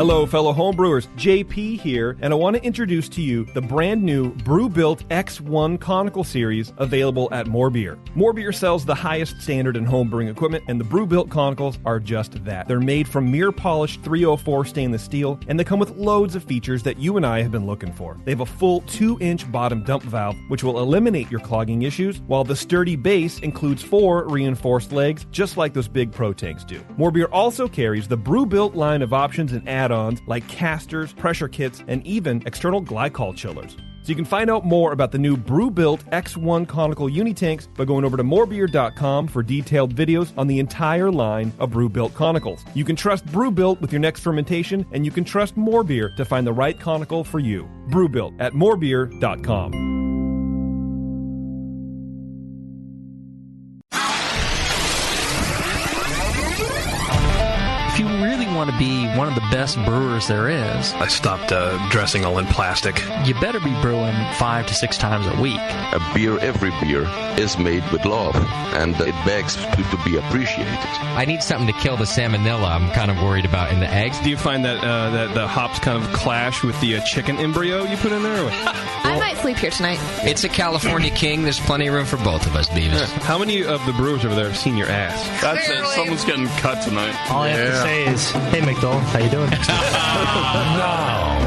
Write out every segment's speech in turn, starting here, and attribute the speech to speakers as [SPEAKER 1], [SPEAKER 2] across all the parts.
[SPEAKER 1] Hello, fellow homebrewers. JP here, and I want to introduce to you the brand new Brewbuilt X1 Conical Series available at More Beer. More Beer sells the highest standard in homebrewing equipment, and the Brewbuilt Conicals are just that. They're made from mirror-polished 304 stainless steel, and they come with loads of features that you and I have been looking for. They have a full 2-inch bottom dump valve, which will eliminate your clogging issues, while the sturdy base includes 4 reinforced legs, just like those big Pro tanks do. More Beer also carries the Brewbuilt line of options and add-ons like casters, pressure kits, and even external glycol chillers. So you can find out more about the new Brewbuilt X1 Conical Unitanks by going over to morebeer.com for detailed videos on the entire line of Brewbuilt Conicals. You can trust Brewbuilt with your next fermentation, and you can trust More Beer to find the right conical for you. Brewbuilt at morebeer.com.
[SPEAKER 2] If you really want to be one of the best brewers there is,
[SPEAKER 3] I stopped dressing all in plastic.
[SPEAKER 2] You better be brewing 5 to 6 times a week.
[SPEAKER 4] Every beer is made with love, and it begs to be appreciated.
[SPEAKER 5] I need something to kill the salmonella I'm kind of worried about in the eggs.
[SPEAKER 3] Do you find that that the hops kind of clash with the chicken embryo you put in there?
[SPEAKER 6] I might sleep here tonight.
[SPEAKER 5] It's a California king. There's plenty of room for both of us, Beavis.
[SPEAKER 3] How many of the brewers over there have seen your ass?
[SPEAKER 7] That's it. Someone's getting cut tonight.
[SPEAKER 8] All I have to say is, hey, McDowell, how you doing?
[SPEAKER 9] Now,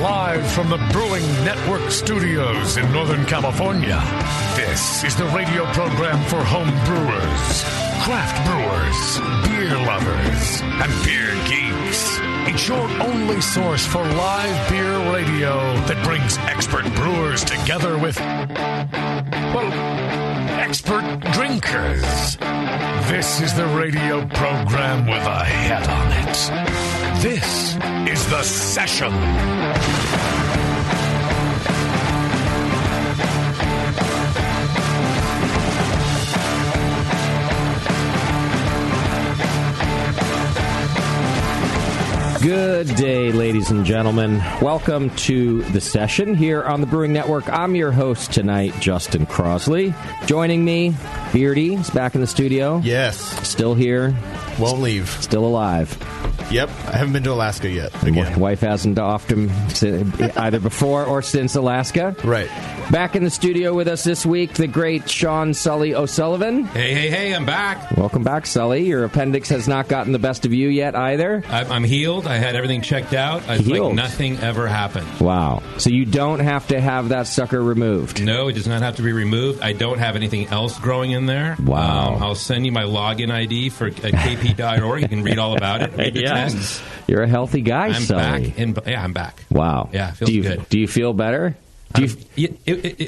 [SPEAKER 9] live from the Brewing Network studios in Northern California, this is the radio program for home brewers, craft brewers, beer lovers, and beer geeks. It's your only source for live beer radio that brings expert brewers together with, well, expert drinkers. This is the radio program with a head on it. This is The Session.
[SPEAKER 10] Good day, ladies and gentlemen. Welcome to The Session here on the Brewing Network. I'm your host tonight, Justin Crosley. Joining me, Beardy is back in the studio.
[SPEAKER 11] Yes.
[SPEAKER 10] Still here.
[SPEAKER 11] Won't leave.
[SPEAKER 10] Still alive.
[SPEAKER 11] Yep. I haven't been to Alaska yet. Again.
[SPEAKER 10] Wife hasn't offed him either before or since Alaska.
[SPEAKER 11] Right.
[SPEAKER 10] Back in the studio with us this week, the great Sean Sully O'Sullivan.
[SPEAKER 12] Hey, I'm back.
[SPEAKER 10] Welcome back, Sully. Your appendix has not gotten the best of you yet either.
[SPEAKER 12] I'm healed. I had everything checked out. It's like nothing ever happened.
[SPEAKER 10] Wow. So you don't have to have that sucker removed?
[SPEAKER 12] No, it does not have to be removed. I don't have anything else growing in there.
[SPEAKER 10] Wow.
[SPEAKER 12] I'll send you my login ID for kp.org. You can read all about it.
[SPEAKER 10] Yes. You're a healthy guy, Sully.
[SPEAKER 12] I'm back.
[SPEAKER 10] Wow.
[SPEAKER 12] Yeah, it feels good.
[SPEAKER 10] Do you feel better?
[SPEAKER 12] I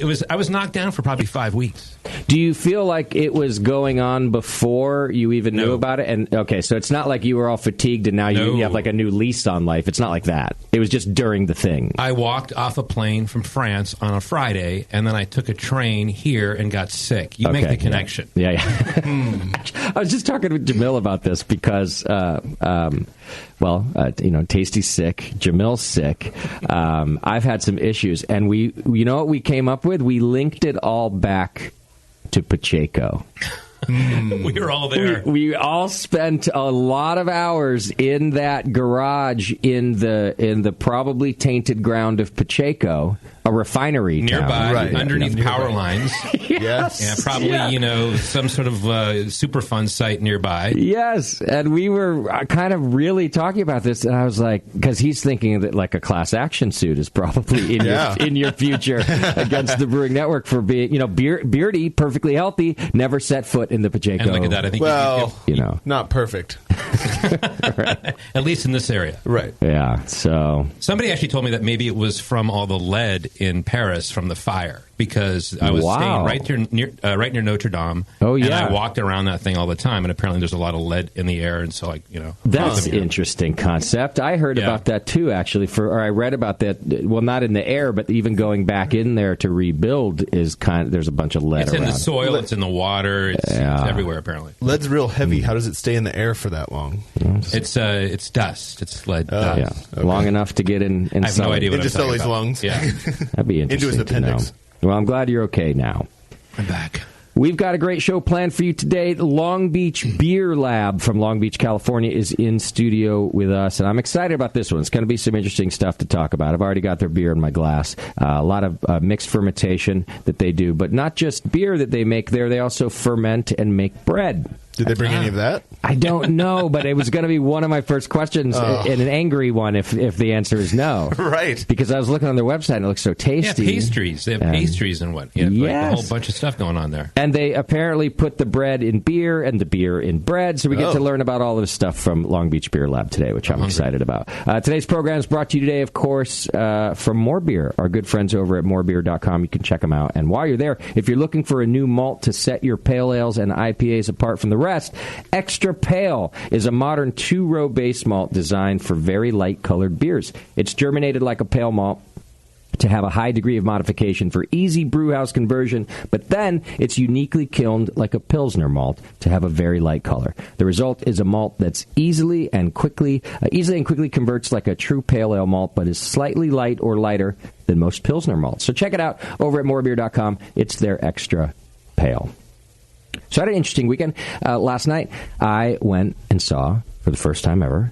[SPEAKER 12] was knocked down for probably 5 weeks.
[SPEAKER 10] Do you feel like it was going on before you even knew about it? And okay, so it's not like you were all fatigued and now you have like a new lease on life. It's not like that. It was just during the thing.
[SPEAKER 12] I walked off a plane from France on a Friday, and then I took a train here and got sick. You make the connection.
[SPEAKER 10] Yeah. I was just talking with Jamil about this because, Tasty's sick, Jamil's sick. I've had some issues, and you know what we came up with? We linked it all back to Pacheco.
[SPEAKER 12] We were all there.
[SPEAKER 10] We all spent a lot of hours in that garage in the probably tainted ground of Pacheco, a refinery
[SPEAKER 12] nearby, underneath power lines.
[SPEAKER 10] Yes.
[SPEAKER 12] Yeah, probably, some sort of Superfund site nearby.
[SPEAKER 10] Yes, and we were kind of really talking about this, and I was like, because he's thinking that like a class action suit is probably in your future against the Brewing Network for being, Beardy, perfectly healthy, never set foot in the Pacheco.
[SPEAKER 12] And look at that, I think
[SPEAKER 11] not perfect.
[SPEAKER 10] Right.
[SPEAKER 12] At least in this area.
[SPEAKER 11] Right.
[SPEAKER 10] Yeah, so
[SPEAKER 12] somebody actually told me that maybe it was from all the lead in Paris from the fire, because I was staying right near Notre Dame.
[SPEAKER 10] Oh, yeah.
[SPEAKER 12] And I walked around that thing all the time, and apparently there's a lot of lead in the air, and so
[SPEAKER 10] that's an interesting concept. I heard about that too, actually, or I read about that. Well, not in the air, but even going back in there to rebuild is there's a bunch of lead.
[SPEAKER 12] It's
[SPEAKER 10] around.
[SPEAKER 12] In the soil, it's in the water, it's everywhere apparently.
[SPEAKER 11] Lead's real heavy. How does it stay in the air for that long?
[SPEAKER 12] It's dust. It's lead dust.
[SPEAKER 10] Yeah. Okay. Long enough to get in.
[SPEAKER 12] I have no idea what
[SPEAKER 11] into Sully's lungs.
[SPEAKER 12] Yeah,
[SPEAKER 10] that'd be interesting.
[SPEAKER 11] Into his appendix.
[SPEAKER 10] To know. Well, I'm glad you're okay now.
[SPEAKER 12] I'm back.
[SPEAKER 10] We've got a great show planned for you today. The Long Beach Beer Lab from Long Beach, California is in studio with us, and I'm excited about this one. It's going to be some interesting stuff to talk about. I've already got their beer in my glass. A lot of mixed fermentation that they do, but not just beer that they make there. They also ferment and make bread.
[SPEAKER 11] Did they bring any of that?
[SPEAKER 10] I don't know, but it was going to be one of my first questions, and an angry one if the answer is no.
[SPEAKER 11] Right.
[SPEAKER 10] Because I was looking on their website, and it looks so tasty.
[SPEAKER 12] Yeah, pastries. They have pastries and what? Yeah, like a whole bunch of stuff going on there.
[SPEAKER 10] And they apparently put the bread in beer and the beer in bread, so we get to learn about all this stuff from Long Beach Beer Lab today, which I'm excited about. Today's program is brought to you today, of course, from More Beer, our good friends over at morebeer.com. You can check them out. And while you're there, if you're looking for a new malt to set your pale ales and IPAs apart from the rest, Extra Pale is a modern 2-row base malt designed for very light-colored beers. It's germinated like a pale malt to have a high degree of modification for easy brewhouse conversion, but then it's uniquely kilned like a Pilsner malt to have a very light color. The result is a malt that's easily and quickly converts like a true pale ale malt, but is slightly light or lighter than most Pilsner malts. So check it out over at morebeer.com. It's their Extra Pale. So I had an interesting weekend. Last night, I went and saw, for the first time ever,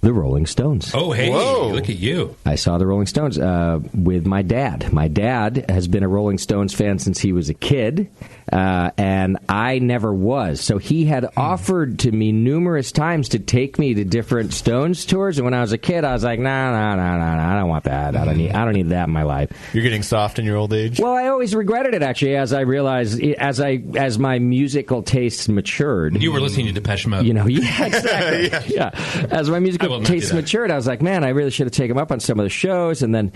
[SPEAKER 10] the Rolling Stones.
[SPEAKER 12] Oh, hey,
[SPEAKER 11] Whoa.
[SPEAKER 12] Look at you.
[SPEAKER 10] I saw the Rolling Stones with my dad. My dad has been a Rolling Stones fan since he was a kid, and I never was. So he had offered to me numerous times to take me to different Stones tours, and when I was a kid, I was like, no, I don't want that. I don't need that in my life.
[SPEAKER 11] You're getting soft in your old age?
[SPEAKER 10] Well, I always regretted it, actually, as I realized, as my musical tastes matured.
[SPEAKER 12] You were listening to Depeche Mode.
[SPEAKER 10] Yeah, exactly. yeah. As my musical taste matured, I was like, man, I really should have taken him up on some of the shows. And then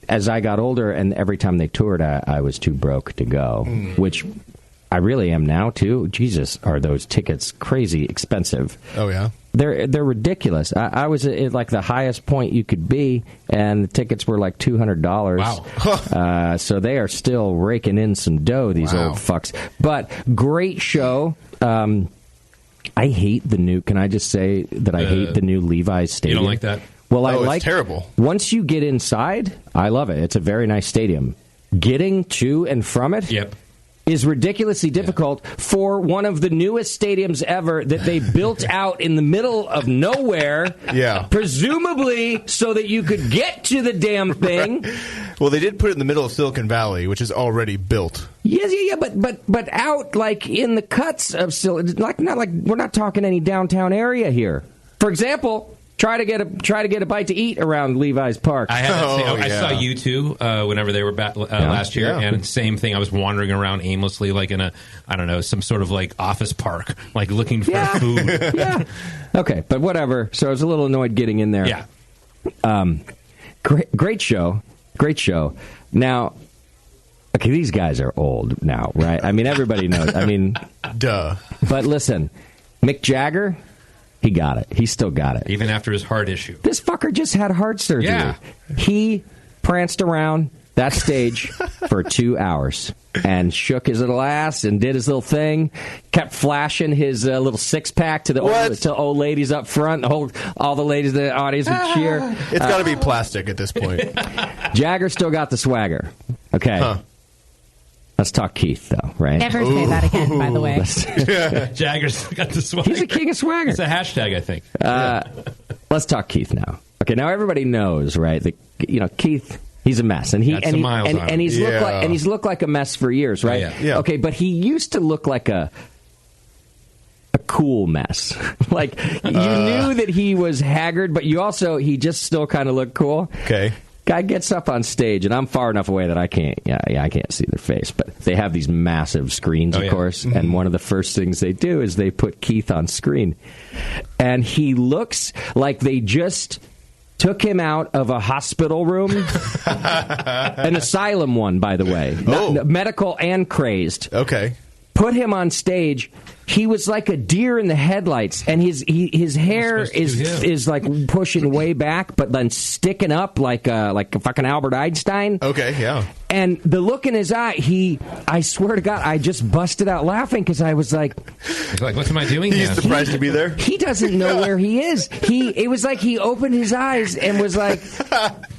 [SPEAKER 10] as I got older, and every time they toured, I was too broke to go, which I really am now too. Jesus, are those tickets crazy expensive?
[SPEAKER 11] Oh yeah,
[SPEAKER 10] they're ridiculous. I was at like the highest point you could be, and the tickets were like $200. Wow! So they are still raking in some dough. These old fucks. But great show. I hate the new. Can I just say that I hate the new Levi's Stadium?
[SPEAKER 12] You don't like that?
[SPEAKER 10] Well,
[SPEAKER 11] it's terrible.
[SPEAKER 10] Once you get inside, I love it. It's a very nice stadium. Getting to and from it is ridiculously difficult for one of the newest stadiums ever that they built out in the middle of nowhere.
[SPEAKER 11] Yeah.
[SPEAKER 10] Presumably so that you could get to the damn thing.
[SPEAKER 11] Well, they did put it in the middle of Silicon Valley, which is already built.
[SPEAKER 10] Yeah, but out like in the cuts of Silicon, not like we're not talking any downtown area here. For example, try to get a bite to eat around Levi's Park.
[SPEAKER 12] I saw U2 whenever they were back last year, and same thing. I was wandering around aimlessly, like in some sort of like office park, like looking for food.
[SPEAKER 10] Yeah. Okay, but whatever. So I was a little annoyed getting in there.
[SPEAKER 12] Yeah.
[SPEAKER 10] Great show. Now, okay, these guys are old now, right? I mean, everybody knows. I mean,
[SPEAKER 11] duh.
[SPEAKER 10] But listen, Mick Jagger, he got it. He still got it.
[SPEAKER 12] Even after his heart issue.
[SPEAKER 10] This fucker just had heart surgery.
[SPEAKER 12] Yeah.
[SPEAKER 10] He pranced around that stage for 2 hours and shook his little ass and did his little thing, kept flashing his little six-pack to the old ladies up front. All the ladies in the audience would cheer.
[SPEAKER 11] It's got to be plastic at this point.
[SPEAKER 10] Jagger still got the swagger. Okay. Huh. Let's talk Keith, though, right?
[SPEAKER 6] Never say that again, by the way.
[SPEAKER 12] Jagger's got the swagger.
[SPEAKER 10] He's the king of swagger.
[SPEAKER 12] It's a hashtag, I think.
[SPEAKER 10] Let's talk Keith now. Okay, now everybody knows, right, that, Keith... He's a mess, and he's looked like a mess for years, right?
[SPEAKER 11] Yeah.
[SPEAKER 10] Okay, but he used to look like a cool mess. Like you knew that he was haggard, but he just still kind of looked cool.
[SPEAKER 11] Okay.
[SPEAKER 10] Guy gets up on stage, and I'm far enough away that I can't. I can't see their face, but they have these massive screens, of course. Mm-hmm. And one of the first things they do is they put Keith on screen, and he looks like they just took him out of a hospital room, an asylum one, by the way, medical and crazed.
[SPEAKER 11] Okay.
[SPEAKER 10] Put him on stage. He was like a deer in the headlights, and his hair is like pushing way back, but then sticking up like a fucking Albert Einstein.
[SPEAKER 11] Okay, yeah.
[SPEAKER 10] And the look in his eye, I swear to God, I just busted out laughing because I was like,
[SPEAKER 12] what am I doing here?
[SPEAKER 11] He's surprised to be there.
[SPEAKER 10] He doesn't know where he is. It was like he opened his eyes and was like,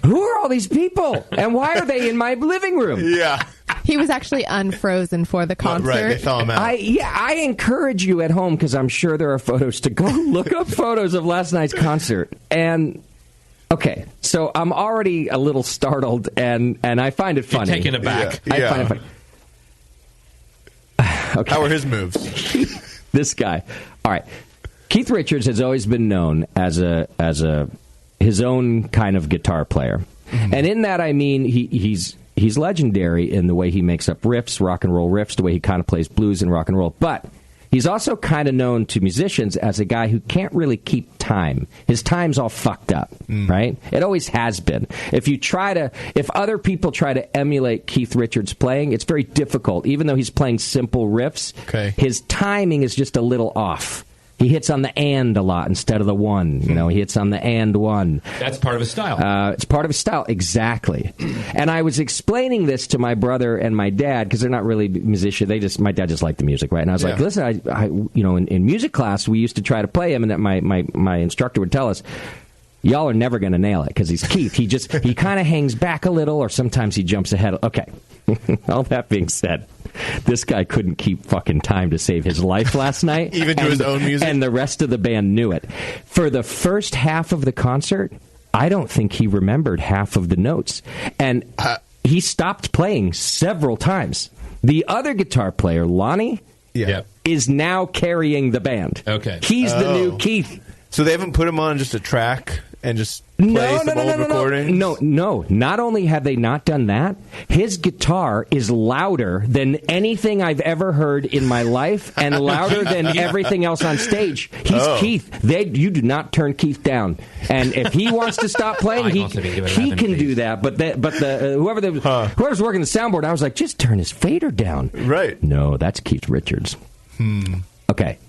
[SPEAKER 10] who are all these people? And why are they in my living room?
[SPEAKER 11] Yeah.
[SPEAKER 6] He was actually unfrozen for the concert.
[SPEAKER 11] Right, they fell him out.
[SPEAKER 10] I encourage you at home, because I'm sure there are photos, to go look up photos of last night's concert. And, okay, so I'm already a little startled, and I find it funny.
[SPEAKER 12] You're taken aback.
[SPEAKER 10] I find it funny. Okay.
[SPEAKER 11] How are his moves?
[SPEAKER 10] This guy. All right. Keith Richards has always been known as his own kind of guitar player. Mm-hmm. And in that, I mean, he's legendary in the way he makes up riffs, rock and roll riffs, the way he kind of plays blues and rock and roll. But he's also kind of known to musicians as a guy who can't really keep time. His time's all fucked up, right? It always has been. If other people try to emulate Keith Richards' playing, it's very difficult. Even though he's playing simple riffs, his timing is just a little off. He hits on the and a lot instead of the one. You know, he hits on the and one.
[SPEAKER 12] That's part of his style.
[SPEAKER 10] It's part of his style, exactly. And I was explaining this to my brother and my dad, because they're not really musicians. My dad just liked the music, right? And I was like, listen, I in music class, we used to try to play him, and that my instructor would tell us, y'all are never going to nail it, because he's Keith. He kind of hangs back a little, or sometimes he jumps ahead. Okay. All that being said, this guy couldn't keep fucking time to save his life last night.
[SPEAKER 11] Even to his own music?
[SPEAKER 10] And the rest of the band knew it. For the first half of the concert, I don't think he remembered half of the notes. And he stopped playing several times. The other guitar player, Lonnie, is now carrying the band.
[SPEAKER 12] Okay.
[SPEAKER 10] He's the new Keith.
[SPEAKER 11] So they haven't put him on just a track and just play some old recordings?
[SPEAKER 10] No. Not only have they not done that, his guitar is louder than anything I've ever heard in my life, and louder than everything else on stage. He's Keith. You do not turn Keith down. And if he wants to stop playing, he can do that. But whoever's working the soundboard, I was like, just turn his fader down.
[SPEAKER 11] Right.
[SPEAKER 10] No, that's Keith Richards. Okay.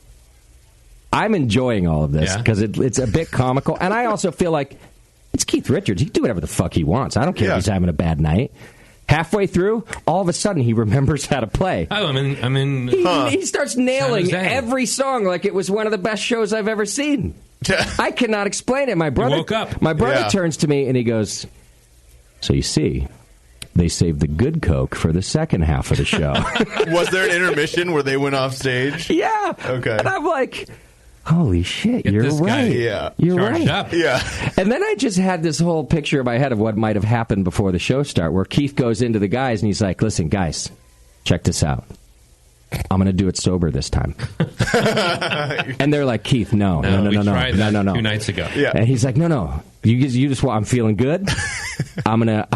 [SPEAKER 10] I'm enjoying all of this because it's a bit comical, and I also feel like it's Keith Richards. He can do whatever the fuck he wants. I don't care if he's having a bad night. Halfway through, all of a sudden, he remembers how to play.
[SPEAKER 12] Oh, I'm in.
[SPEAKER 10] He starts nailing every song like it was one of the best shows I've ever seen. I cannot explain it. My brother
[SPEAKER 12] woke up.
[SPEAKER 10] My brother turns to me and he goes, "So you see, they saved the good Coke for the second half of the show."
[SPEAKER 11] Was there an intermission where they went off stage?
[SPEAKER 10] Yeah.
[SPEAKER 11] Okay.
[SPEAKER 10] And I'm like, holy shit, you're right. You're right.
[SPEAKER 12] Up.
[SPEAKER 11] Yeah.
[SPEAKER 10] And then I just had this whole picture in my head of what might have happened before the show started, where Keith goes into the guys and he's like, listen, guys, check this out. I'm going to do it sober this time. And they're like, Keith, no.
[SPEAKER 12] We tried that 2 nights ago.
[SPEAKER 11] Yeah.
[SPEAKER 10] And he's like, no. You just want, I'm feeling good. I'm going to,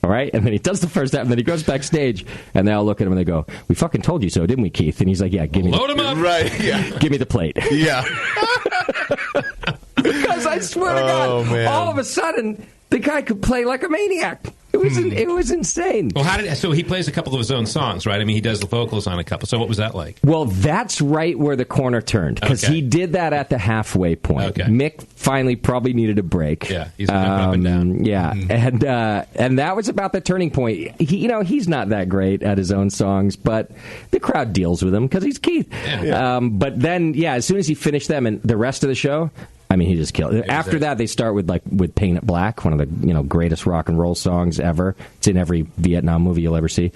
[SPEAKER 10] all right? And then he does the first half, and then he goes backstage, and they all look at him and they go, we fucking told you so, didn't we, Keith? And he's like, yeah,
[SPEAKER 12] Load him up.
[SPEAKER 11] Right, yeah.
[SPEAKER 10] Give me the plate.
[SPEAKER 11] Yeah.
[SPEAKER 10] Because I swear to God,
[SPEAKER 11] man.
[SPEAKER 10] all of a sudden, the guy could play like a maniac. It was insane.
[SPEAKER 12] Well, so he plays a couple of his own songs, right? I mean, he does the vocals on a couple. So what was that like?
[SPEAKER 10] Well, that's right where the corner turned, because he did that at the halfway point.
[SPEAKER 12] Okay.
[SPEAKER 10] Mick finally probably needed a break.
[SPEAKER 12] Yeah, he's jumping up and down.
[SPEAKER 10] Yeah, and that was about the turning point. He's not that great at his own songs, but the crowd deals with him because he's Keith.
[SPEAKER 12] Yeah.
[SPEAKER 10] But then, as soon as he finished them and the rest of the show, I mean, he just killed it. After that, they start with Paint It Black, one of the greatest rock and roll songs ever. It's in every Vietnam movie you'll ever see.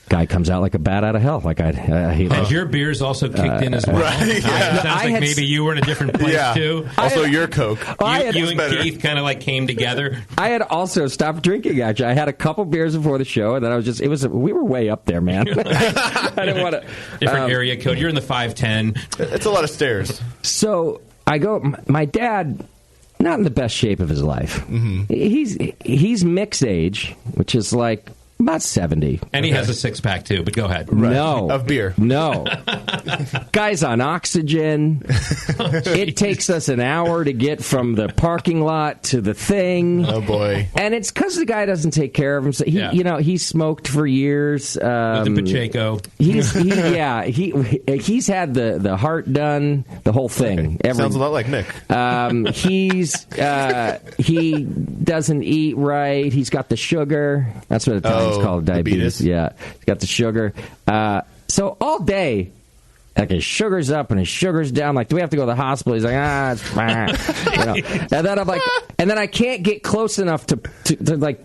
[SPEAKER 10] Guy comes out like a bat out of hell. Like I hate.
[SPEAKER 12] Has your beers also kicked in as well?
[SPEAKER 11] Right,
[SPEAKER 12] It sounds like maybe you were in a different place too.
[SPEAKER 11] Also, your Coke.
[SPEAKER 12] You and Keith kind of came together.
[SPEAKER 10] I had also stopped drinking. Actually, I had a couple beers before the show, and then we were way up there, man. I didn't want to.
[SPEAKER 12] Different area code. You're in the 510.
[SPEAKER 11] It's a lot of stairs.
[SPEAKER 10] So I go. My dad, not in the best shape of his life. Mm-hmm. He's Mick's age, which is like about 70.
[SPEAKER 12] And he has a six-pack, too, but go ahead.
[SPEAKER 11] Right.
[SPEAKER 10] No.
[SPEAKER 11] Of beer.
[SPEAKER 10] No. Guy's on oxygen. It takes us an hour to get from the parking lot to the thing.
[SPEAKER 11] Oh, boy.
[SPEAKER 10] And it's because the guy doesn't take care of himself. He smoked for years.
[SPEAKER 12] With the Pacheco.
[SPEAKER 10] He's had the heart done, the whole thing.
[SPEAKER 11] Sounds a lot like Nick.
[SPEAKER 10] He doesn't eat right. He's got the sugar. That's what it's called, diabetes. Yeah, he's got the sugar. So all day, like his sugar's up and his sugar's down. Like, do we have to go to the hospital? He's like, it's fine. And then I'm like, and then I can't get close enough to like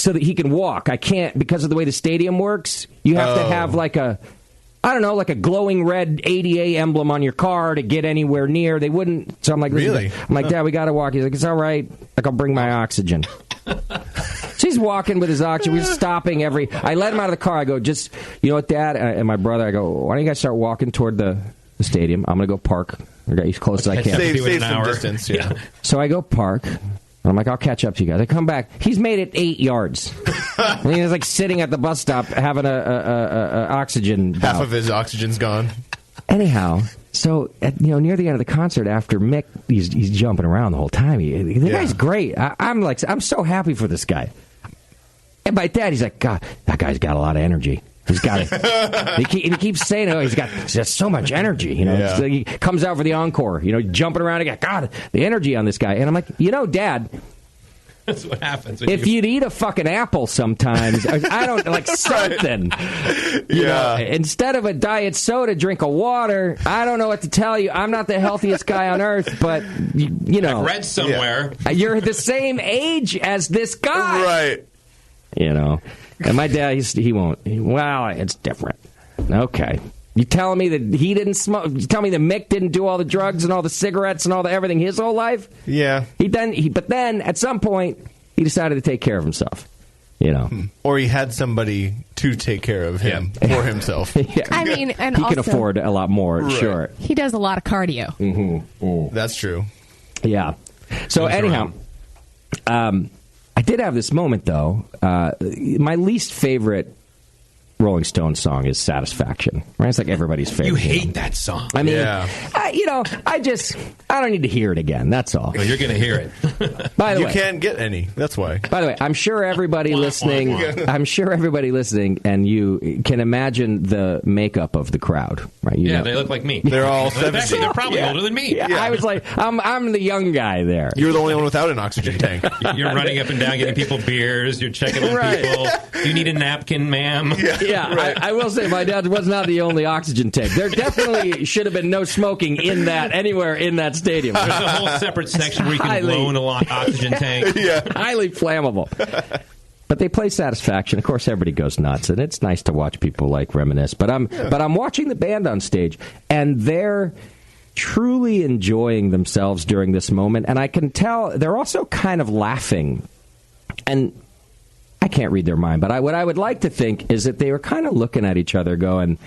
[SPEAKER 10] so that he can walk. I can't, because of the way the stadium works, you have to have like a glowing red ADA emblem on your car to get anywhere near. They wouldn't. So I'm like,
[SPEAKER 11] really?
[SPEAKER 10] I'm like, Dad, we got to walk. He's like, it's all right. Like, I'll bring my oxygen. So he's walking with his oxygen. We're stopping I let him out of the car. I go, just, you know what, Dad? And my brother, I go, why don't you guys start walking toward the stadium? I'm going to go park. I got as close as I can.
[SPEAKER 11] Save some distance, yeah.
[SPEAKER 10] So I go park. I'm like, I'll catch up to you guys. I come back. He's made it 8 yards. And he's like sitting at the bus stop having a oxygen.
[SPEAKER 11] Half of his oxygen's gone.
[SPEAKER 10] Anyhow, so near the end of the concert, after Mick, he's jumping around the whole time. The guy's great. I'm so happy for this guy. And my dad, he's like, God, that guy's got a lot of energy. He's got it. He keeps saying, he's got so much energy.
[SPEAKER 11] Yeah.
[SPEAKER 10] So he comes out for the encore. Jumping around again. God, the energy on this guy. And I'm like, Dad.
[SPEAKER 12] That's what happens.
[SPEAKER 10] If you'd eat a fucking apple sometimes, I don't like something. You know, instead of a diet soda, drink a water. I don't know what to tell you. I'm not the healthiest guy on earth, but you know,
[SPEAKER 12] I've read somewhere
[SPEAKER 10] you're the same age as this guy,
[SPEAKER 11] right?
[SPEAKER 10] And my dad, he won't. Well, it's different. Okay. You telling me that he didn't smoke? You telling me that Mick didn't do all the drugs and all the cigarettes and all the everything his whole life?
[SPEAKER 11] Yeah.
[SPEAKER 10] But then at some point he decided to take care of himself.
[SPEAKER 11] Or he had somebody to take care of him for himself.
[SPEAKER 10] Yeah.
[SPEAKER 6] I mean, and
[SPEAKER 10] he
[SPEAKER 6] also,
[SPEAKER 10] can afford a lot more.
[SPEAKER 11] Right.
[SPEAKER 10] Sure.
[SPEAKER 6] He does a lot of cardio.
[SPEAKER 10] Mm-hmm.
[SPEAKER 11] That's true.
[SPEAKER 10] Yeah. So anyhow, I did have this moment though. My least favorite Rolling Stones song is Satisfaction. Right? It's like everybody's favorite.
[SPEAKER 12] You hate that song.
[SPEAKER 10] I mean, I don't need to hear it again. That's all.
[SPEAKER 12] Well, you're going to hear it.
[SPEAKER 10] By the
[SPEAKER 11] you
[SPEAKER 10] way,
[SPEAKER 11] can't get any. That's why.
[SPEAKER 10] By the way, I'm sure everybody listening, and you can imagine the makeup of the crowd, right?
[SPEAKER 12] They look like me.
[SPEAKER 11] They're all 70.
[SPEAKER 12] Actually, they're probably older than me.
[SPEAKER 10] Yeah. I was like, I'm the young guy there.
[SPEAKER 11] You're the only one without an oxygen tank.
[SPEAKER 12] You're running up and down, getting people beers. You're checking on people. Do you need a napkin, ma'am?
[SPEAKER 10] Yeah,
[SPEAKER 11] right.
[SPEAKER 10] I will say my dad was not the only oxygen tank. There definitely should have been no smoking anywhere in that stadium.
[SPEAKER 12] There's a whole separate section where you can loan a oxygen tank.
[SPEAKER 10] Highly flammable. But they play Satisfaction. Of course, everybody goes nuts, and it's nice to watch people like reminisce. But I'm watching the band on stage, and they're truly enjoying themselves during this moment. And I can tell they're also kind of laughing. And I can't read their mind, but what I would like to think is that they were kind of looking at each other going,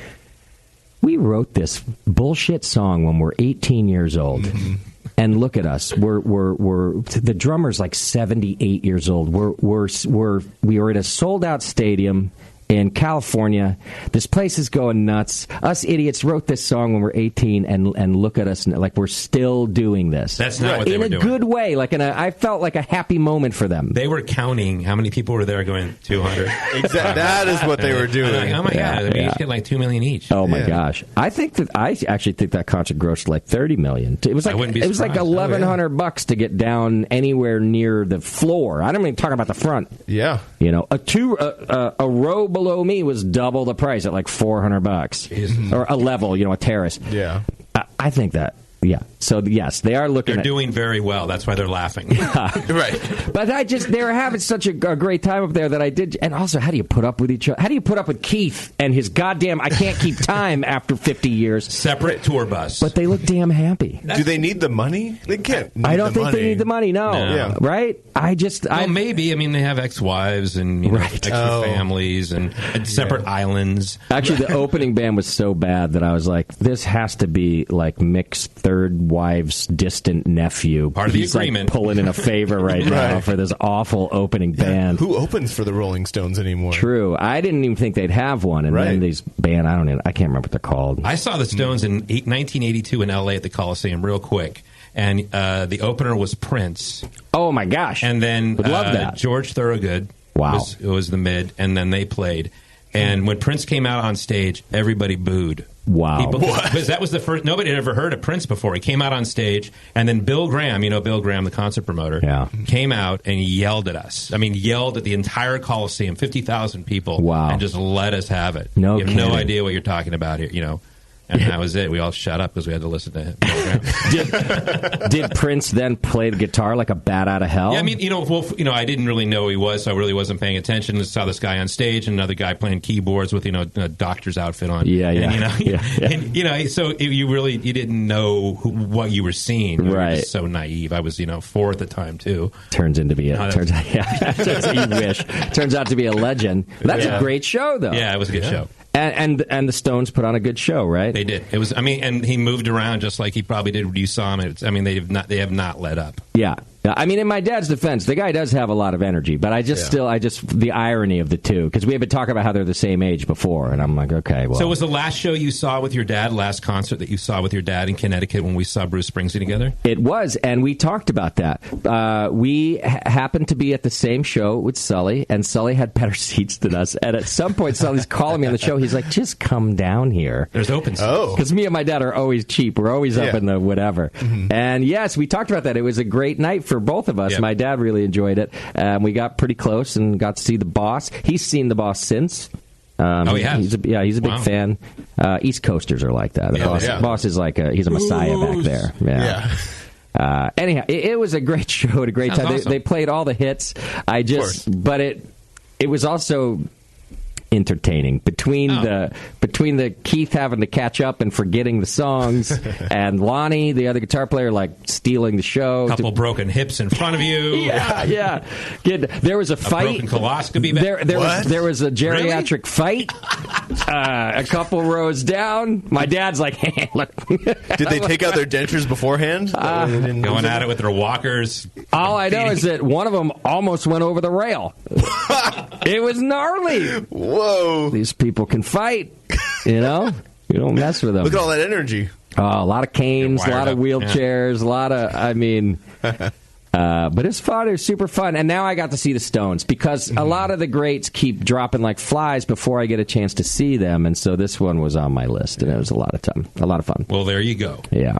[SPEAKER 10] we wrote this bullshit song when we're 18 years old. Mm-hmm. And look at us. We're the drummer's like 78 years old. We were at a sold out stadium in California. This place is going nuts. Us idiots wrote this song when we're 18, and look at us like we're still doing this.
[SPEAKER 12] That's not what they were doing.
[SPEAKER 10] In a good way. I felt like a happy moment for them.
[SPEAKER 12] They were counting how many people were there going 200.
[SPEAKER 11] Exactly. That is what they were doing.
[SPEAKER 12] Like, oh my God. They each get like $2 million each.
[SPEAKER 10] Oh my gosh. I actually think that concert grossed like $30 million. It was like $1,100 to get down anywhere near the floor. I don't even talk about the front.
[SPEAKER 11] Yeah.
[SPEAKER 10] A row below me was double the price at like $400, or a level, a terrace.
[SPEAKER 11] Yeah,
[SPEAKER 10] I think that. Yeah. So yes, they are looking.
[SPEAKER 12] They're doing very well. That's why they're laughing.
[SPEAKER 11] Right.
[SPEAKER 10] But they were having such a great time up there that I did. And also, how do you put up with each other? How do you put up with Keith and his goddamn? I can't keep time after 50 years.
[SPEAKER 12] Separate tour bus.
[SPEAKER 10] But they look damn happy.
[SPEAKER 11] Do they need the money? They can't.
[SPEAKER 10] I don't think they need the money. No.
[SPEAKER 11] Yeah.
[SPEAKER 10] Right.
[SPEAKER 12] Maybe. I mean, they have ex-wives and extra families and separate islands.
[SPEAKER 10] Actually, the opening band was so bad that I was like, this has to be like Mick's third wife's distant nephew.
[SPEAKER 12] Part of the
[SPEAKER 10] He's
[SPEAKER 12] agreement.
[SPEAKER 10] Like pulling in a favor right now for this awful opening band.
[SPEAKER 11] Who opens for the Rolling Stones anymore?
[SPEAKER 10] True. I didn't even think they'd have one. And then these band, I can't remember what they're called.
[SPEAKER 12] I saw the Stones in 1982 in L.A. at the Coliseum real quick. And the opener was Prince.
[SPEAKER 10] Oh, my gosh.
[SPEAKER 12] And then
[SPEAKER 10] would love that.
[SPEAKER 12] George Thorogood was the mid, and then they played. And when Prince came out on stage, everybody booed.
[SPEAKER 10] Wow.
[SPEAKER 12] Because that was the first. Nobody had ever heard of Prince before. He came out on stage, and then Bill Graham, Bill Graham, the concert promoter, came out and he yelled at us. I mean, yelled at the entire Coliseum, 50,000 people, and just let us have it.
[SPEAKER 10] No
[SPEAKER 12] You have
[SPEAKER 10] kidding.
[SPEAKER 12] no idea what you're talking about here, And that was it. We all shut up because we had to listen to him.
[SPEAKER 10] Did Prince then play the guitar like a bat out of hell?
[SPEAKER 12] Yeah, I mean, I didn't really know who he was, so I really wasn't paying attention. I saw this guy on stage and another guy playing keyboards with, a doctor's outfit on.
[SPEAKER 10] Yeah.
[SPEAKER 12] And, so you didn't know what you were seeing.
[SPEAKER 10] Right.
[SPEAKER 12] You were just so naive. I was, 4 at the time, too.
[SPEAKER 10] Turns into be you wish. Turns out to be a legend. That's a great show, though.
[SPEAKER 12] Yeah, it was a good show.
[SPEAKER 10] And the Stones put on a good show, right?
[SPEAKER 12] They did. It was. I mean, and he moved around just like he probably did when you saw him. They have not let up.
[SPEAKER 10] Yeah. I mean, in my dad's defense, the guy does have a lot of energy, but I just the irony of the two, because we had been talking about how they're the same age before, and I'm like, okay, well.
[SPEAKER 12] So was the last show you saw with your dad, last concert that you saw with your dad in Connecticut when we saw Bruce Springsteen together?
[SPEAKER 10] It was, and we talked about that. We happened to be at the same show with Sully, and Sully had better seats than us, and at some point, Sully's calling me on the show. He's like, just come down here.
[SPEAKER 12] There's open seats.
[SPEAKER 11] Oh.
[SPEAKER 10] Because me and my dad are always cheap. We're always up in the whatever. Mm-hmm. And yes, we talked about that. It was a great night for both of us. Yep. My dad really enjoyed it. We got pretty close and got to see the Boss. He's seen the Boss since.
[SPEAKER 12] He has?
[SPEAKER 10] He's a big fan. East Coasters are like that. The Boss is like he's a messiah back there. Yeah. Anyhow, it was a great show at a great time.
[SPEAKER 12] Awesome.
[SPEAKER 10] They played all the hits. But it was also entertaining between the Keith having to catch up and forgetting the songs and Lonnie, the other guitar player, like stealing the show.
[SPEAKER 12] A couple broken hips in front of you.
[SPEAKER 10] There was a fight.
[SPEAKER 12] Broken coloscopy.
[SPEAKER 10] There was a geriatric fight. A couple rows down. My dad's like, hey, look.
[SPEAKER 11] Did they take out their dentures beforehand?
[SPEAKER 12] Going at it with their walkers.
[SPEAKER 10] All I know is that one of them almost went over the rail. It was gnarly.
[SPEAKER 11] Whoa.
[SPEAKER 10] These people can fight, You don't mess with them.
[SPEAKER 11] Look at all that energy.
[SPEAKER 10] A lot of canes, a lot of wheelchairs, a lot of, but it's fun. It was super fun. And now I got to see the Stones because a lot of the greats keep dropping like flies before I get a chance to see them. And so this one was on my list, and it was a lot of fun.
[SPEAKER 12] Well, there you go.
[SPEAKER 10] Yeah.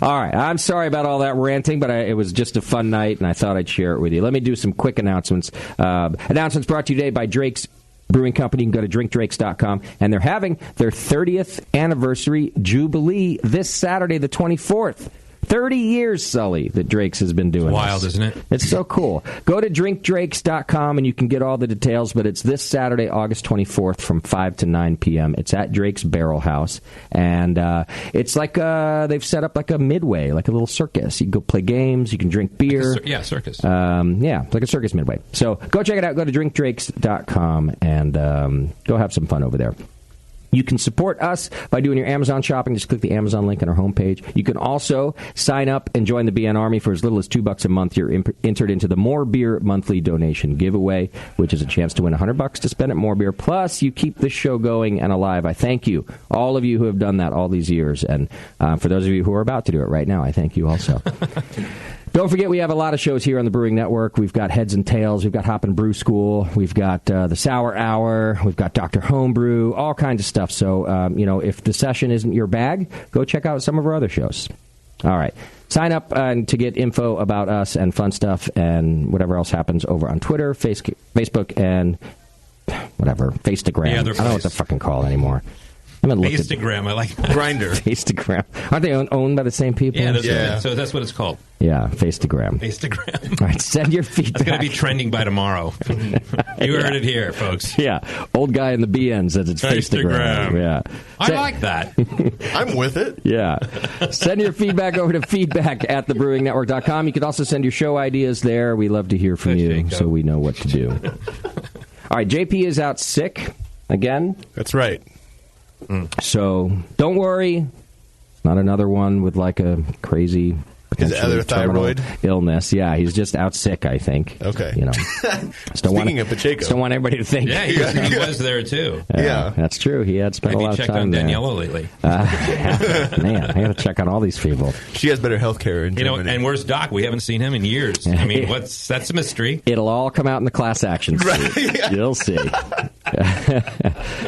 [SPEAKER 10] All right. I'm sorry about all that ranting, but it was just a fun night, and I thought I'd share it with you. Let me do some quick announcements. Announcements brought to you today by Drake's Brewing Company. You can go to drinkdrakes.com, and they're having their 30th anniversary jubilee this Saturday, the 24th. 30 years, Sully, that Drake's has been doing
[SPEAKER 12] Wild,
[SPEAKER 10] this.
[SPEAKER 12] Isn't it?
[SPEAKER 10] It's so cool. Go to drinkdrakes.com and you can get all the details, but it's this Saturday, August 24th from 5 to 9 p.m. It's at Drake's Barrel House, and it's like they've set up like a midway, like a little circus. You can go play games, you can drink beer.
[SPEAKER 12] Circus.
[SPEAKER 10] Like a circus midway. So go check it out. Go to drinkdrakes.com and go have some fun over there. You can support us by doing your Amazon shopping. Just click the Amazon link on our homepage. You can also sign up and join the BN Army for as little as $2 a month. You're entered into the More Beer monthly donation giveaway, which is a chance to win $100 to spend at More Beer. Plus, you keep this show going and alive. I thank you, all of you who have done that all these years. And for those of you who are about to do it right now, I thank you also. Don't forget, we have a lot of shows here on the Brewing Network. We've got Heads and Tails. We've got Hop and Brew School. We've got the Sour Hour. We've got Dr. Homebrew, all kinds of stuff. So, if the session isn't your bag, go check out some of our other shows. All right. Sign up to get info about us and fun stuff and whatever else happens over on Twitter, Facebook, and whatever, Faceagram. I don't know what to fucking call it anymore.
[SPEAKER 12] Faceagram, I like that.
[SPEAKER 11] Grindr.
[SPEAKER 10] Faceagram. Aren't they owned by the same people?
[SPEAKER 12] Yeah, so that's what it's called.
[SPEAKER 10] Yeah, Faceagram.
[SPEAKER 12] Faceagram.
[SPEAKER 10] All right, send your feedback.
[SPEAKER 12] It's going to be trending by tomorrow. You heard it here, folks.
[SPEAKER 10] Yeah, old guy in the BN says it's Faceagram. Yeah,
[SPEAKER 12] I like that.
[SPEAKER 11] I'm with it.
[SPEAKER 10] Yeah. Send your feedback over to feedback@thebrewingnetwork.com. You can also send your show ideas there. We love to hear from you, so we know what to do. All right, JP is out sick again.
[SPEAKER 11] That's right.
[SPEAKER 10] So don't worry, not another one with like a crazy
[SPEAKER 11] his other thyroid
[SPEAKER 10] illness. Yeah, he's just out sick, I think.
[SPEAKER 11] Okay.
[SPEAKER 10] Speaking
[SPEAKER 11] of Pacheco,
[SPEAKER 10] just don't want everybody to think.
[SPEAKER 12] Yeah, he was there too.
[SPEAKER 10] Yeah, that's true. He had spent a lot of time there.
[SPEAKER 12] Maybe checked on Daniela lately.
[SPEAKER 10] Man, I got to check on all these people.
[SPEAKER 11] She has better health care in Germany.
[SPEAKER 12] And where's Doc? We haven't seen him in years. I mean, that's a mystery.
[SPEAKER 10] It'll all come out in the class action suit. You'll see.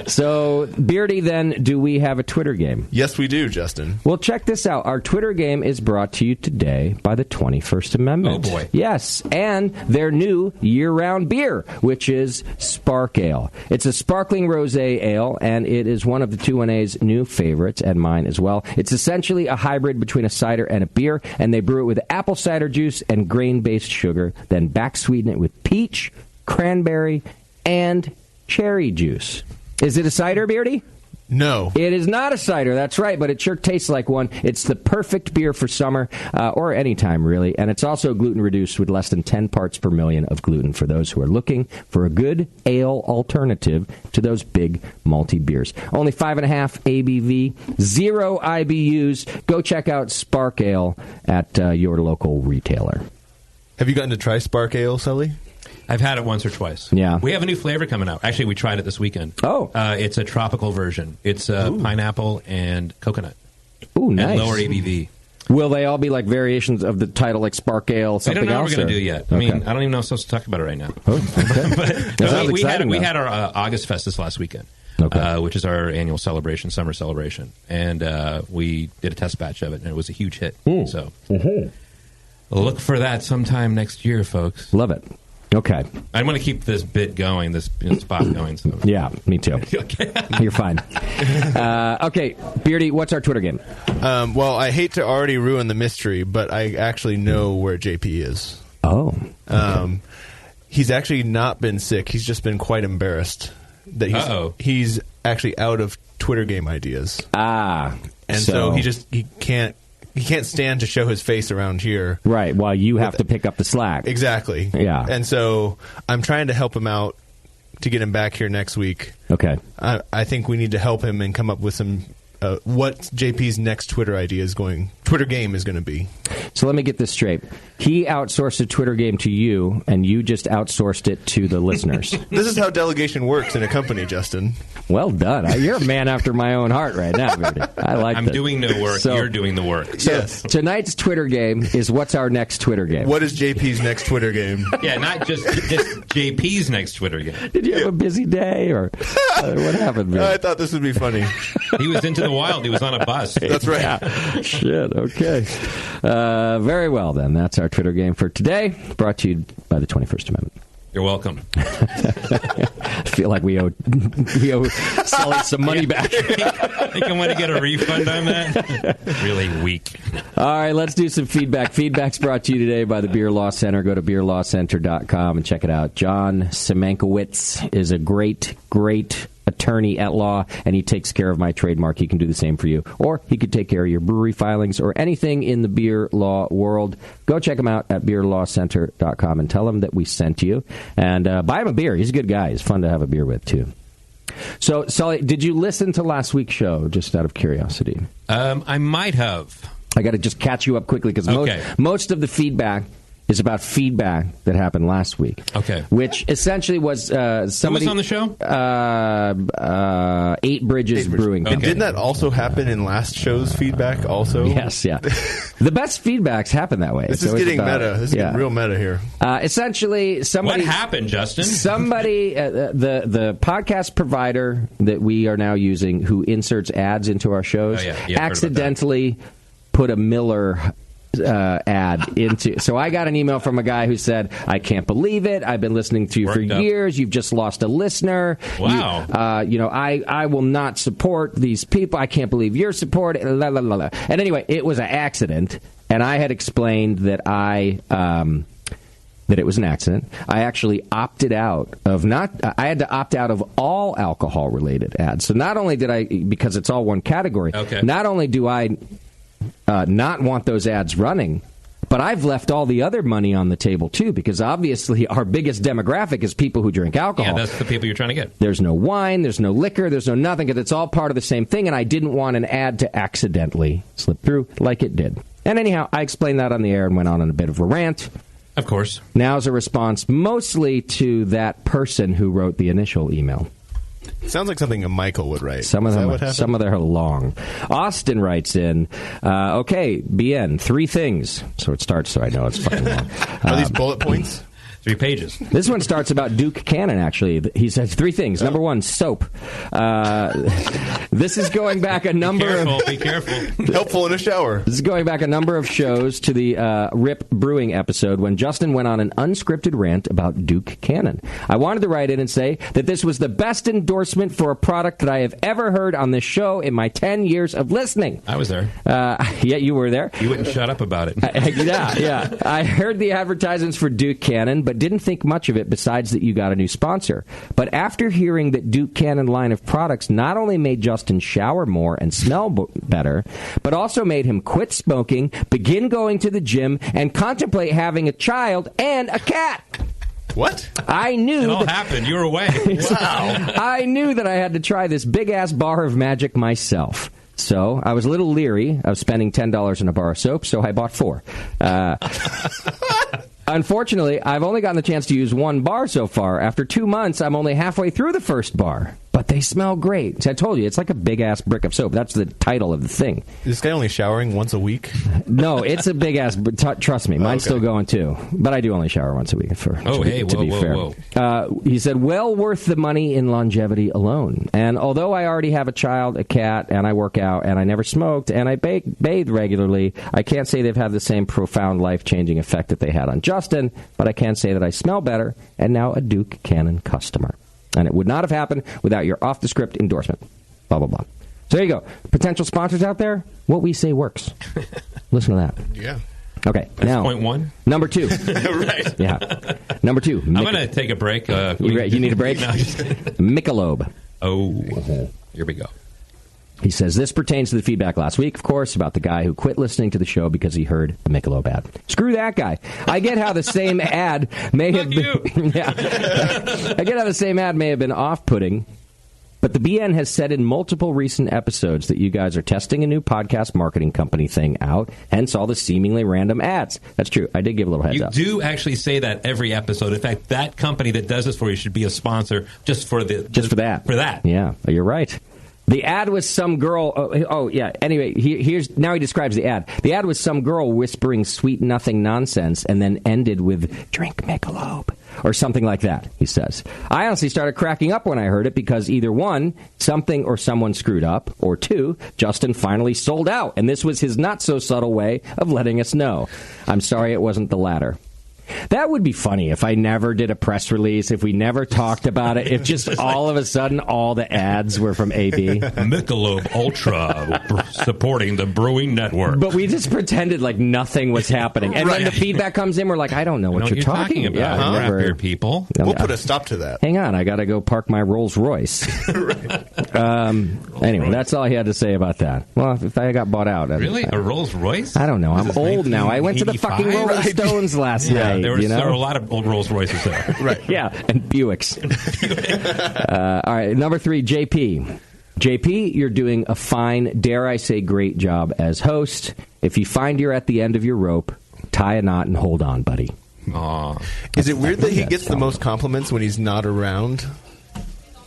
[SPEAKER 10] So, Beardy, then, do we have a Twitter game?
[SPEAKER 11] Yes, we do, Justin.
[SPEAKER 10] Well, check this out. Our Twitter game is brought to you today by the 21st Amendment.
[SPEAKER 12] Oh, boy.
[SPEAKER 10] Yes, and their new year-round beer, which is Spark Ale. It's a sparkling rosé ale, and it is one of the 2NA's new favorites, and mine as well. It's essentially a hybrid between a cider and a beer, and they brew it with apple cider juice and grain-based sugar, then back-sweeten it with peach, cranberry, and cherry juice. Is it a cider, Beardy?
[SPEAKER 11] No.
[SPEAKER 10] It is not a cider, that's right, but it sure tastes like one. It's the perfect beer for summer, or any time, really. And it's also gluten-reduced with less than 10 parts per million of gluten for those who are looking for a good ale alternative to those big malty beers. Only 5.5 ABV, 0 IBUs. Go check out Spark Ale at your local retailer.
[SPEAKER 11] Have you gotten to try Spark Ale, Sully?
[SPEAKER 12] I've had it once or twice.
[SPEAKER 10] Yeah.
[SPEAKER 12] We have a new flavor coming out. Actually, we tried it this weekend.
[SPEAKER 10] Oh.
[SPEAKER 12] It's a tropical version. It's pineapple and coconut.
[SPEAKER 10] Ooh, nice.
[SPEAKER 12] And lower ABV.
[SPEAKER 10] Will they all be like variations of the title, like Spark Ale, something else?
[SPEAKER 12] I don't know what we're going to do yet.
[SPEAKER 10] Okay.
[SPEAKER 12] I mean, I don't even know if I'm supposed to talk about it right now.
[SPEAKER 10] Oh, okay.
[SPEAKER 12] we had our August Fest this last weekend, which is our annual celebration, summer celebration. And we did a test batch of it, and it was a huge hit. So look for that sometime next year, folks.
[SPEAKER 10] Love it. Okay.
[SPEAKER 12] I want to keep this bit going, this spot going. So.
[SPEAKER 10] Yeah, me too.
[SPEAKER 12] Okay.
[SPEAKER 10] You're fine. Okay, Beardy, what's our Twitter game?
[SPEAKER 11] Well, I hate to already ruin the mystery, but I actually know where JP is.
[SPEAKER 10] Oh. Okay.
[SPEAKER 11] He's actually not been sick. He's just been quite embarrassed that he's actually out of Twitter game ideas.
[SPEAKER 10] Ah.
[SPEAKER 11] And so he can't stand to show his face around here.
[SPEAKER 10] Right, while you have to pick up the slack.
[SPEAKER 11] Exactly.
[SPEAKER 10] Yeah.
[SPEAKER 11] And so I'm trying to help him out to get him back here next week.
[SPEAKER 10] Okay.
[SPEAKER 11] I think we need to help him and come up with some what JP's next Twitter game is going to be.
[SPEAKER 10] So let me get this straight. He outsourced a Twitter game to you, and you just outsourced it to the listeners.
[SPEAKER 11] This is how delegation works in a company, Justin.
[SPEAKER 10] Well done. You're a man after my own heart right now, Beardy. I like
[SPEAKER 12] I'm doing no work. You're doing the work.
[SPEAKER 10] So
[SPEAKER 11] yes.
[SPEAKER 10] Tonight's Twitter game is what's our next Twitter game?
[SPEAKER 11] What is JP's next Twitter game?
[SPEAKER 12] Yeah, not just JP's next Twitter game.
[SPEAKER 10] Did you have a busy day, or what happened, man?
[SPEAKER 11] I thought this would be funny.
[SPEAKER 12] He was into the wild. He was on a bus.
[SPEAKER 11] That's right.
[SPEAKER 10] Yeah. Shit, okay. Very well, then. That's our Twitter game for today, brought to you by the 21st Amendment.
[SPEAKER 12] You're welcome.
[SPEAKER 10] I feel like we owe Sully some money back.
[SPEAKER 12] Think I want to get a refund on that? Really weak.
[SPEAKER 10] All right, let's do some feedback. Feedback's brought to you today by the Beer Law Center. Go to beerlawcenter.com and check it out. John Semenkowitz is a great attorney at law, and he takes care of my trademark. He can do the same for you. Or he could take care of your brewery filings or anything in the beer law world. Go check him out at beerlawcenter.com and tell him that we sent you. And buy him a beer. He's a good guy. He's fun to have a beer with, too. So, Sully, did you listen to last week's show, just out of curiosity?
[SPEAKER 12] I might have.
[SPEAKER 10] I got to just catch you up quickly, because most of the feedback is about feedback that happened last week.
[SPEAKER 12] Okay.
[SPEAKER 10] Which essentially was somebody...
[SPEAKER 12] Who was on the show?
[SPEAKER 10] 8 Bridges Brewing Company.
[SPEAKER 11] And didn't that also happen in last show's feedback also?
[SPEAKER 10] Yes, yeah. The best feedbacks happen that way.
[SPEAKER 11] This is getting meta. This is getting real meta here.
[SPEAKER 10] Essentially, somebody...
[SPEAKER 12] What happened, Justin?
[SPEAKER 10] Somebody, the podcast provider that we are now using, who inserts ads into our shows, accidentally put a Miller... ad into. So I got an email from a guy who said, "I can't believe it. I've been listening to you for years. You've just lost a listener.
[SPEAKER 12] Wow.
[SPEAKER 10] I will not support these people. I can't believe you're supporting." La, la, la, la. And anyway, it was an accident, and I had explained that that it was an accident. I actually opted out of I had to opt out of all alcohol-related ads. So not only did I, because it's all one category, not only do I not want those ads running, but I've left all the other money on the table, too, because obviously our biggest demographic is people who drink alcohol.
[SPEAKER 12] Yeah, that's the people you're trying to get.
[SPEAKER 10] There's no wine, there's no liquor, there's no nothing, because it's all part of the same thing, and I didn't want an ad to accidentally slip through like it did. And anyhow, I explained that on the air and went on a bit of a rant.
[SPEAKER 12] Of course.
[SPEAKER 10] Now's a response mostly to that person who wrote the initial email.
[SPEAKER 11] Sounds like something a Michael would write.
[SPEAKER 10] Some of them are long. Austin writes in, okay, BN, 3 things. So it starts, so I know it's fucking long.
[SPEAKER 11] Are these bullet points?
[SPEAKER 12] 3 pages.
[SPEAKER 10] This one starts about Duke Cannon, actually. He says 3 things. Number 1, soap. This is going back a number
[SPEAKER 12] Be careful.
[SPEAKER 11] Helpful in a shower.
[SPEAKER 10] This is going back a number of shows to the Rip Brewing episode when Justin went on an unscripted rant about Duke Cannon. I wanted to write in and say that this was the best endorsement for a product that I have ever heard on this show in my 10 years of listening.
[SPEAKER 12] I was there.
[SPEAKER 10] Yeah, you were there.
[SPEAKER 12] You wouldn't shut up about it.
[SPEAKER 10] Yeah. I heard the advertisements for Duke Cannon, but didn't think much of it besides that you got a new sponsor. But after hearing that Duke Cannon line of products not only made Justin shower more and smell better, but also made him quit smoking, begin going to the gym, and contemplate having a child and a cat.
[SPEAKER 11] What?
[SPEAKER 10] I knew
[SPEAKER 12] it all happened. You were away.
[SPEAKER 10] Wow. I knew that I had to try this big-ass bar of magic myself. So I was a little leery of spending $10 on a bar of soap, so I bought 4. Unfortunately, I've only gotten the chance to use 1 bar so far. After 2 months, I'm only halfway through the first bar. But they smell great. So I told you, it's like a big-ass brick of soap. That's the title of the thing.
[SPEAKER 11] Is this guy only showering once a week?
[SPEAKER 10] No, it's a big-ass... Trust me, mine's still going, too. But I do only shower once a week, to be fair. He said, well worth the money in longevity alone. And although I already have a child, a cat, and I work out, and I never smoked, and I bathe regularly, I can't say they've had the same profound life-changing effect that they had on Justin, but I can say that I smell better, and now a Duke Cannon customer. And it would not have happened without your off-the-script endorsement. Blah, blah, blah. So there you go. Potential sponsors out there, what we say works. Listen to that.
[SPEAKER 11] Yeah.
[SPEAKER 10] Okay.
[SPEAKER 12] That's
[SPEAKER 10] now,
[SPEAKER 12] point 1.
[SPEAKER 10] Number 2.
[SPEAKER 11] Right.
[SPEAKER 10] Yeah. Number 2.
[SPEAKER 12] I'm going to take a break.
[SPEAKER 10] You need a break?
[SPEAKER 12] No,
[SPEAKER 10] Michelob.
[SPEAKER 12] Oh, here we go.
[SPEAKER 10] He says, this pertains to the feedback last week, of course, about the guy who quit listening to the show because he heard the Michelob ad. Screw that guy. I get how the same ad may have been... Yeah. I get how the same ad may have been off-putting, but the BN has said in multiple recent episodes that you guys are testing a new podcast marketing company thing out, hence all the seemingly random ads. That's true. I did give a little heads up.
[SPEAKER 12] You do actually say that every episode. In fact, that company that does this for you should be a sponsor just for that. For that.
[SPEAKER 10] Yeah, you're right. The ad was some girl... yeah. Anyway, now he describes the ad. The ad was some girl whispering sweet nothing nonsense and then ended with, drink Michelob, or something like that, he says. I honestly started cracking up when I heard it because either 1, something or someone screwed up, or 2, Justin finally sold out, and this was his not-so-subtle way of letting us know. I'm sorry it wasn't the latter. That would be funny if I never did a press release, if we never talked about it, if just all of a sudden all the ads were from AB.
[SPEAKER 12] Michelob Ultra supporting the Brewing Network.
[SPEAKER 10] But we just pretended like nothing was happening. And then the feedback comes in, we're like, I don't know what you're talking about.
[SPEAKER 12] Yeah, craft beer people.
[SPEAKER 11] We'll put a stop to that.
[SPEAKER 10] Hang on, I got to go park my Rolls Royce. Anyway, that's all he had to say about that. Well, if I got bought out.
[SPEAKER 12] Really? A Rolls Royce?
[SPEAKER 10] I don't know. I'm old now. I went to the fucking Rolling Stones last night.
[SPEAKER 12] There were a lot of old Rolls Royces there.
[SPEAKER 11] Right.
[SPEAKER 10] Yeah, and Buicks. All right, number 3, JP. JP, you're doing a fine, dare I say great job as host. If you find you're at the end of your rope, tie a knot and hold on, buddy.
[SPEAKER 12] Aww.
[SPEAKER 11] Is it weird that he gets the most compliments when he's not around?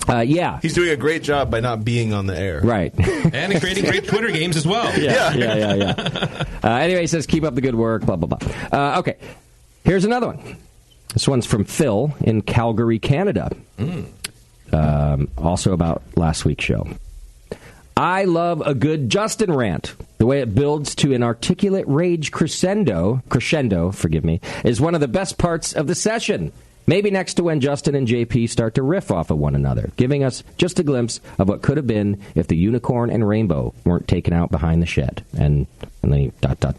[SPEAKER 10] Yeah.
[SPEAKER 11] He's doing a great job by not being on the air.
[SPEAKER 10] Right.
[SPEAKER 12] And creating great Twitter games as well.
[SPEAKER 10] Yeah. Anyway, he says, keep up the good work, blah, blah, blah. Okay. Here's another one. This one's from Phil in Calgary, Canada. Also about last week's show. I love a good Justin rant. The way it builds to an articulate rage crescendo, is one of the best parts of the session. Maybe next to when Justin and JP start to riff off of one another, giving us just a glimpse of what could have been if the unicorn and rainbow weren't taken out behind the shed. And then he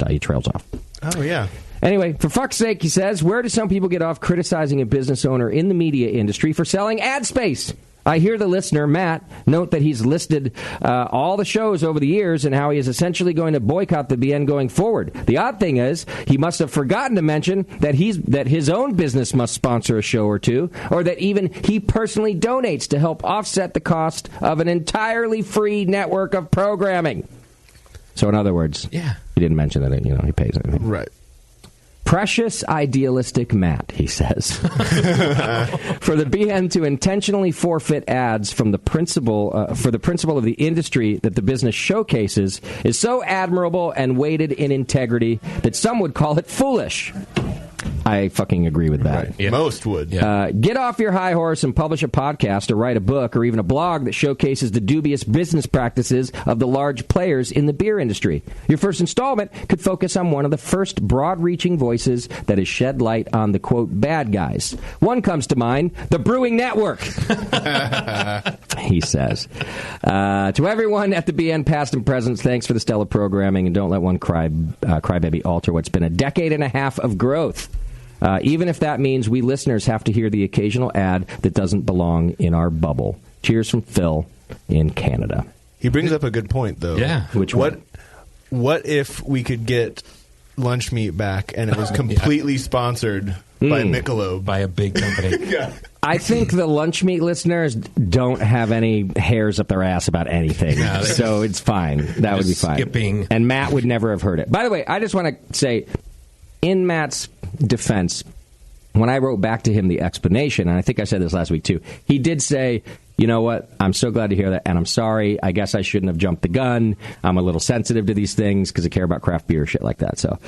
[SPEAKER 10] he trails off.
[SPEAKER 11] Oh, yeah.
[SPEAKER 10] Anyway, for fuck's sake, he says, where do some people get off criticizing a business owner in the media industry for selling ad space? I hear the listener, Matt, note that he's listed all the shows over the years and how he is essentially going to boycott the BN going forward. The odd thing is, he must have forgotten to mention that his own business must sponsor a show or two, or that even he personally donates to help offset the cost of an entirely free network of programming. So in other words, he didn't mention that he pays anything.
[SPEAKER 11] Right.
[SPEAKER 10] Precious idealistic Matt, he says. For the BN to intentionally forfeit ads from the principle of the industry that the business showcases is so admirable and weighted in integrity that some would call it foolish. I fucking agree with that.
[SPEAKER 11] Right. Yeah. Most would.
[SPEAKER 10] Get off your high horse and publish a podcast or write a book or even a blog that showcases the dubious business practices of the large players in the beer industry. Your first installment could focus on one of the first broad-reaching voices that has shed light on the, quote, bad guys. One comes to mind, the Brewing Network, he says. To everyone at the BN, past and present, thanks for the stellar programming, and don't let one crybaby alter what's been a decade and a half of growth. Even if that means we listeners have to hear the occasional ad that doesn't belong in our bubble. Cheers from Phil in Canada.
[SPEAKER 11] He brings up a good point, though.
[SPEAKER 12] Yeah.
[SPEAKER 10] Which one?
[SPEAKER 11] What if we could get lunch meat back and it was completely sponsored by Michelob?
[SPEAKER 12] By a big company.
[SPEAKER 11] Yeah.
[SPEAKER 10] I think the lunch meat listeners don't have any hairs up their ass about anything, so it's fine. That would be fine.
[SPEAKER 12] Skipping.
[SPEAKER 10] And Matt would never have heard it. By the way, I just want to say, in Matt's defense, when I wrote back to him the explanation, and I think I said this last week too, he did say, you know what, I'm so glad to hear that, and I'm sorry, I guess I shouldn't have jumped the gun. I'm a little sensitive to these things because I care about craft beer, shit like that. So,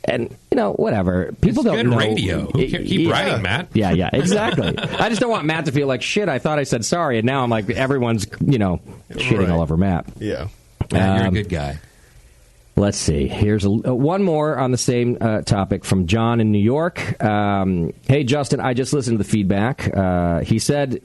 [SPEAKER 10] and, whatever. People
[SPEAKER 12] it's
[SPEAKER 10] don't
[SPEAKER 12] good
[SPEAKER 10] know.
[SPEAKER 12] Radio. Keep writing, Matt.
[SPEAKER 10] Yeah, exactly. I just don't want Matt to feel like, shit, I thought I said sorry, and now I'm like, everyone's, shitting all over Matt.
[SPEAKER 11] Yeah.
[SPEAKER 12] Matt, you're a good guy.
[SPEAKER 10] Let's see. Here's one more on the same topic from John in New York. Hey, Justin, I just listened to the feedback. He said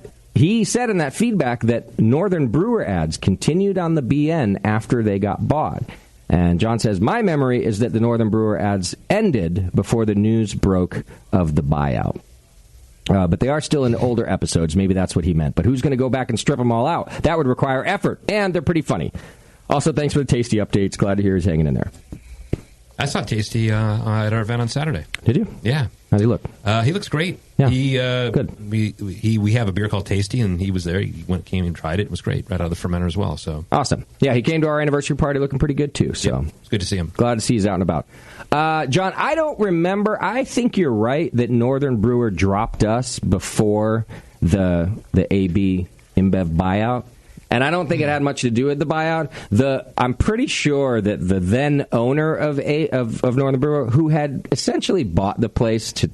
[SPEAKER 10] in that feedback that Northern Brewer ads continued on the BN after they got bought. And John says, my memory is that the Northern Brewer ads ended before the news broke of the buyout. But they are still in older episodes. Maybe that's what he meant. But who's going to go back and strip them all out? That would require effort. And they're pretty funny. Also, thanks for the Tasty updates. Glad to hear he's hanging in there.
[SPEAKER 12] I saw Tasty at our event on Saturday.
[SPEAKER 10] Did you?
[SPEAKER 12] Yeah.
[SPEAKER 10] How's he look?
[SPEAKER 12] He looks great.
[SPEAKER 10] Yeah. Good.
[SPEAKER 12] We have a beer called Tasty, and he was there. He came and tried it. It was great, right out of the fermenter as well. So
[SPEAKER 10] awesome. Yeah, he came to our anniversary party looking pretty good, too. So
[SPEAKER 12] it's good to see him.
[SPEAKER 10] Glad to see he's out and about. John, I don't remember. I think you're right that Northern Brewer dropped us before the AB InBev buyout. And I don't think it had much to do with the buyout. I'm pretty sure that the then owner of Northern Brewer, who had essentially bought the place to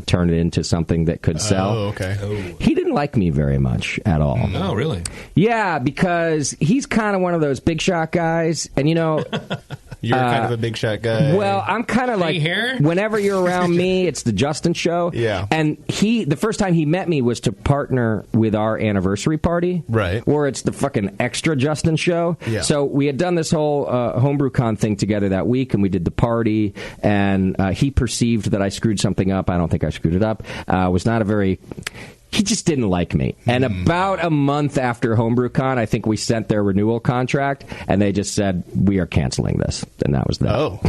[SPEAKER 10] turn it into something that could sell.
[SPEAKER 11] Oh, okay.
[SPEAKER 10] He didn't like me very much at all.
[SPEAKER 12] Oh, really?
[SPEAKER 10] Yeah, because he's kind of one of those big shot guys, and
[SPEAKER 11] You're kind of a big shot guy.
[SPEAKER 10] Well, I'm kind of like, whenever you're around me, it's the Justin show.
[SPEAKER 11] Yeah.
[SPEAKER 10] And the first time he met me was to partner with our anniversary party.
[SPEAKER 11] Right.
[SPEAKER 10] Where it's the fucking extra Justin show.
[SPEAKER 11] Yeah.
[SPEAKER 10] So we had done this whole HomebrewCon thing together that week, and we did the party, and he perceived that I screwed something up. I don't think I screwed it up. Was not a very... He just didn't like me. And about a month after HomebrewCon, I think we sent their renewal contract, and they just said, we are canceling this. And that was that.
[SPEAKER 11] Oh.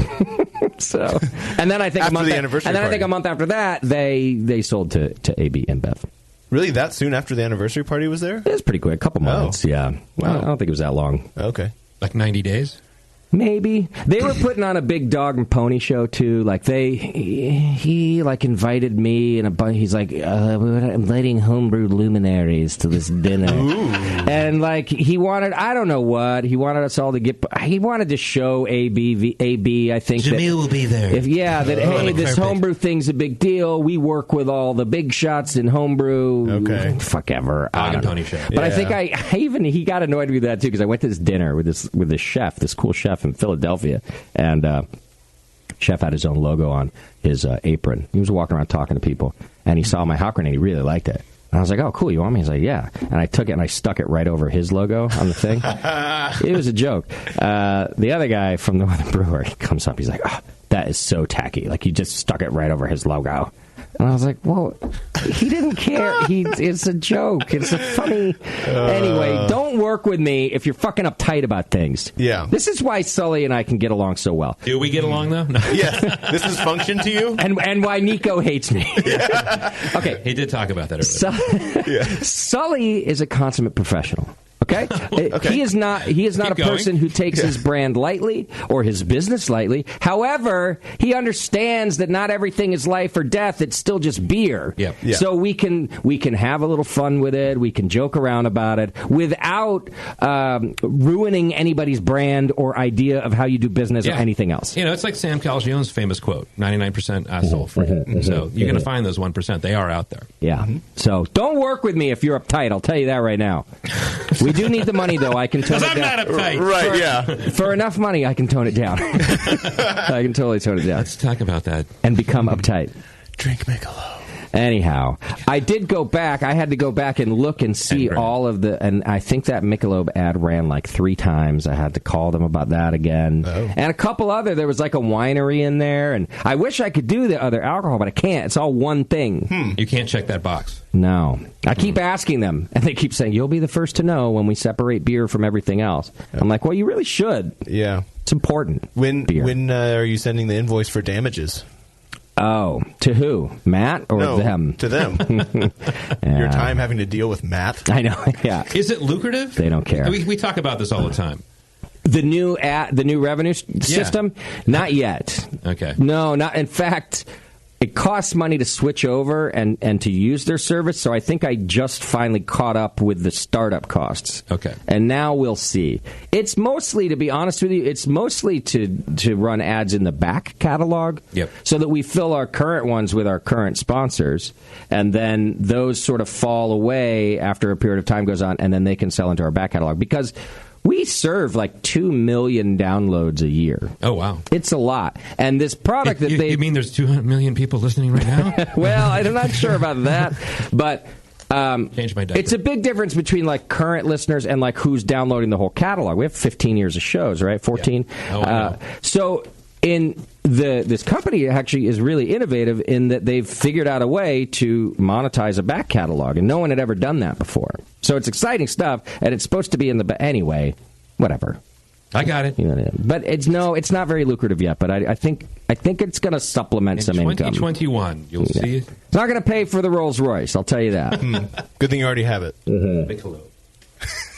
[SPEAKER 10] So, and then I think
[SPEAKER 11] after the anniversary party.
[SPEAKER 10] I think a month after that, they sold to AB InBev.
[SPEAKER 11] Really? That soon after the anniversary party was there?
[SPEAKER 10] It was pretty quick. A couple months, yeah. Wow. I don't think it was that long.
[SPEAKER 11] Okay.
[SPEAKER 12] Like 90 days?
[SPEAKER 10] Maybe. They were putting on a big dog and pony show, too. Like, he invited me, and he's like, we're inviting homebrew luminaries to this dinner.
[SPEAKER 11] Ooh.
[SPEAKER 10] And, he wanted, I don't know what, he wanted us all to he wanted to show AB, I think.
[SPEAKER 12] Jamil will be there.
[SPEAKER 10] Hey, this homebrew thing's a big deal. We work with all the big shots in homebrew.
[SPEAKER 11] Okay.
[SPEAKER 10] Fuck ever.
[SPEAKER 12] Dog and pony show.
[SPEAKER 10] But I think he got annoyed with that, too, because I went to this dinner with this chef, this cool chef in Philadelphia, and chef had his own logo on his apron. He was walking around talking to people, and he saw my Hawker, and he really liked it. And I was like, oh, cool, you want me? He's like, yeah. And I took it, and I stuck it right over his logo on the thing. It was a joke. The other guy from Northern Brewer, he comes up, he's like, oh, that is so tacky. Like, he just stuck it right over his logo. And I was like, well, he didn't care. It's a joke. It's a funny... Anyway, don't work with me if you're fucking uptight about things.
[SPEAKER 11] Yeah.
[SPEAKER 10] This is why Sully and I can get along so well.
[SPEAKER 12] Do we get along, though? No.
[SPEAKER 11] Yes. This is function to you?
[SPEAKER 10] And why Nico hates me.
[SPEAKER 11] Yeah.
[SPEAKER 10] Okay.
[SPEAKER 12] He did talk about that earlier.
[SPEAKER 10] Sully is a consummate professional. Okay? He is not a person who takes his brand lightly or his business lightly. However, he understands that not everything is life or death. It's still just beer.
[SPEAKER 12] Yep.
[SPEAKER 11] Yeah.
[SPEAKER 10] So we can have a little fun with it. We can joke around about it without ruining anybody's brand or idea of how you do business or anything else.
[SPEAKER 12] You know, it's like Sam Calagione's famous quote, 99% asshole free. So you're going to find those 1%. They are out there.
[SPEAKER 10] Yeah. So don't work with me if you're uptight. I'll tell you that right now. We do need the money, though. I can tone it down.
[SPEAKER 12] Because I'm not uptight.
[SPEAKER 11] Right,
[SPEAKER 10] For enough money, I can tone it down. I can totally tone it down.
[SPEAKER 12] Let's talk about that.
[SPEAKER 10] And become uptight.
[SPEAKER 11] Drink Michelob.
[SPEAKER 10] Anyhow, I did go back. I had to go back and look and see all of the... And I think that Michelob ad ran like 3 times. I had to call them about that again. Oh. And a couple other... There was like a winery in there. And I wish I could do the other alcohol, but I can't. It's all one thing.
[SPEAKER 12] You can't check that box.
[SPEAKER 10] No. I keep asking them, and they keep saying, you'll be the first to know when we separate beer from everything else. I'm like, well, you really should.
[SPEAKER 11] Yeah.
[SPEAKER 10] It's important.
[SPEAKER 11] When are you sending the invoice for damages?
[SPEAKER 10] Oh, to who? Matt or them?
[SPEAKER 11] To them. Your time having to deal with Matt?
[SPEAKER 10] I know, yeah.
[SPEAKER 12] Is it lucrative?
[SPEAKER 10] They don't care.
[SPEAKER 12] We talk about this all the time.
[SPEAKER 10] The new revenue system? Not yet.
[SPEAKER 12] Okay.
[SPEAKER 10] No, not. In fact, it costs money to switch over and to use their service, so I think I just finally caught up with the startup costs.
[SPEAKER 12] Okay.
[SPEAKER 10] And now we'll see. It's mostly, to be honest with you, it's mostly to run ads in the back catalog.
[SPEAKER 12] Yep.
[SPEAKER 10] So that we fill our current ones with our current sponsors, and then those sort of fall away after a period of time goes on, and then they can sell into our back catalog. Because we serve like 2 million downloads a year.
[SPEAKER 12] Oh, wow.
[SPEAKER 10] It's a lot. And this product that they...
[SPEAKER 12] You mean there's 200 million people listening right now?
[SPEAKER 10] Well, I'm not sure about that. But
[SPEAKER 12] change my diaper.
[SPEAKER 10] It's a big difference between like current listeners and like who's downloading the whole catalog. We have 15 years of shows, right? 14?
[SPEAKER 12] Yeah. Oh, I know.
[SPEAKER 10] So in this company actually is really innovative in that they've figured out a way to monetize a back catalog, and no one had ever done that before. So it's exciting stuff, and it's supposed to be in the anyway. Whatever,
[SPEAKER 12] I got it.
[SPEAKER 10] But it's not very lucrative yet. But I think it's going to supplement some income.
[SPEAKER 12] 2021, you'll see it.
[SPEAKER 10] It's not going to pay for the Rolls Royce. I'll tell you that.
[SPEAKER 11] Good thing you already have it.
[SPEAKER 10] Mm-hmm.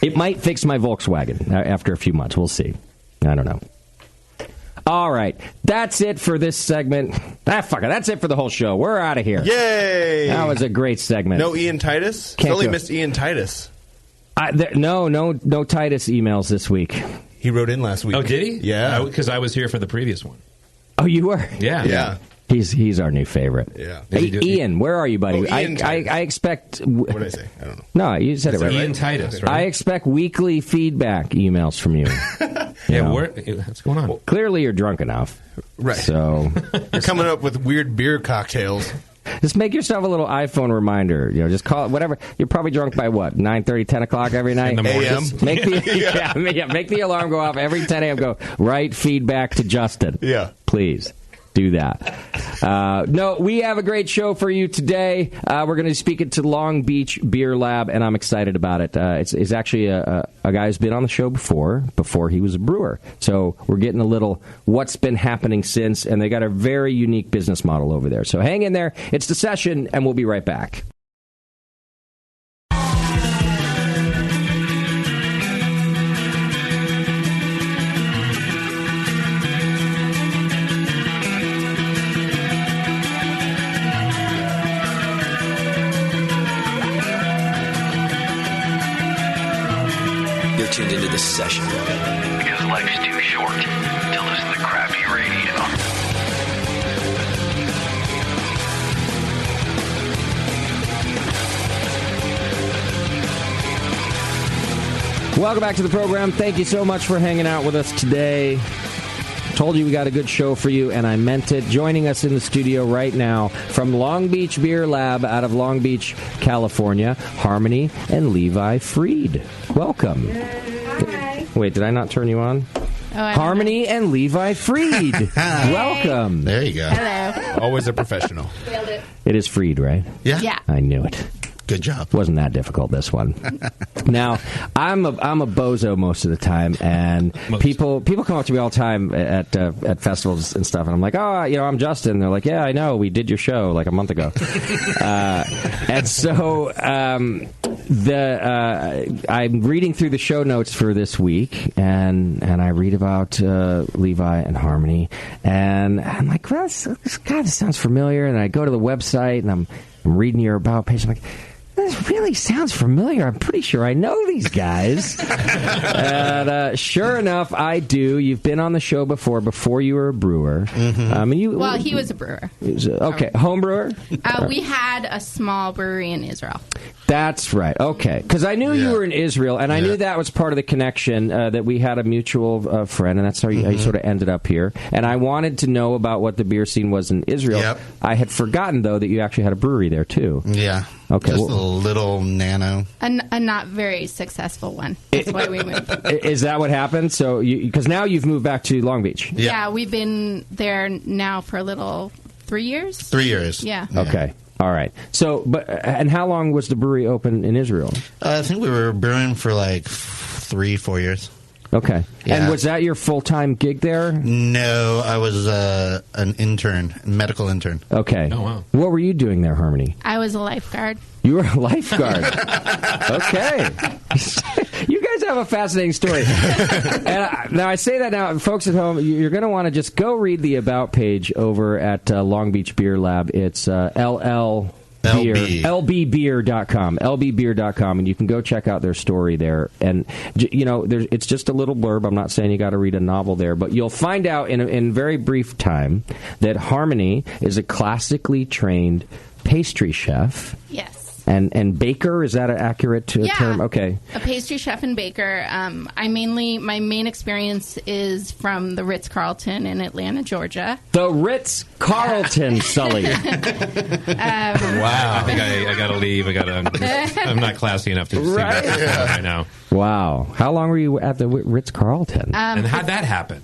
[SPEAKER 10] It might fix my Volkswagen after a few months. We'll see. I don't know. All right. That's it for this segment. Fuck it. That's it for the whole show. We're out of here.
[SPEAKER 11] Yay!
[SPEAKER 10] That was a great segment.
[SPEAKER 11] No Ian Titus? Only missed Ian Titus.
[SPEAKER 10] No Titus emails this week.
[SPEAKER 11] He wrote in last week.
[SPEAKER 12] Oh, did he?
[SPEAKER 11] Yeah.
[SPEAKER 12] Because I was here for the previous one.
[SPEAKER 10] Oh, you were?
[SPEAKER 12] Yeah.
[SPEAKER 10] He's our new favorite.
[SPEAKER 11] Yeah.
[SPEAKER 10] Hey, Ian, where are you, buddy?
[SPEAKER 11] I
[SPEAKER 10] expect...
[SPEAKER 11] What did I say? I don't know.
[SPEAKER 10] No, you said it right.
[SPEAKER 12] Ian Titus, right?
[SPEAKER 10] I expect weekly feedback emails from you.
[SPEAKER 12] What's going on?
[SPEAKER 10] Clearly you're drunk enough.
[SPEAKER 11] Right.
[SPEAKER 10] So...
[SPEAKER 11] You're coming up with weird beer cocktails.
[SPEAKER 10] Just make yourself a little iPhone reminder. Just call it whatever. You're probably drunk by what? 9:30, 10 o'clock every night?
[SPEAKER 12] In the morning.
[SPEAKER 10] Make the alarm go off every 10 a.m. Go, write feedback to Justin.
[SPEAKER 11] Yeah.
[SPEAKER 10] Please. Do that. No, we have a great show for you today. We're going to be speaking to Long Beach Beer Lab, and I'm excited about it. It's actually a guy who's been on the show before he was a brewer. So we're getting a little what's been happening since, and they got a very unique business model over there. So hang in there. It's The Session, and we'll be right back.
[SPEAKER 13] Tuned into this session because life's too short to listen to crappy radio.
[SPEAKER 10] Welcome back to the program. Thank you so much for hanging out with us today. Told you we got a good show for you, and I meant it. Joining us in the studio right now from Long Beach Beer Lab out of Long Beach, California, Harmony and Levi Freed. Welcome.
[SPEAKER 6] Hi.
[SPEAKER 10] Wait, did I not turn you on? Harmony and Levi Freed. Welcome.
[SPEAKER 11] There you go.
[SPEAKER 6] Hello.
[SPEAKER 11] Always a professional.
[SPEAKER 6] Nailed it.
[SPEAKER 10] It is Freed, right?
[SPEAKER 11] Yeah.
[SPEAKER 6] Yeah.
[SPEAKER 10] I knew it.
[SPEAKER 14] Good job.
[SPEAKER 10] Wasn't that difficult, this one. Now, I'm a bozo most of the time, and people come up to me all the time at festivals and stuff, and I'm like, I'm Justin. They're like, yeah, I know, we did your show like a month ago. And so I'm reading through the show notes for this week, and I read about Levi and Harmony, and I'm like, well, this sounds familiar. And I go to the website, and I'm reading your about page. I'm like, this really sounds familiar. I'm pretty sure I know these guys. And sure enough, I do. You've been on the show before you were a brewer.
[SPEAKER 6] Mm-hmm. He was a brewer.
[SPEAKER 10] Okay, home brewer?
[SPEAKER 6] We had a small brewery in Israel.
[SPEAKER 10] That's right. Okay. Because I knew you were in Israel, and I knew that was part of the connection, that we had a mutual friend, and that's how you sort of ended up here. And I wanted to know about what the beer scene was in Israel.
[SPEAKER 14] Yep.
[SPEAKER 10] I had forgotten, though, that you actually had a brewery there, too.
[SPEAKER 14] Yeah.
[SPEAKER 10] Okay.
[SPEAKER 14] Just a little nano.
[SPEAKER 6] A not very successful one. That's why we moved.
[SPEAKER 10] Is that what happened? So, because now you've moved back to Long Beach.
[SPEAKER 6] Yeah, we've been there now for a little 3 years.
[SPEAKER 14] 3 years.
[SPEAKER 6] Yeah.
[SPEAKER 10] Okay. All right. So, and how long was the brewery open in Israel?
[SPEAKER 14] I think we were brewing for like 3-4 years.
[SPEAKER 10] Okay.
[SPEAKER 14] Yeah.
[SPEAKER 10] And was that your full-time gig there?
[SPEAKER 14] No, I was an intern, medical intern.
[SPEAKER 10] Okay.
[SPEAKER 14] Oh, wow.
[SPEAKER 10] What were you doing there, Harmony?
[SPEAKER 6] I was a lifeguard.
[SPEAKER 10] You were a lifeguard. Okay. You guys have a fascinating story. And now I say that now, folks at home, you're going to want to just go read the About page over at Long Beach Beer Lab. It's lbbeer.com, lbbeer.com, and you can go check out their story there. And it's just a little blurb. I'm not saying you got to read a novel there, but you'll find out in very brief time that Harmony is a classically trained pastry chef.
[SPEAKER 6] Yes.
[SPEAKER 10] And baker, is that an accurate term? Okay.
[SPEAKER 6] A pastry chef and baker. My main experience is from the Ritz-Carlton in Atlanta, Georgia.
[SPEAKER 10] The Ritz-Carlton, Sully.
[SPEAKER 12] Wow. I think I got to leave. I'm not classy enough to see that right now.
[SPEAKER 10] Wow. How long were you at the Ritz-Carlton?
[SPEAKER 12] And how'd that happen?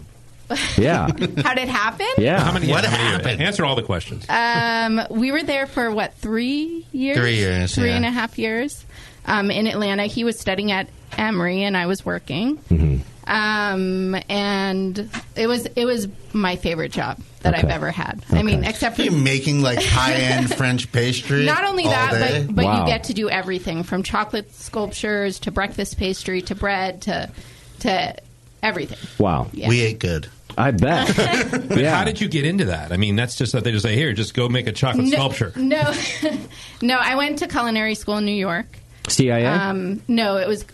[SPEAKER 10] Yeah.
[SPEAKER 6] How did it happen?
[SPEAKER 10] Yeah.
[SPEAKER 14] What happened?
[SPEAKER 12] Answer all the questions.
[SPEAKER 6] We were there for, 3 years?
[SPEAKER 14] 3 years,
[SPEAKER 6] 3.5 years in Atlanta. He was studying at Emory, and I was working.
[SPEAKER 10] Mm-hmm.
[SPEAKER 6] And it was my favorite job that I've ever had.
[SPEAKER 10] Okay.
[SPEAKER 6] I mean, except for...
[SPEAKER 14] You're making, high-end French pastry
[SPEAKER 6] Not only that, but
[SPEAKER 10] Wow.
[SPEAKER 6] you get to do everything, from chocolate sculptures to breakfast pastry to bread to everything.
[SPEAKER 10] Wow.
[SPEAKER 6] Yeah.
[SPEAKER 14] We ate good.
[SPEAKER 10] I bet.
[SPEAKER 12] But how did you get into that? I mean, that's just that they just say, here, just go make a chocolate sculpture.
[SPEAKER 6] No, I went to culinary school in New York.
[SPEAKER 10] CIA?
[SPEAKER 6] No, it was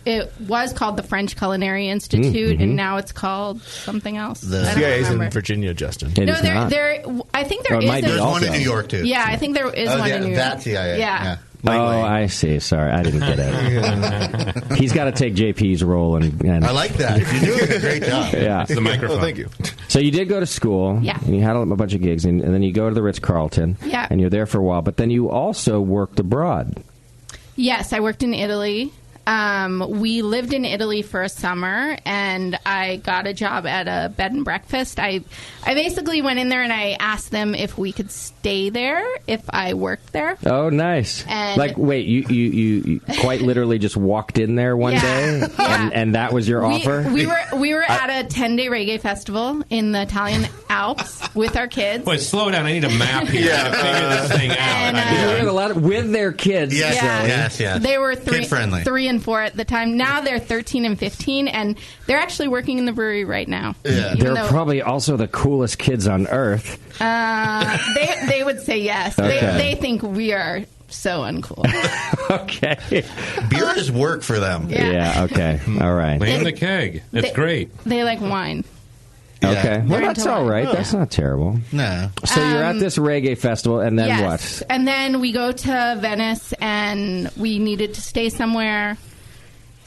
[SPEAKER 6] called the French Culinary Institute, and now it's called something else.
[SPEAKER 11] The CIA is in Virginia, Justin.
[SPEAKER 6] I think there is.
[SPEAKER 14] There's one in New York, too.
[SPEAKER 6] Yeah, I think there is one in New York.
[SPEAKER 14] That's CIA.
[SPEAKER 6] Yeah.
[SPEAKER 10] I see. Sorry, I didn't get it. He's got to take JP's role. And
[SPEAKER 14] I like that. You're doing a great job.
[SPEAKER 10] Yeah.
[SPEAKER 12] It's the microphone.
[SPEAKER 11] Oh, thank you.
[SPEAKER 10] So you did go to school.
[SPEAKER 6] Yeah.
[SPEAKER 10] And you had a bunch of gigs, and then you go to the Ritz-Carlton.
[SPEAKER 6] Yeah.
[SPEAKER 10] And you're there for a while, but then you also worked abroad.
[SPEAKER 6] Yes, I worked in Italy. We lived in Italy for a summer, and I got a job at a bed and breakfast. I basically went in there and I asked them if we could stay there if I worked there.
[SPEAKER 10] Oh, nice!
[SPEAKER 6] And
[SPEAKER 10] wait, you quite literally just walked in there one day, and that was your offer?
[SPEAKER 6] We were at a 10-day reggae festival in the Italian Alps with our kids.
[SPEAKER 12] Wait, slow down. I need a map here to figure this thing out.
[SPEAKER 6] And,
[SPEAKER 10] with their kids.
[SPEAKER 14] Yes.
[SPEAKER 6] They were
[SPEAKER 14] Kid-friendly.
[SPEAKER 6] 3 and 4 at the time. Now they're 13 and 15, and they're actually working in the brewery right now.
[SPEAKER 14] Yeah.
[SPEAKER 10] They're probably also the coolest kids on earth.
[SPEAKER 6] They would say yes.
[SPEAKER 10] Okay.
[SPEAKER 6] They think we are so uncool.
[SPEAKER 10] Okay.
[SPEAKER 14] Beer is work for them.
[SPEAKER 6] Yeah.
[SPEAKER 10] Okay. All right.
[SPEAKER 12] Lay in the keg. That's great.
[SPEAKER 6] They like wine.
[SPEAKER 10] Okay. Well,
[SPEAKER 6] They're
[SPEAKER 10] that's
[SPEAKER 6] into
[SPEAKER 10] all
[SPEAKER 6] wine.
[SPEAKER 10] right. That's not terrible.
[SPEAKER 14] No.
[SPEAKER 10] So you're at this reggae festival, and then
[SPEAKER 6] Yes.
[SPEAKER 10] what?
[SPEAKER 6] And then we go to Venice, and we needed to stay somewhere.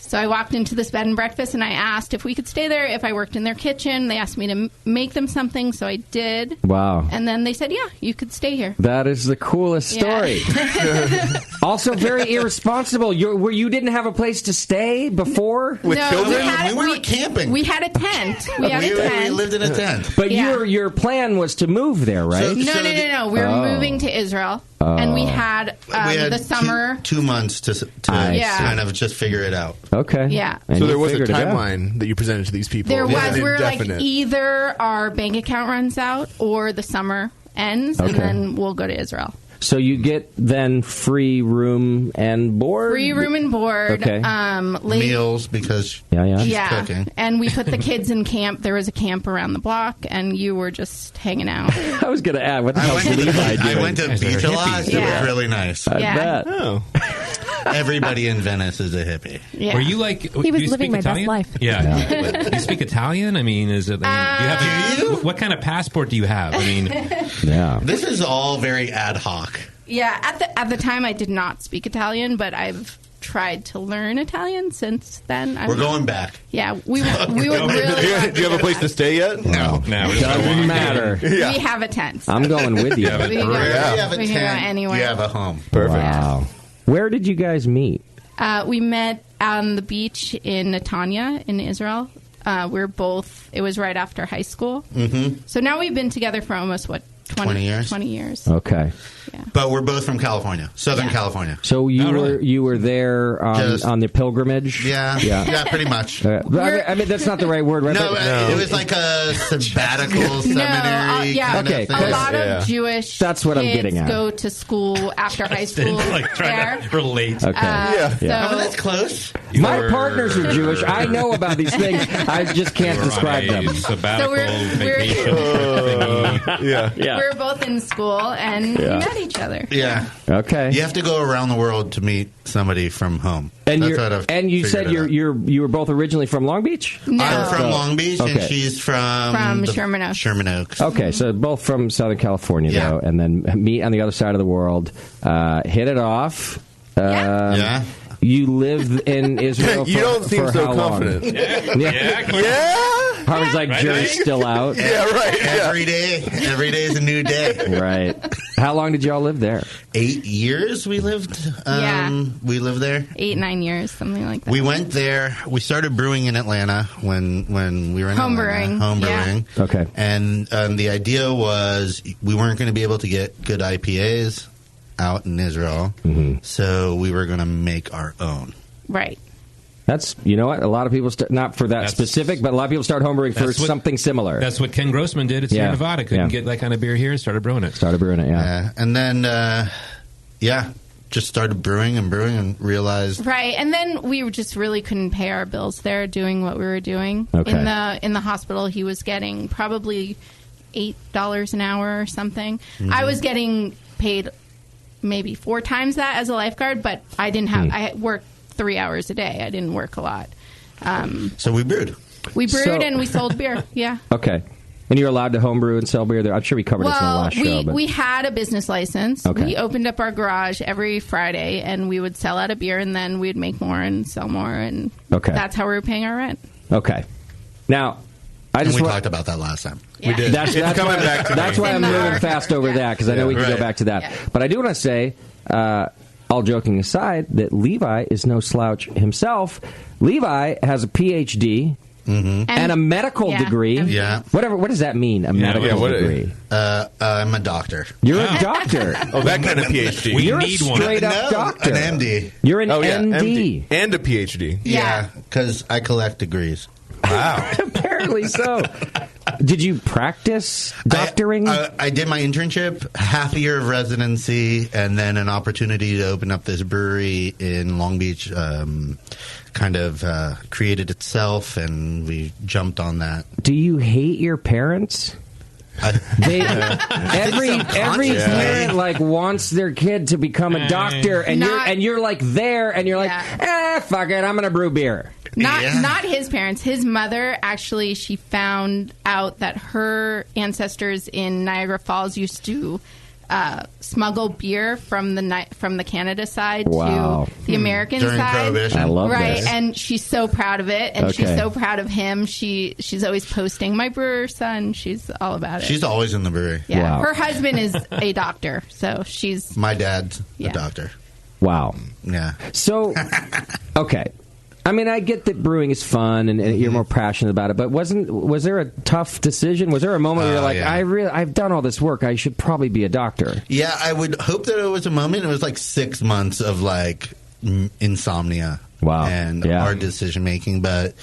[SPEAKER 6] So I walked into this bed and breakfast, and I asked if we could stay there if I worked in their kitchen. They asked me to make them something, so I did.
[SPEAKER 10] Wow.
[SPEAKER 6] And then they said, yeah, you could stay here.
[SPEAKER 10] That is the coolest story. Also very irresponsible. You didn't have a place to stay before?
[SPEAKER 14] With
[SPEAKER 6] No,
[SPEAKER 14] children?
[SPEAKER 6] we
[SPEAKER 14] were camping.
[SPEAKER 6] We had a tent. We
[SPEAKER 14] lived in a tent.
[SPEAKER 10] But your plan was to move there, right?
[SPEAKER 6] No. We were moving to Israel, and we had, the summer.
[SPEAKER 14] 2 months to kind of just figure it out.
[SPEAKER 10] Okay.
[SPEAKER 6] Yeah.
[SPEAKER 10] And
[SPEAKER 11] So there was a
[SPEAKER 10] figured it out.
[SPEAKER 11] timeline that you presented to these people.
[SPEAKER 6] There was.
[SPEAKER 11] It
[SPEAKER 6] We're like,
[SPEAKER 11] indefinite.
[SPEAKER 6] either our bank account runs out or the summer ends, and
[SPEAKER 10] Okay.
[SPEAKER 6] then we'll go to Israel.
[SPEAKER 10] So you get then free room and board?
[SPEAKER 6] Free room and board.
[SPEAKER 10] Okay.
[SPEAKER 14] Meals because she's cooking.
[SPEAKER 6] And we put the kids in camp. There was a camp around the block, and you were just hanging out.
[SPEAKER 10] I was going to add, what the hell is Levi doing?
[SPEAKER 14] I went to Beach Alive. It was really nice.
[SPEAKER 10] I bet.
[SPEAKER 11] Oh.
[SPEAKER 14] Everybody in Venice is a hippie.
[SPEAKER 6] Yeah.
[SPEAKER 12] Were you like?
[SPEAKER 15] He was
[SPEAKER 12] do you
[SPEAKER 15] living
[SPEAKER 12] speak
[SPEAKER 15] my best
[SPEAKER 12] Italian?
[SPEAKER 15] life.
[SPEAKER 12] Yeah. Do you speak Italian? I mean, is it? I mean, do you have? What kind of passport do you have? I mean,
[SPEAKER 10] yeah.
[SPEAKER 14] This is all very ad hoc.
[SPEAKER 6] Yeah, at the time I did not speak Italian, but I've tried to learn Italian since then.
[SPEAKER 14] We're going back.
[SPEAKER 6] Yeah, we would really.
[SPEAKER 11] Do you have a place to stay yet?
[SPEAKER 14] No.
[SPEAKER 10] Doesn't matter.
[SPEAKER 6] We have a tent.
[SPEAKER 10] I'm going with you.
[SPEAKER 6] We can go,
[SPEAKER 14] You have a
[SPEAKER 6] we can go
[SPEAKER 14] tent.
[SPEAKER 6] anywhere.
[SPEAKER 14] You have a home.
[SPEAKER 11] Perfect.
[SPEAKER 10] Wow. Where did you guys meet?
[SPEAKER 6] We met on the beach in Netanya in Israel. We're both. It was right after high school.
[SPEAKER 14] Mm-hmm.
[SPEAKER 6] So now we've been together for almost
[SPEAKER 14] 20 years.
[SPEAKER 6] 20 years.
[SPEAKER 10] Okay.
[SPEAKER 14] But we're both from California, Southern California.
[SPEAKER 10] So you were there on the pilgrimage?
[SPEAKER 14] Yeah, pretty much.
[SPEAKER 10] I mean, that's not the right word, right?
[SPEAKER 14] No,
[SPEAKER 10] But-
[SPEAKER 14] it was like a sabbatical seminary. Kind
[SPEAKER 10] Okay,
[SPEAKER 14] of thing.
[SPEAKER 6] A lot of Jewish
[SPEAKER 10] That's what I'm
[SPEAKER 6] kids
[SPEAKER 10] getting at.
[SPEAKER 6] go to school after high school.
[SPEAKER 12] like trying to relate.
[SPEAKER 10] Okay.
[SPEAKER 6] So
[SPEAKER 14] Oh, that's close.
[SPEAKER 10] My partners are Jewish. I know about these things. I just can't describe them.
[SPEAKER 12] Sabbatical
[SPEAKER 10] Yeah.
[SPEAKER 6] we're both in school and we met each other.
[SPEAKER 14] Yeah.
[SPEAKER 10] Okay.
[SPEAKER 14] You have to go around the world to meet somebody from home.
[SPEAKER 10] And
[SPEAKER 14] That's
[SPEAKER 10] you
[SPEAKER 14] how I've
[SPEAKER 10] and you
[SPEAKER 14] figured
[SPEAKER 10] said
[SPEAKER 14] it out.
[SPEAKER 10] you were both originally from Long Beach?
[SPEAKER 6] No.
[SPEAKER 14] I'm from Long Beach, and
[SPEAKER 10] Okay.
[SPEAKER 14] she's from
[SPEAKER 6] Sherman Oaks.
[SPEAKER 14] Sherman Oaks.
[SPEAKER 10] Okay, so both from Southern California,
[SPEAKER 14] Yeah.
[SPEAKER 10] though, and then meet on the other side of the world, hit it off.
[SPEAKER 14] Yeah.
[SPEAKER 10] You lived in Israel for,
[SPEAKER 11] You don't seem
[SPEAKER 10] for
[SPEAKER 11] so
[SPEAKER 10] how long?
[SPEAKER 11] confident.
[SPEAKER 10] Yeah. Harvey's like, jury's still out.
[SPEAKER 11] Yeah, right.
[SPEAKER 14] Every day is a new day.
[SPEAKER 10] Right. How long did y'all live there?
[SPEAKER 14] 8 years we lived. We lived there.
[SPEAKER 6] 8-9 years, something like that.
[SPEAKER 14] We went there. We started brewing in Atlanta when we were in
[SPEAKER 6] Home
[SPEAKER 14] Atlanta.
[SPEAKER 6] brewing,
[SPEAKER 14] Home
[SPEAKER 6] yeah.
[SPEAKER 14] brewing.
[SPEAKER 10] Okay.
[SPEAKER 14] And the idea was we weren't going to be able to get good IPAs out in Israel, so we were going to make our own.
[SPEAKER 6] Right.
[SPEAKER 10] That's, you know what, a lot of people, not for that specific, but a lot of people start homebrewing for something similar.
[SPEAKER 12] That's what Ken Grossman did at Sierra Nevada. Couldn't get that kind of beer here and started brewing it.
[SPEAKER 14] And then, just started brewing and realized.
[SPEAKER 6] Right, and then we just really couldn't pay our bills there doing what we were doing.
[SPEAKER 14] Okay.
[SPEAKER 6] In the hospital, he was getting probably $8 an hour or something.
[SPEAKER 14] Mhm.
[SPEAKER 6] I was getting paid maybe 4 times that as a lifeguard, but I didn't have. I worked 3 hours a day. I didn't work a lot.
[SPEAKER 14] So we brewed.
[SPEAKER 6] We brewed
[SPEAKER 10] So-
[SPEAKER 6] and we sold beer. Yeah.
[SPEAKER 10] Okay. And you're allowed to homebrew and sell beer there? I'm sure we covered this in the
[SPEAKER 6] Well,
[SPEAKER 10] last show. But
[SPEAKER 6] we had a business license.
[SPEAKER 10] Okay.
[SPEAKER 6] We opened up our garage every Friday, and we would sell out a beer, and then we'd make more and sell more, and
[SPEAKER 10] Okay.
[SPEAKER 6] that's how we were paying our rent.
[SPEAKER 10] Okay. Now, I
[SPEAKER 14] And
[SPEAKER 10] just
[SPEAKER 14] we
[SPEAKER 10] want-
[SPEAKER 14] talked about that last time.
[SPEAKER 6] Yeah. We did.
[SPEAKER 10] That's
[SPEAKER 11] coming
[SPEAKER 10] why,
[SPEAKER 11] back to
[SPEAKER 10] that's
[SPEAKER 11] me.
[SPEAKER 10] why I'm moving fast over that, because I know we can go
[SPEAKER 14] Right.
[SPEAKER 10] back to that. But I do want to say, all joking aside, that Levi is no slouch himself. Levi has a PhD and a medical degree.
[SPEAKER 14] Yeah.
[SPEAKER 10] Whatever. What does that mean? A medical degree.
[SPEAKER 14] I'm a doctor.
[SPEAKER 10] You're a doctor.
[SPEAKER 11] Oh, that kind of PhD.
[SPEAKER 10] You're a straight up doctor.
[SPEAKER 14] An MD.
[SPEAKER 10] You're an MD.
[SPEAKER 11] And a PhD.
[SPEAKER 14] Yeah, because I collect degrees.
[SPEAKER 11] Wow.
[SPEAKER 10] Apparently so. Did you practice doctoring?
[SPEAKER 14] I did my internship, half a year of residency, and then an opportunity to open up this brewery in Long Beach kind of created itself, and we jumped on that.
[SPEAKER 10] Do you hate your parents? They every parent like wants their kid to become a doctor, and you're like there, and you're like, fuck it, I'm gonna brew beer.
[SPEAKER 6] Not his parents. His mother, actually, she found out that her ancestors in Niagara Falls used to smuggle beer from the Canada side
[SPEAKER 10] Wow.
[SPEAKER 6] to the American
[SPEAKER 14] During
[SPEAKER 6] side.
[SPEAKER 14] Prohibition.
[SPEAKER 10] I love
[SPEAKER 6] right,
[SPEAKER 10] this.
[SPEAKER 6] and she's so proud of it, and she's
[SPEAKER 10] Okay.
[SPEAKER 6] so proud of him. She's always posting my brewer son. She's all about it.
[SPEAKER 14] She's always in the brewery.
[SPEAKER 6] yeah.
[SPEAKER 10] Wow.
[SPEAKER 6] Her husband is a doctor, so she's
[SPEAKER 14] My dad's
[SPEAKER 6] Yeah.
[SPEAKER 14] a doctor.
[SPEAKER 10] Wow.
[SPEAKER 14] Yeah.
[SPEAKER 10] So, okay. I mean, I get that brewing is fun and you're more passionate about it, but was there a tough decision? Was there a moment where you're like,
[SPEAKER 14] yeah.
[SPEAKER 10] I've done all this work, I should probably be a doctor?
[SPEAKER 14] Yeah, I would hope that it was a moment. It was like 6 months of like insomnia.
[SPEAKER 10] Wow.
[SPEAKER 14] And
[SPEAKER 10] Yeah.
[SPEAKER 14] hard decision making, but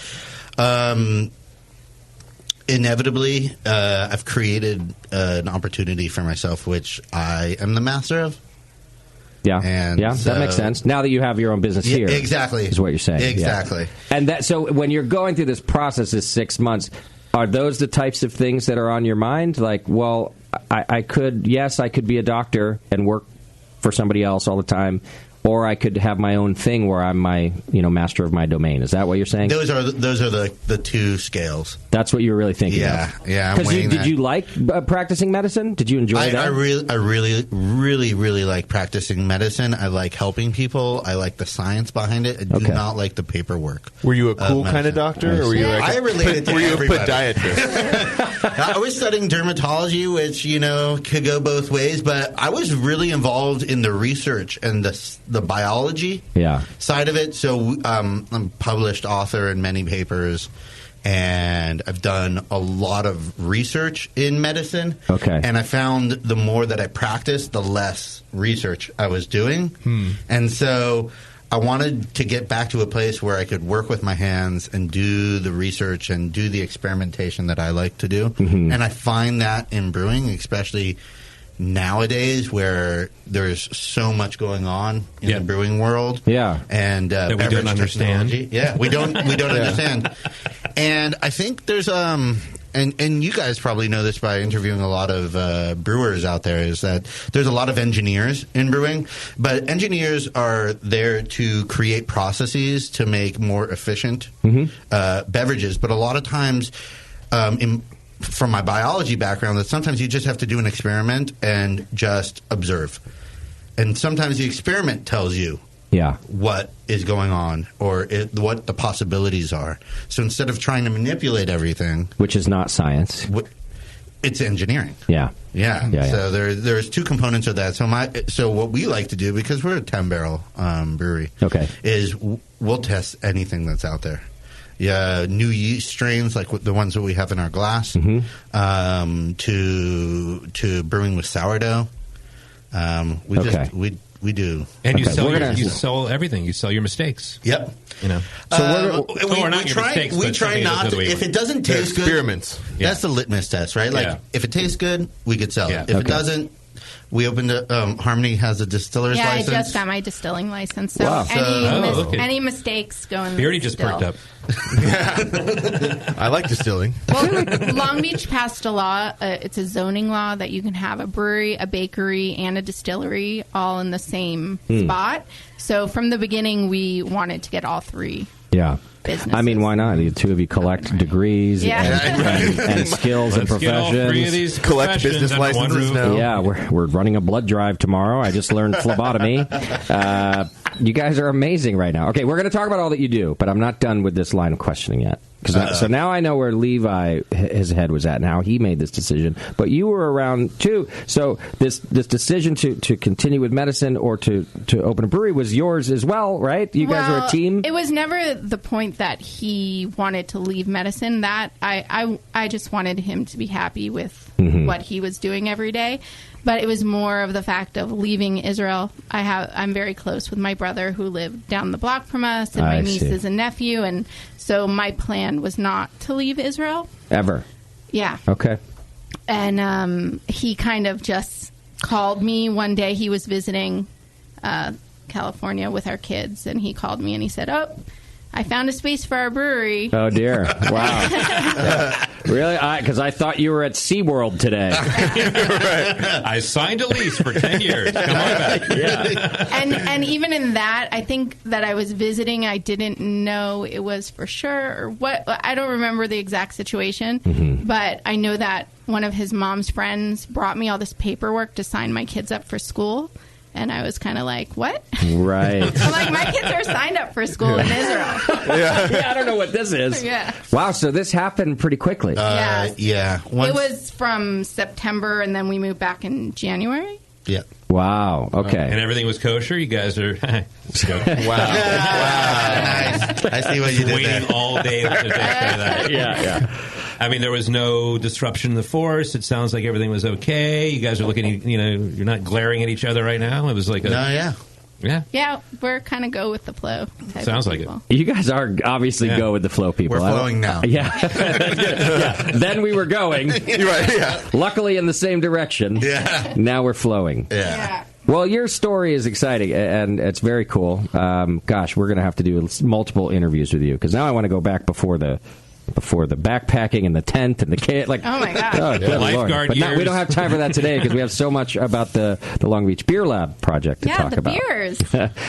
[SPEAKER 14] inevitably, I've created an opportunity for myself, which I am the master of.
[SPEAKER 10] Yeah,
[SPEAKER 14] And
[SPEAKER 10] yeah,
[SPEAKER 14] so-
[SPEAKER 10] that makes sense. Now that you have your own business
[SPEAKER 14] Yeah,
[SPEAKER 10] here,
[SPEAKER 14] exactly.
[SPEAKER 10] is what you're saying. Yeah.
[SPEAKER 14] Exactly.
[SPEAKER 10] And that, so when you're going through this process, this 6 months, are those the types of things that are on your mind? Like, well, I could be a doctor and work for somebody else all the time, or I could have my own thing where I'm my, master of my domain. Is that what you're saying?
[SPEAKER 14] Those are the two scales.
[SPEAKER 10] That's what you were really thinking.
[SPEAKER 14] Yeah,
[SPEAKER 10] of.
[SPEAKER 14] yeah, I'm
[SPEAKER 10] Because
[SPEAKER 14] weighing
[SPEAKER 10] did
[SPEAKER 14] that.
[SPEAKER 10] you like practicing medicine? Did you enjoy that?
[SPEAKER 14] I really like practicing medicine. I like helping people. I like the science behind it. I do not like the paperwork.
[SPEAKER 11] Were you a cool kind of doctor, or were you like
[SPEAKER 14] I related to
[SPEAKER 11] were you
[SPEAKER 14] everybody.
[SPEAKER 11] a podiatrist?
[SPEAKER 14] I was studying dermatology, which could go both ways, but I was really involved in the research and the biology side of it. So I'm a published author in many papers, and I've done a lot of research in medicine.
[SPEAKER 10] Okay.
[SPEAKER 14] And I found the more that I practiced, the less research I was doing. And so I wanted to get back to a place where I could work with my hands and do the research and do the experimentation that I like to do. And I find that in brewing, especially nowadays where there's so much going on in the brewing world.
[SPEAKER 10] Yeah.
[SPEAKER 14] And
[SPEAKER 12] That we don't
[SPEAKER 14] beverage
[SPEAKER 12] understand.
[SPEAKER 14] technology. Yeah, we don't understand. And I think there's and you guys probably know this by interviewing a lot of brewers out there, is that there's a lot of engineers in brewing, but engineers are there to create processes to make more efficient beverages. But a lot of times, from my biology background, that sometimes you just have to do an experiment and just observe. And sometimes the experiment tells you what is going on or what the possibilities are. So instead of trying to manipulate everything,
[SPEAKER 10] which is not science,
[SPEAKER 14] it's engineering.
[SPEAKER 10] Yeah.
[SPEAKER 14] So there's two components of that. So what we like to do, because we're a 10-barrel brewery, is we'll test anything that's out there. Yeah, new yeast strains like the ones that we have in our glass, to brewing with sourdough. We do.
[SPEAKER 12] And you sell everything. You sell your mistakes.
[SPEAKER 14] Yep.
[SPEAKER 12] So
[SPEAKER 14] we try not to. If it doesn't taste good,
[SPEAKER 11] experiments.
[SPEAKER 14] That's the litmus test, right? Like if it tastes good, we could sell it. If it doesn't, we opened Harmony has a distiller's license.
[SPEAKER 6] I just got my distilling license. So
[SPEAKER 14] Wow.
[SPEAKER 6] any mistakes go in the
[SPEAKER 12] Beardy just perked up.
[SPEAKER 11] I like distilling.
[SPEAKER 6] Well, Long Beach passed a law. It's a zoning law that you can have a brewery, a bakery, and a distillery all in the same spot. So from the beginning, we wanted to get all three.
[SPEAKER 10] Yeah.
[SPEAKER 6] Businesses.
[SPEAKER 10] I mean, why not? The two of you collect degrees and skills and
[SPEAKER 12] Let's get all
[SPEAKER 10] professions.
[SPEAKER 12] three of these
[SPEAKER 11] Collect
[SPEAKER 12] professions
[SPEAKER 11] business
[SPEAKER 12] under one
[SPEAKER 11] licenses
[SPEAKER 12] roof.
[SPEAKER 11] now.
[SPEAKER 10] Yeah, we're running a blood drive tomorrow. I just learned phlebotomy. You guys are amazing right now. Okay, we're going to talk about all that you do, but I'm not done with this line of questioning yet. So now I know where Levi, his head was at and how he made this decision. But you were around too. So this decision to continue with medicine or to open a brewery was yours as well, right? You guys were a team?
[SPEAKER 6] It was never the point that he wanted to leave medicine. That I just wanted him to be happy with what he was doing every day. But it was more of the fact of leaving Israel. I'm very close with my brother who lived down the block from us, and my nieces and nephew, and so my plan was not to leave Israel
[SPEAKER 10] Ever.
[SPEAKER 6] Yeah.
[SPEAKER 10] Okay.
[SPEAKER 6] And he kind of just called me one day. He was visiting California with our kids, and he called me and he said, I found a space for our brewery.
[SPEAKER 10] Oh, dear. Wow. Really? Because I thought you were at SeaWorld today.
[SPEAKER 12] I signed a lease for 10 years. Come on back.
[SPEAKER 10] Yeah.
[SPEAKER 6] And even in that, I think that I was visiting. I didn't know it was for sure or what. I don't remember the exact situation, but I know that one of his mom's friends brought me all this paperwork to sign my kids up for school. And I was kind of like, what?
[SPEAKER 10] Right.
[SPEAKER 6] I'm like, my kids are signed up for school in Israel.
[SPEAKER 10] Yeah, I don't know what this is.
[SPEAKER 6] Yeah.
[SPEAKER 10] Wow, so this happened pretty quickly.
[SPEAKER 14] Yeah.
[SPEAKER 6] It was from September, and then we moved back in January.
[SPEAKER 14] Yeah.
[SPEAKER 10] Wow. Okay.
[SPEAKER 12] And everything was kosher. You guys are
[SPEAKER 14] wow. Nice. I see what you did
[SPEAKER 12] waiting
[SPEAKER 14] there.
[SPEAKER 12] all day to take care of that.
[SPEAKER 10] Yeah.
[SPEAKER 12] I mean, there was no disruption in the force. It sounds like everything was okay. You guys are looking, you're not glaring at each other right now. It was like
[SPEAKER 14] yeah.
[SPEAKER 6] Yeah, we're kind of go with the flow.
[SPEAKER 12] Sounds like it.
[SPEAKER 10] You guys are obviously go with the flow people.
[SPEAKER 14] We're flowing now.
[SPEAKER 10] Yeah. Yeah. Then we were going.
[SPEAKER 14] Right, yeah.
[SPEAKER 10] Luckily in the same direction.
[SPEAKER 14] Yeah.
[SPEAKER 10] Now we're flowing.
[SPEAKER 14] Yeah.
[SPEAKER 10] Well, your story is exciting, and it's very cool. Gosh, we're going to have to do multiple interviews with you, because now I want to go back before the backpacking and the tent and the kit. Like,
[SPEAKER 6] oh my gosh.
[SPEAKER 10] Oh, good
[SPEAKER 12] Lifeguard
[SPEAKER 10] Lord. But
[SPEAKER 12] years.
[SPEAKER 10] we don't have time for that today, because we have so much about the Long Beach Beer Lab project to talk
[SPEAKER 6] the
[SPEAKER 10] about.
[SPEAKER 6] beers.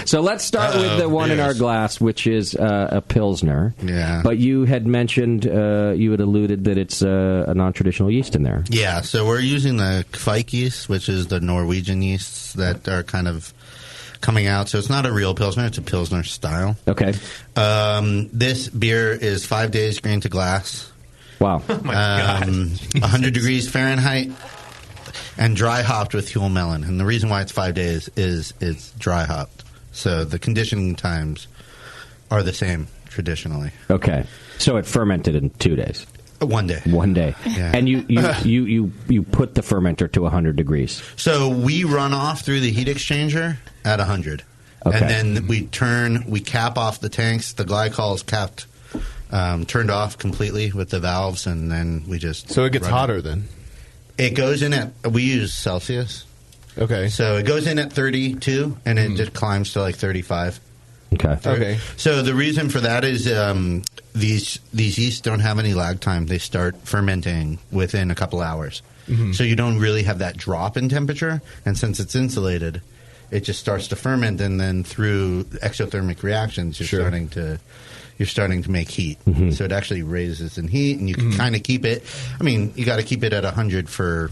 [SPEAKER 10] So let's start with the one in our glass, which is a Pilsner.
[SPEAKER 14] Yeah.
[SPEAKER 10] But you had mentioned, you had alluded that it's a non-traditional yeast in there.
[SPEAKER 14] Yeah, so we're using the Kveik yeast, which is the Norwegian yeasts that are kind of coming out. So it's not a real Pilsner, it's a Pilsner style.
[SPEAKER 10] Okay.
[SPEAKER 14] This beer is 5 days grain to glass.
[SPEAKER 10] Wow.
[SPEAKER 12] Oh my God.
[SPEAKER 14] 100 degrees Fahrenheit and dry hopped with Huell melon. And the reason why it's 5 days is it's dry hopped. So the conditioning times are the same traditionally.
[SPEAKER 10] Okay. So it fermented in 2 days.
[SPEAKER 14] 1 day.
[SPEAKER 10] 1 day.
[SPEAKER 14] Yeah.
[SPEAKER 10] And you put the fermenter to 100 degrees.
[SPEAKER 14] So we run off through the heat exchanger at 100.
[SPEAKER 10] Okay.
[SPEAKER 14] And then we cap off the tanks. The glycol is capped, turned off completely with the valves, and then we just...
[SPEAKER 11] So it gets hotter then?
[SPEAKER 14] It goes in at... We use Celsius.
[SPEAKER 11] Okay.
[SPEAKER 14] So it goes in at 32, and it just climbs to like 35.
[SPEAKER 10] Okay.
[SPEAKER 14] So the reason for that is these yeasts don't have any lag time. They start fermenting within a couple hours. Mm-hmm. So you don't really have that drop in temperature. And since it's insulated, it just starts to ferment, and then through exothermic reactions, you're starting to make heat.
[SPEAKER 10] Mm-hmm.
[SPEAKER 14] So it actually raises in heat, and you can kind of keep it. I mean, you got to keep it at 100 for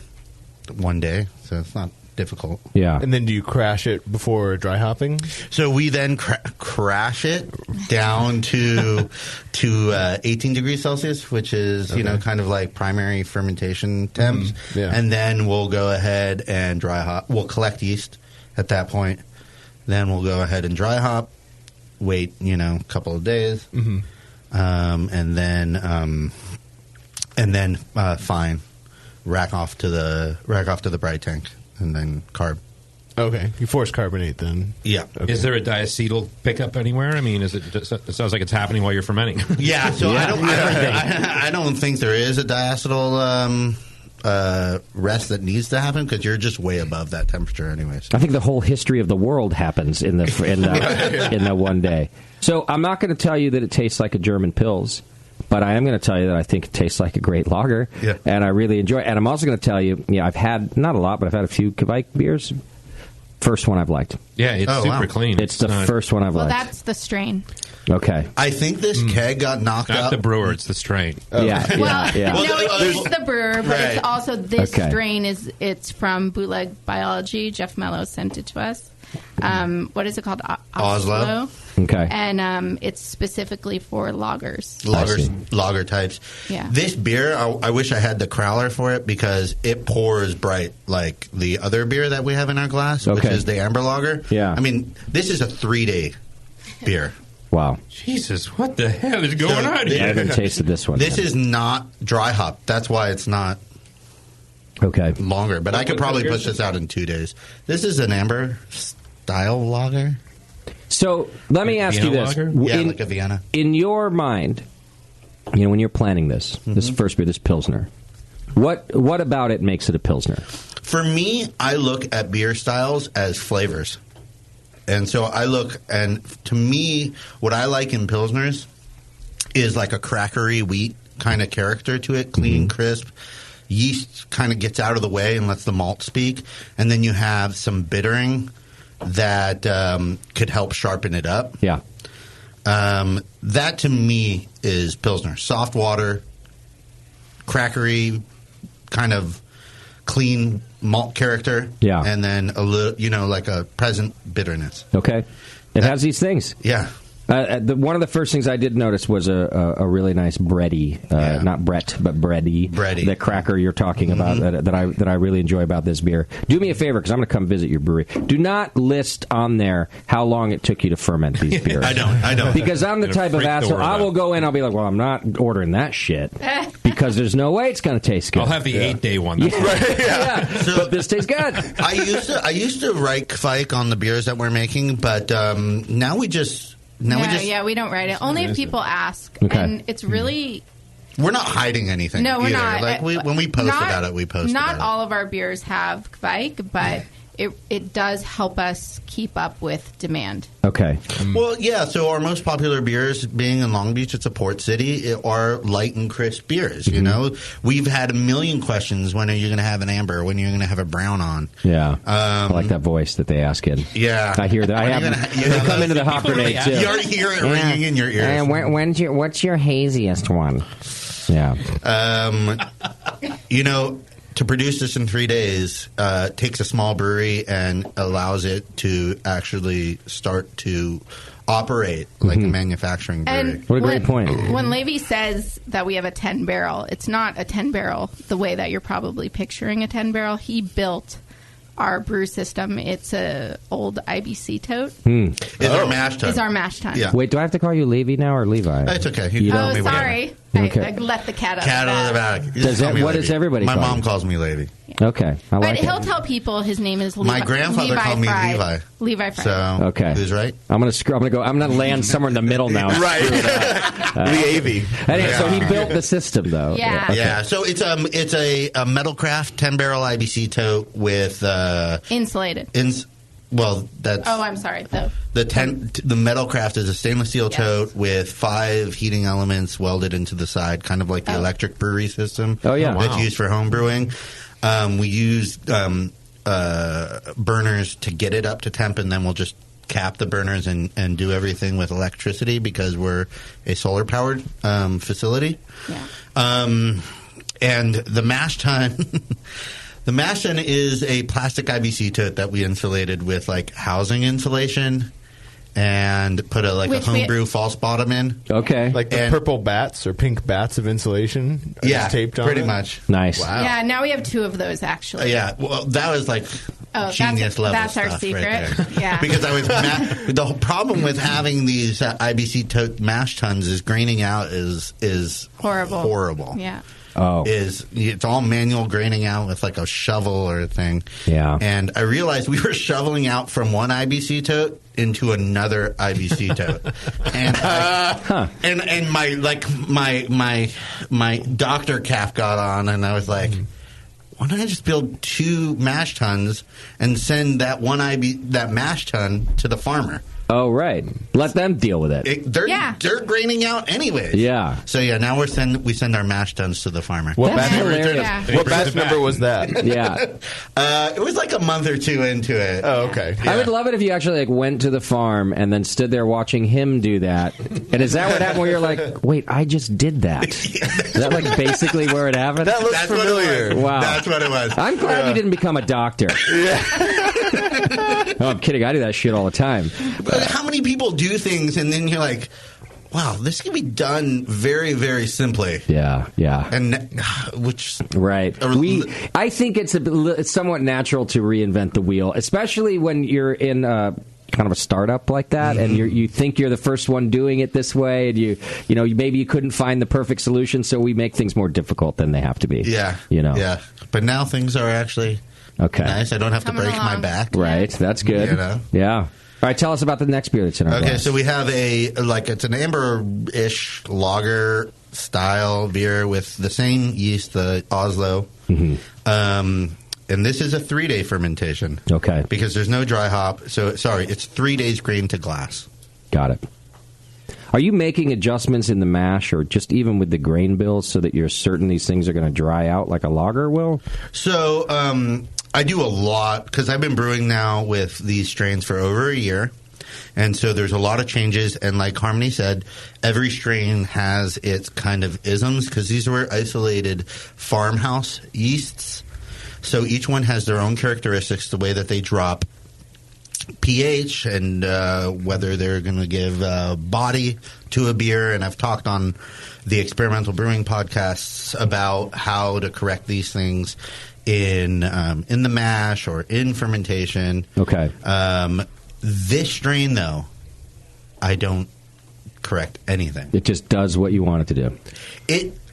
[SPEAKER 14] 1 day, so it's not difficult.
[SPEAKER 10] Yeah.
[SPEAKER 11] And then do you crash it before dry hopping?
[SPEAKER 14] So we then crash it down to 18 degrees Celsius, which is kind of like primary fermentation temps.
[SPEAKER 11] Yeah.
[SPEAKER 14] And then we'll go ahead and dry hop. We'll collect yeast at that point. Then we'll go ahead and dry hop. Wait, a couple of days, and then fine. Rack off to the bright tank. And then carb.
[SPEAKER 11] Okay. You force carbonate then.
[SPEAKER 14] Yeah.
[SPEAKER 11] Okay.
[SPEAKER 12] Is there a diacetyl pickup anywhere? I mean, it sounds like it's happening while you're fermenting.
[SPEAKER 14] Yeah. So I don't think there is a diacetyl rest that needs to happen, because you're just way above that temperature anyways.
[SPEAKER 10] I think the whole history of the world happens in the 1 day. So I'm not going to tell you that it tastes like a German Pils, but I am going to tell you that I think it tastes like a great lager, and I really enjoy it. And I'm also going to tell you, I've had, not a lot, but I've had a few Kveik beers. First one I've liked.
[SPEAKER 12] Yeah, it's super clean.
[SPEAKER 10] It's the first one I've liked.
[SPEAKER 6] Well, that's the strain.
[SPEAKER 10] Okay.
[SPEAKER 14] I think this keg got knocked out.
[SPEAKER 12] Not the brewer, it's the strain.
[SPEAKER 10] Oh. Yeah.
[SPEAKER 6] No, it's the brewer, but it's also this
[SPEAKER 10] Okay.
[SPEAKER 6] strain it's from Bootleg Biology. Jeff Mello sent it to us. What is it called?
[SPEAKER 14] Oslo.
[SPEAKER 10] Okay.
[SPEAKER 6] And it's specifically for lagers.
[SPEAKER 14] Lager types.
[SPEAKER 6] Yeah.
[SPEAKER 14] This beer, I wish I had the crowler for it, because it pours bright like the other beer that we have in our glass, which is the Amber Lager.
[SPEAKER 10] Yeah.
[SPEAKER 14] I mean, this is a 3-day beer.
[SPEAKER 10] Wow.
[SPEAKER 12] Jesus, what the hell is going on here?
[SPEAKER 10] I haven't tasted this one.
[SPEAKER 14] This is not dry hop. That's why it's not longer. But I could probably push this out in 2 days. This is an Amber style lager.
[SPEAKER 10] So let me ask you this.
[SPEAKER 14] Yeah, like a Vienna.
[SPEAKER 10] In your mind, when you're planning this first beer, this Pilsner, what about it makes it a Pilsner?
[SPEAKER 14] For me, I look at beer styles as flavors. And so I look, and to me, what I like in Pilsners is like a crackery wheat kind of character to it, clean, crisp. Yeast kind of gets out of the way and lets the malt speak. And then you have some bittering that could help sharpen it up.
[SPEAKER 10] Yeah.
[SPEAKER 14] That to me is Pilsner. Soft water, crackery, kind of clean malt character.
[SPEAKER 10] Yeah.
[SPEAKER 14] And then a little, like a present bitterness.
[SPEAKER 10] Okay. It has these things.
[SPEAKER 14] Yeah.
[SPEAKER 10] One of the first things I did notice was a really nice bready, not Brett, but bready. The cracker you're talking about that I really enjoy about this beer. Do me a favor, because I'm going to come visit your brewery. Do not list on there how long it took you to ferment these beers.
[SPEAKER 14] I don't.
[SPEAKER 10] Because I'm the type of asshole. I will go in, I'll be like, well, I'm not ordering that shit. Because there's no way it's going to taste good.
[SPEAKER 12] I'll have the 8-day one. That's
[SPEAKER 14] So,
[SPEAKER 10] but this tastes good.
[SPEAKER 14] I used to write Kvike on the beers that we're making, but now we just...
[SPEAKER 6] we don't write it. Only if people ask.
[SPEAKER 14] Okay.
[SPEAKER 6] And it's really...
[SPEAKER 14] We're not hiding anything.
[SPEAKER 6] No, we're
[SPEAKER 14] either.
[SPEAKER 6] not.
[SPEAKER 14] Like when we post about it, we post
[SPEAKER 6] not
[SPEAKER 14] about it.
[SPEAKER 6] all of our beers have Kvike, but it does help us keep up with demand.
[SPEAKER 10] Okay.
[SPEAKER 14] Well, yeah, so our most popular beers, being in Long Beach, it's a port city, are light and crisp beers, you know? We've had a million questions. When are you going to have an amber? When are you going to have a brown on?
[SPEAKER 10] Yeah. I like that voice that they ask in.
[SPEAKER 14] Yeah.
[SPEAKER 10] I hear that. They come into the hop grenade, too.
[SPEAKER 14] You already hear it ringing in your ears.
[SPEAKER 10] And what's your haziest one? Yeah.
[SPEAKER 14] To produce this in 3 days takes a small brewery and allows it to actually start to operate like a manufacturing brewery.
[SPEAKER 6] And
[SPEAKER 10] what a great point.
[SPEAKER 6] When Levy says that we have a 10 barrel, it's not a 10 barrel the way that you're probably picturing a 10 barrel. He built our brew system. It's a old IBC tote.
[SPEAKER 14] It's our mash tun.
[SPEAKER 6] It's our mash tun.
[SPEAKER 14] Yeah.
[SPEAKER 10] Wait, do I have to call you Levy now or Levi?
[SPEAKER 14] It's okay.
[SPEAKER 6] Sorry.
[SPEAKER 10] Okay.
[SPEAKER 6] I let the cat out
[SPEAKER 14] Cat
[SPEAKER 6] of
[SPEAKER 14] out of the bag.
[SPEAKER 10] What does everybody
[SPEAKER 14] My
[SPEAKER 10] call
[SPEAKER 14] mom
[SPEAKER 10] you?
[SPEAKER 14] calls me Levy.
[SPEAKER 10] Okay. I like
[SPEAKER 6] But he'll
[SPEAKER 10] it.
[SPEAKER 6] tell people his name is Levi.
[SPEAKER 14] My grandfather
[SPEAKER 6] Levi
[SPEAKER 14] called me
[SPEAKER 6] Fry.
[SPEAKER 14] Levi.
[SPEAKER 6] Levi Fry.
[SPEAKER 14] So,
[SPEAKER 10] Okay.
[SPEAKER 14] who's right?
[SPEAKER 10] I'm gonna land somewhere in the middle now.
[SPEAKER 14] Right.
[SPEAKER 10] Leavy. Anyway, so he built the system though.
[SPEAKER 6] Yeah.
[SPEAKER 10] Okay.
[SPEAKER 14] Yeah. So it's a Metalcraft 10-barrel IBC tote with
[SPEAKER 6] Insulated.
[SPEAKER 14] Well, that's
[SPEAKER 6] Oh, I'm sorry.
[SPEAKER 14] the Metalcraft is a stainless steel tote with 5 heating elements welded into the side, kind of like the electric brewery system.
[SPEAKER 10] Oh, yeah.
[SPEAKER 14] That's
[SPEAKER 10] Wow.
[SPEAKER 14] used for home brewing. We use burners to get it up to temp, and then we'll just cap the burners and do everything with electricity because we're a solar powered facility.
[SPEAKER 6] Yeah.
[SPEAKER 14] And the mash tun. The mash tun is a plastic IBC tote that we insulated with like housing insulation and put a homebrew false bottom in.
[SPEAKER 10] Okay.
[SPEAKER 11] Like the purple bats or pink bats of insulation just taped on
[SPEAKER 14] pretty
[SPEAKER 11] it?
[SPEAKER 14] much.
[SPEAKER 10] Nice.
[SPEAKER 14] Wow.
[SPEAKER 6] Yeah, now we have 2 of those actually.
[SPEAKER 14] Yeah, well, that was like genius level
[SPEAKER 6] that's
[SPEAKER 14] stuff
[SPEAKER 6] our secret.
[SPEAKER 14] right there.
[SPEAKER 6] Yeah.
[SPEAKER 14] Because I was the whole problem with having these IBC tote mash tuns is graining out is horrible.
[SPEAKER 6] Yeah.
[SPEAKER 10] Oh.
[SPEAKER 14] It's all manual graining out with like a shovel or a thing.
[SPEAKER 10] Yeah.
[SPEAKER 14] And I realized we were shoveling out from one IBC tote into another IBC tote. And my doctor cap got on, and I was like, why don't I just build 2 mash tuns and send that mash tun to the farmer?
[SPEAKER 10] Oh, right. Let them deal with it.
[SPEAKER 14] They're graining out anyways.
[SPEAKER 10] Yeah.
[SPEAKER 14] So now we send our mash tuns to the farmer.
[SPEAKER 11] What batch number was that?
[SPEAKER 10] Yeah.
[SPEAKER 14] It was like a month or 2 into it.
[SPEAKER 11] Oh, okay.
[SPEAKER 10] I would love it if you actually went to the farm and then stood there watching him do that. And is that what happened where you're like, wait, I just did that? Is that like basically where it happened?
[SPEAKER 11] That looks familiar.
[SPEAKER 10] Wow.
[SPEAKER 14] That's what it was.
[SPEAKER 10] I'm glad you didn't become a doctor. Oh, I'm kidding. I do that shit all the time.
[SPEAKER 14] But how many people do things and then you're like, wow, this can be done very, very simply.
[SPEAKER 10] Yeah, yeah.
[SPEAKER 14] And
[SPEAKER 10] right. I think it's somewhat natural to reinvent the wheel, especially when you're in kind of a startup like that, and you think you're the first one doing it this way, and you maybe you couldn't find the perfect solution, so we make things more difficult than they have to be.
[SPEAKER 14] Yeah.
[SPEAKER 10] Yeah.
[SPEAKER 14] But now things are actually nice. I don't have to break my back.
[SPEAKER 10] Right. That's good. Yeah. All right. Tell us about the next beer that's in our glass.
[SPEAKER 14] So we have it's an amber-ish lager style beer with the same yeast, the Oslo. and this is a 3-day fermentation.
[SPEAKER 10] Okay.
[SPEAKER 14] Because there's no dry hop. So, sorry, it's 3 days grain to glass.
[SPEAKER 10] Got it. Are you making adjustments in the mash or just even with the grain bills so that you're certain these things are going to dry out like a lager will?
[SPEAKER 14] So I do a lot because I've been brewing now with these strains for over a year. And so there's a lot of changes. And like Harmony said, every strain has its kind of isms because these were isolated farmhouse yeasts. So each one has their own characteristics, the way that they drop pH and whether they're going to give body to a beer. And I've talked on the Experimental Brewing podcasts about how to correct these things in the mash or in fermentation.
[SPEAKER 10] Okay.
[SPEAKER 14] This strain, though, I don't correct anything.
[SPEAKER 10] It just does what you want it to do.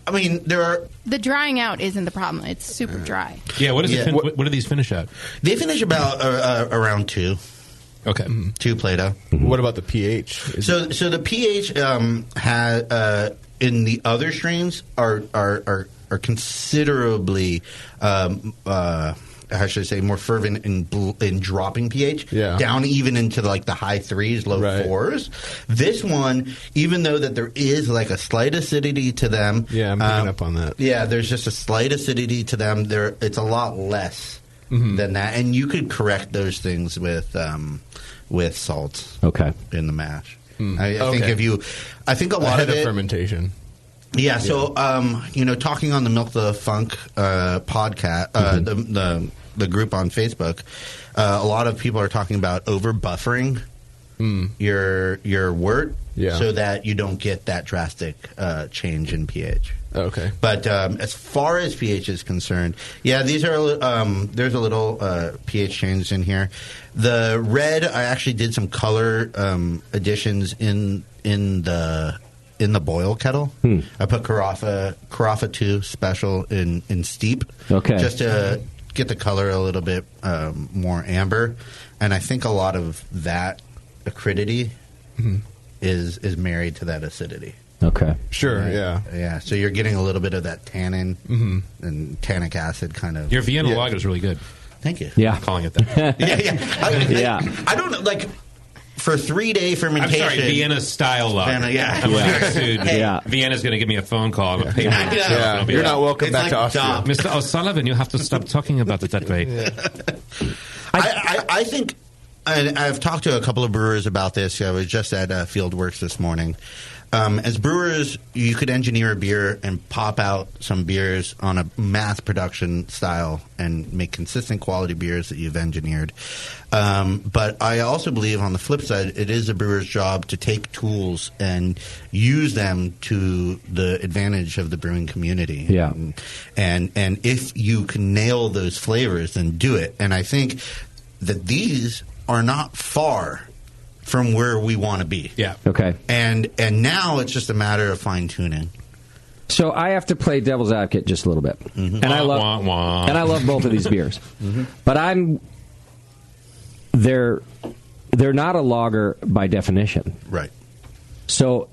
[SPEAKER 14] I mean, there are...
[SPEAKER 6] The drying out isn't the problem. It's super dry.
[SPEAKER 12] Yeah, what do these finish at?
[SPEAKER 14] They finish about around 2.
[SPEAKER 12] Okay.
[SPEAKER 14] 2 Plato.
[SPEAKER 11] What about the pH?
[SPEAKER 14] So the pH in the other strains are considerably how should I say, more fervent in dropping pH, down even into like the high 3s, low 4s. This one, even though that there is like a slight acidity to them,
[SPEAKER 11] I'm picking up on that.
[SPEAKER 14] Yeah, there's just a slight acidity to them. It's a lot less than that, and you could correct those things with salt.
[SPEAKER 10] Okay,
[SPEAKER 14] in the mash. I think a lot
[SPEAKER 11] of
[SPEAKER 14] it
[SPEAKER 11] fermentation.
[SPEAKER 14] Yeah, so talking on the Milk the Funk podcast, the group on Facebook, a lot of people are talking about over buffering your wort so that you don't get that drastic change in pH.
[SPEAKER 11] Okay,
[SPEAKER 14] but as far as pH is concerned, these are there's a little pH change in here. The red, I actually did some color additions in the boil kettle. I put Carafa 2 Special in steep.
[SPEAKER 10] Okay.
[SPEAKER 14] Just to get the color a little bit more amber. And I think a lot of that acridity is married to that acidity.
[SPEAKER 10] Okay.
[SPEAKER 11] Sure,
[SPEAKER 14] right?
[SPEAKER 11] yeah.
[SPEAKER 14] Yeah, so you're getting a little bit of that tannin and tannic acid kind of.
[SPEAKER 12] Your Vienna lager is really good.
[SPEAKER 14] Thank you.
[SPEAKER 10] Yeah.
[SPEAKER 12] I'm calling it that.
[SPEAKER 14] I don't know, like... For 3-day fermentation.
[SPEAKER 12] I'm sorry, Vienna style lager. Vienna's going to give me a phone call. I'm a payment.
[SPEAKER 11] You're not welcome back to Austria.
[SPEAKER 12] Mr. O'Sullivan, you have to stop talking about it that way.
[SPEAKER 14] I think, and I've talked to a couple of brewers about this. I was just at Fieldworks this morning. As brewers, you could engineer a beer and pop out some beers on a mass production style and make consistent quality beers that you've engineered. But I also believe on the flip side, it is a brewer's job to take tools and use them to the advantage of the brewing community.
[SPEAKER 10] Yeah.
[SPEAKER 14] And if you can nail those flavors, then do it. And I think that these are not far from where we want to be.
[SPEAKER 12] Yeah.
[SPEAKER 10] Okay.
[SPEAKER 14] And now it's just a matter of fine tuning.
[SPEAKER 10] So I have to play devil's advocate just a little bit, and I love both of these beers, but they're not a lager by definition,
[SPEAKER 14] right?
[SPEAKER 10] So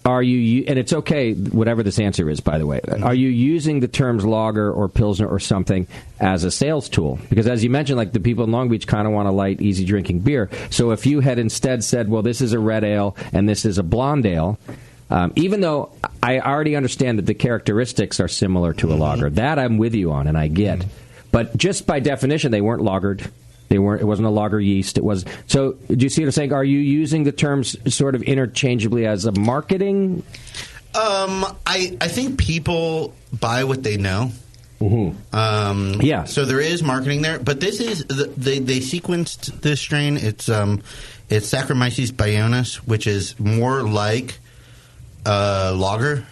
[SPEAKER 10] are you? And it's okay, whatever this answer is. By the way, are you using the terms lager or pilsner or something as a sales tool? Because as you mentioned, like the people in Long Beach kind of want a light, easy drinking beer. So if you had instead said, "Well, this is a red ale and this is a blonde ale," even though I already understand that the characteristics are similar to a lager, that I'm with you on and I get. But just by definition, they weren't lagered. It wasn't a lager yeast. It was. So, do you see what I'm saying? Are you using the terms sort of interchangeably as a marketing?
[SPEAKER 14] I think people buy what they know.
[SPEAKER 10] Yeah.
[SPEAKER 14] So there is marketing there, but this is they sequenced this strain. It's Saccharomyces bayonis, which is more like lager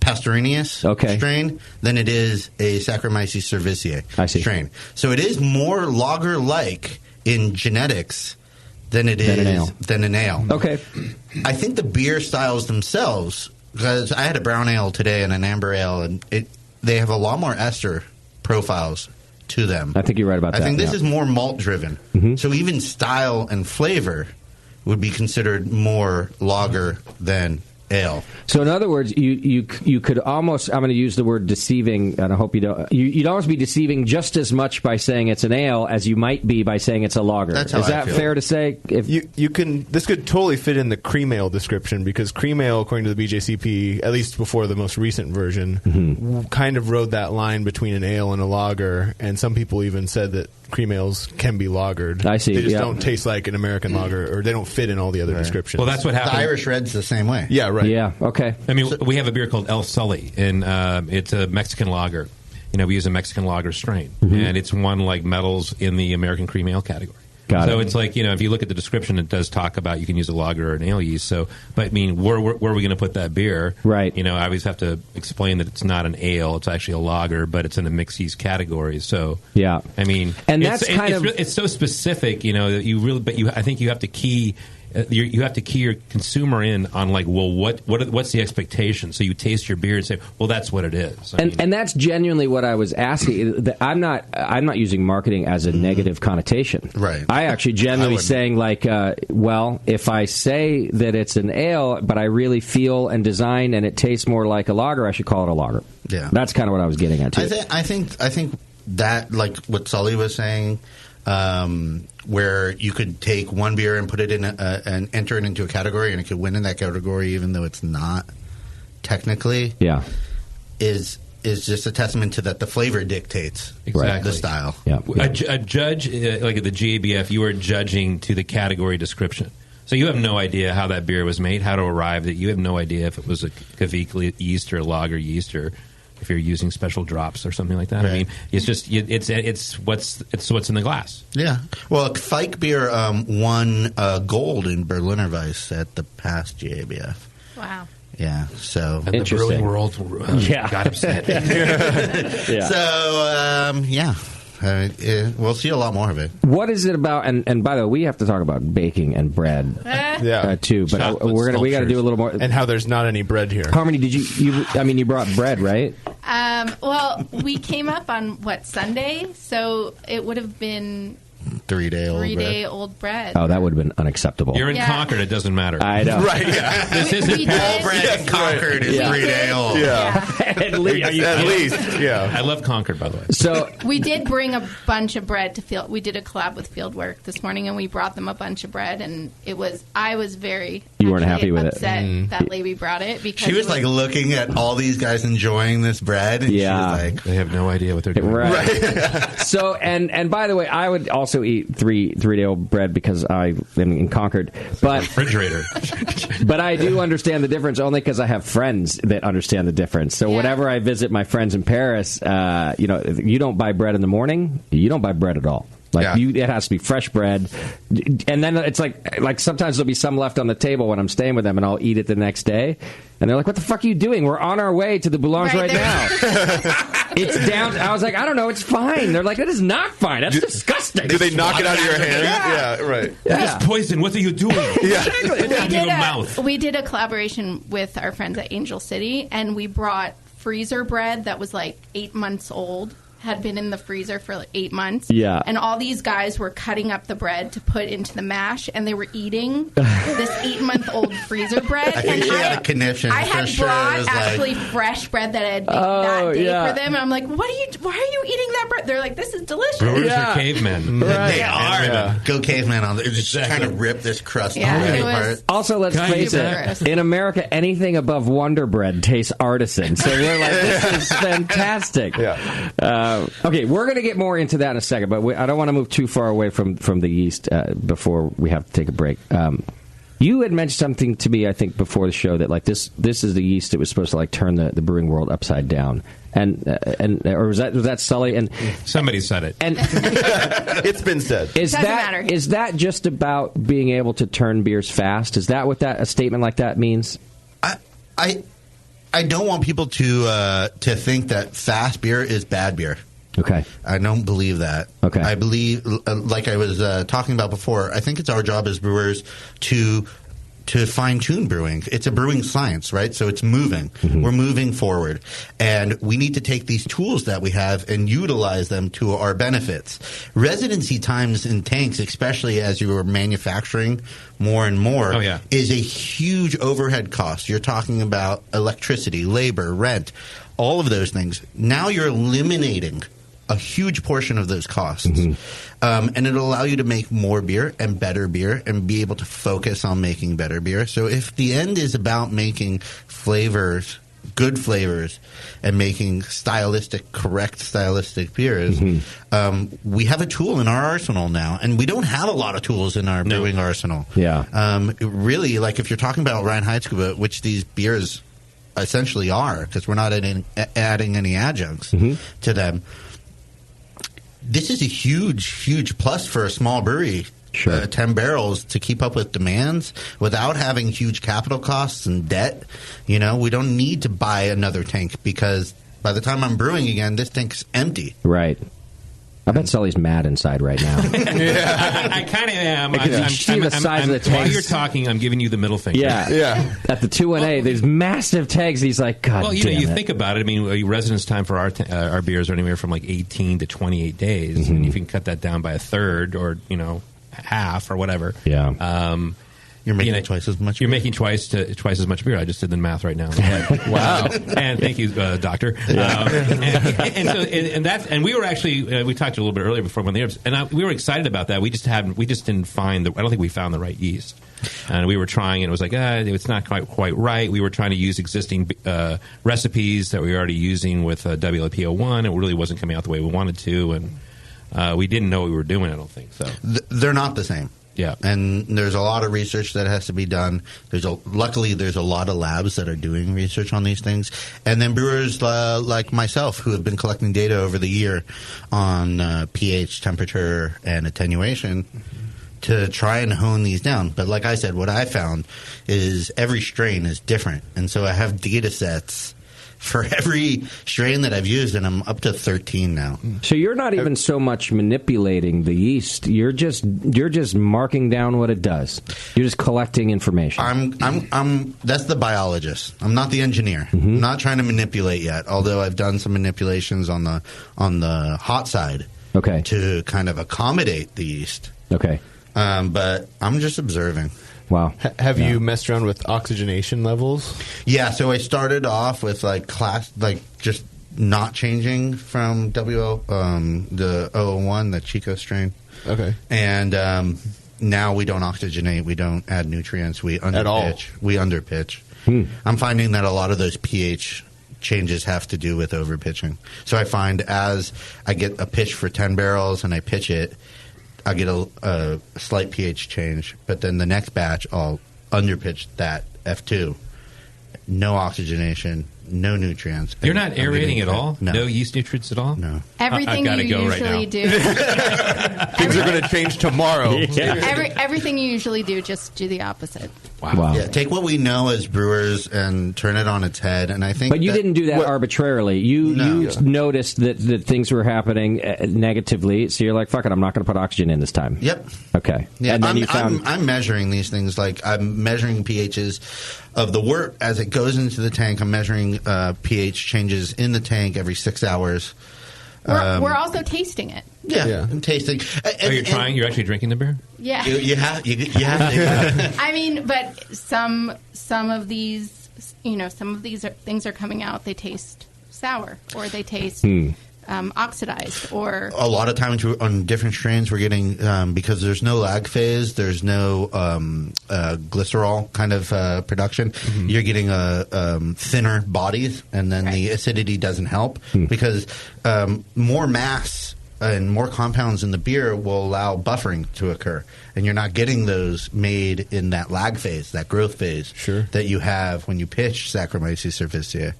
[SPEAKER 14] Pasteurinius strain than it is a Saccharomyces cerevisiae strain. So it is more lager-like in genetics than it is than an ale.
[SPEAKER 10] Okay.
[SPEAKER 14] I think the beer styles themselves, because I had a brown ale today and an amber ale, and they have a lot more ester profiles to them.
[SPEAKER 10] I think you're right about that.
[SPEAKER 14] I think this is more malt-driven. So even style and flavor would be considered more lager than ale.
[SPEAKER 10] So in other words, you could almost, I'm going to use the word deceiving, and I hope you don't, you'd almost be deceiving just as much by saying it's an ale as you might be by saying it's a lager.
[SPEAKER 14] That's how
[SPEAKER 10] Is that fair to say? If
[SPEAKER 11] you can, this could totally fit in the cream ale description, because cream ale, according to the BJCP, at least before the most recent version, kind of rode that line between an ale and a lager, and some people even said that cream ales can be lagered.
[SPEAKER 10] I see.
[SPEAKER 11] They just don't taste like an American lager, or they don't fit in all the other descriptions.
[SPEAKER 12] Well, that's what happened.
[SPEAKER 14] The Irish Red's the same way.
[SPEAKER 11] Yeah, right.
[SPEAKER 10] Yeah, okay.
[SPEAKER 12] I mean, we have a beer called El Sully, and it's a Mexican lager. We use a Mexican lager strain, and it's won like medals in the American cream ale category. So it's like, if you look at the description, it does talk about you can use a lager or an ale yeast. So, but I mean, where are we going to put that beer?
[SPEAKER 10] Right.
[SPEAKER 12] I always have to explain that it's not an ale; it's actually a lager, but it's in the mixed yeast category. So,
[SPEAKER 10] yeah,
[SPEAKER 12] I mean,
[SPEAKER 10] and
[SPEAKER 12] it's so specific, that you really, but I think you have to key. You have to key your consumer in on what's the expectation? So you taste your beer and say, well, that's what it is.
[SPEAKER 10] And that's genuinely what I was asking. I'm not using marketing as a negative connotation.
[SPEAKER 14] Right.
[SPEAKER 10] I actually genuinely saying well, if I say that it's an ale, but I really feel and design and it tastes more like a lager, I should call it a lager.
[SPEAKER 14] Yeah.
[SPEAKER 10] That's kind of what I was getting at too.
[SPEAKER 14] I think that, like what Sully was saying. Where you could take one beer and put it in and enter it into a category, and it could win in that category, even though it's not technically.
[SPEAKER 10] Yeah,
[SPEAKER 14] is just a testament to that the flavor dictates the style.
[SPEAKER 10] Yeah,
[SPEAKER 12] a judge like at the GABF, you are judging to the category description. So you have no idea how that beer was made, how to arrive at. You have no idea if it was a Kveik yeast or a lager yeast, or if you're using special drops or something like that. Right. I mean, it's just it's what's in the glass.
[SPEAKER 14] Yeah. Well, Kveik beer won gold in Berliner Weiss at the past GABF.
[SPEAKER 6] Wow.
[SPEAKER 14] Yeah. So
[SPEAKER 12] and the brewing world got upset.
[SPEAKER 14] So we'll see a lot more of it.
[SPEAKER 10] What is it about? And by the way, we have to talk about baking and bread, too. But we got to do a little more.
[SPEAKER 11] And how there's not any bread here.
[SPEAKER 10] Harmony, did you brought bread, right?
[SPEAKER 6] Well, we came up on Sunday, so it would have been
[SPEAKER 14] 3-day
[SPEAKER 6] old bread.
[SPEAKER 10] Oh, that would have been unacceptable.
[SPEAKER 12] You're in Concord, it doesn't matter.
[SPEAKER 10] I know.
[SPEAKER 11] Right, yeah.
[SPEAKER 12] This isn't
[SPEAKER 14] all bread in Concord is 3-day old.
[SPEAKER 11] Yeah.
[SPEAKER 10] At least,
[SPEAKER 11] yeah.
[SPEAKER 12] I love Concord, by the way.
[SPEAKER 10] So
[SPEAKER 6] we did bring a bunch of bread to Field. We did a collab with Fieldwork this morning, and we brought them a bunch of bread, and I was very
[SPEAKER 10] weren't happy with
[SPEAKER 6] upset that Levy brought it, because
[SPEAKER 14] she was like looking at all these guys enjoying this bread, and she was like,
[SPEAKER 12] they have no idea what they're doing.
[SPEAKER 10] Right. So and by the way, I would also eat three-day old bread because I am in Concord, but
[SPEAKER 12] refrigerator.
[SPEAKER 10] But I do understand the difference only because I have friends that understand the difference. So whenever I visit my friends in Paris, you don't buy bread in the morning. You don't buy bread at all. It has to be fresh bread, and then it's like sometimes there'll be some left on the table when I'm staying with them, and I'll eat it the next day. And they're like, "What the fuck are you doing? We're on our way to the Boulange right now." It's down. I was like, "I don't know. It's fine." They're like, "That is not fine. That's disgusting."
[SPEAKER 11] Do they knock it out of your hand? Yeah, right.
[SPEAKER 12] Yeah. It's poison. What are you doing?
[SPEAKER 11] Yeah.
[SPEAKER 6] We did a collaboration with our friends at Angel City, and we brought freezer bread that was 8 months old. Had been in the freezer for 8 months.
[SPEAKER 10] Yeah.
[SPEAKER 6] And all these guys were cutting up the bread to put into the mash, and they were eating this 8-month-old freezer bread.
[SPEAKER 14] I think she had a conniption.
[SPEAKER 6] I had brought actually fresh bread that I had baked that day for them, and I'm like, why are you eating that bread? They're like, this is delicious.
[SPEAKER 12] Brewers are cavemen.
[SPEAKER 14] Right. They are. Yeah. Go caveman on it. Just kind of rip this crust apart.
[SPEAKER 10] Also, let's face it, in America, anything above Wonder Bread tastes artisan. So we're like, this is fantastic.
[SPEAKER 11] Yeah.
[SPEAKER 10] Okay, we're going to get more into that in a second, but I don't want to move too far away from the yeast before we have to take a break. You had mentioned something to me, I think, before the show that this is the yeast that was supposed to turn the brewing world upside down, or was that Sully? And
[SPEAKER 12] somebody said it,
[SPEAKER 10] and
[SPEAKER 11] it's been said.
[SPEAKER 10] Is that just about being able to turn beers fast? Is that what a statement like that means?
[SPEAKER 14] I don't want people to think that fast beer is bad beer.
[SPEAKER 10] Okay.
[SPEAKER 14] I don't believe that.
[SPEAKER 10] Okay.
[SPEAKER 14] I believe, like I was talking about before, I think it's our job as brewers to to fine-tune brewing. It's a brewing science, right? So it's moving. We're moving forward. And we need to take these tools that we have and utilize them to our benefits. Residency times in tanks, especially as you are manufacturing more and more, is a huge overhead cost. You're talking about electricity, labor, rent, all of those things. Now you're eliminating a huge portion of those costs. And it'll allow you to make more beer and better beer and be able to focus on making better beer. So if the end is about making flavors, good flavors, and making correct stylistic beers, we have a tool in our arsenal now. And we don't have a lot of tools in our brewing arsenal. Really, like if you're talking about Reinheitsgebot, which these beers essentially are, because we're not adding any adjuncts to them, this is a huge plus for a small brewery. 10 barrels to keep up with demands without having huge capital costs and debt. We don't need to buy another tank because by the time I'm brewing again, this tank's empty.
[SPEAKER 10] Right. I bet Sully's mad inside right now.
[SPEAKER 12] I kind of am.
[SPEAKER 10] You see the size of the tanks.
[SPEAKER 12] While you're talking, I'm giving you the middle finger.
[SPEAKER 10] Yeah. At the 2-1A, there's massive tanks. He's like, God
[SPEAKER 12] damn
[SPEAKER 10] damn
[SPEAKER 12] you
[SPEAKER 10] it.
[SPEAKER 12] think about it. I mean, residence time for our beers are anywhere from like 18 to 28 days. And if you can cut that down by a third or, half or whatever.
[SPEAKER 14] You're making twice as much.
[SPEAKER 12] You're making twice as much beer. I just did the math right now.
[SPEAKER 14] Wow!
[SPEAKER 12] And thank you, doctor. And we were actually we talked a little bit earlier before when we were excited about that. We just didn't find I don't think we found the right yeast. And we were trying, and it was like, it's not quite right. We were trying to use existing recipes that we were already using with WLP01. It really wasn't coming out the way we wanted to, and we didn't know what we were doing. I don't think so.
[SPEAKER 14] They're not the same.
[SPEAKER 12] Yeah,
[SPEAKER 14] and there's a lot of research that has to be done. Luckily, there's a lot of labs that are doing research on these things, and then brewers like myself who have been collecting data over the year on pH, temperature, and attenuation to try and hone these down. But like I said, what I found is every strain is different, and so I have data sets for every strain that I've used, and I'm up to 13 now.
[SPEAKER 10] So you're not even so much manipulating the yeast. You're just marking down what it does. You're just collecting information.
[SPEAKER 14] I'm that's the biologist. I'm not the engineer. I'm not trying to manipulate yet, although I've done some manipulations on the hot side.
[SPEAKER 10] Okay.
[SPEAKER 14] To kind of accommodate the yeast.
[SPEAKER 10] Okay.
[SPEAKER 14] But I'm just observing.
[SPEAKER 10] Wow.
[SPEAKER 11] Have you messed around with oxygenation levels?
[SPEAKER 14] Yeah, so I started off with just not changing from the 001, the Chico strain.
[SPEAKER 11] Okay.
[SPEAKER 14] And now we don't oxygenate, we don't add nutrients, we underpitch.
[SPEAKER 11] At all?
[SPEAKER 14] We underpitch. I'm finding that a lot of those pH changes have to do with overpitching. So I find as I get a pitch for 10 barrels and I pitch it, I get a slight pH change, but then the next batch I'll underpitch that F2. No oxygenation, no nutrients.
[SPEAKER 12] You're not aerating at all?
[SPEAKER 14] No.
[SPEAKER 12] No yeast nutrients at all?
[SPEAKER 14] No.
[SPEAKER 6] Everything
[SPEAKER 12] I've
[SPEAKER 6] you
[SPEAKER 12] go
[SPEAKER 6] usually
[SPEAKER 12] right
[SPEAKER 6] do.
[SPEAKER 11] Things are going to change tomorrow.
[SPEAKER 6] Everything you usually do, just do the opposite.
[SPEAKER 10] Wow.
[SPEAKER 14] Yeah, take what we know as brewers and turn it on its head. And I think,
[SPEAKER 10] but you didn't do that arbitrarily. You noticed that things were happening negatively, so you're like, "Fuck it, I'm not going to put oxygen in this time."
[SPEAKER 14] Yep.
[SPEAKER 10] Okay.
[SPEAKER 14] Yeah,
[SPEAKER 10] and then
[SPEAKER 14] I'm measuring these things. Like I'm measuring pHs of the wort as it goes into the tank. I'm measuring pH changes in the tank every 6 hours.
[SPEAKER 6] We're also tasting it.
[SPEAKER 14] Yeah. I'm tasting.
[SPEAKER 12] You're trying? You're actually drinking the beer?
[SPEAKER 6] Yeah.
[SPEAKER 14] You have to.
[SPEAKER 6] I mean, but some of these, things are coming out. They taste sour, or they taste oxidized, or
[SPEAKER 14] a lot of times on different strains we're getting because there's no lag phase, there's no glycerol kind of production. You're getting thinner bodies, and then the acidity doesn't help because more mass and more compounds in the beer will allow buffering to occur, and you're not getting those made in that lag phase, that growth phase that you have when you pitch Saccharomyces cerevisiae.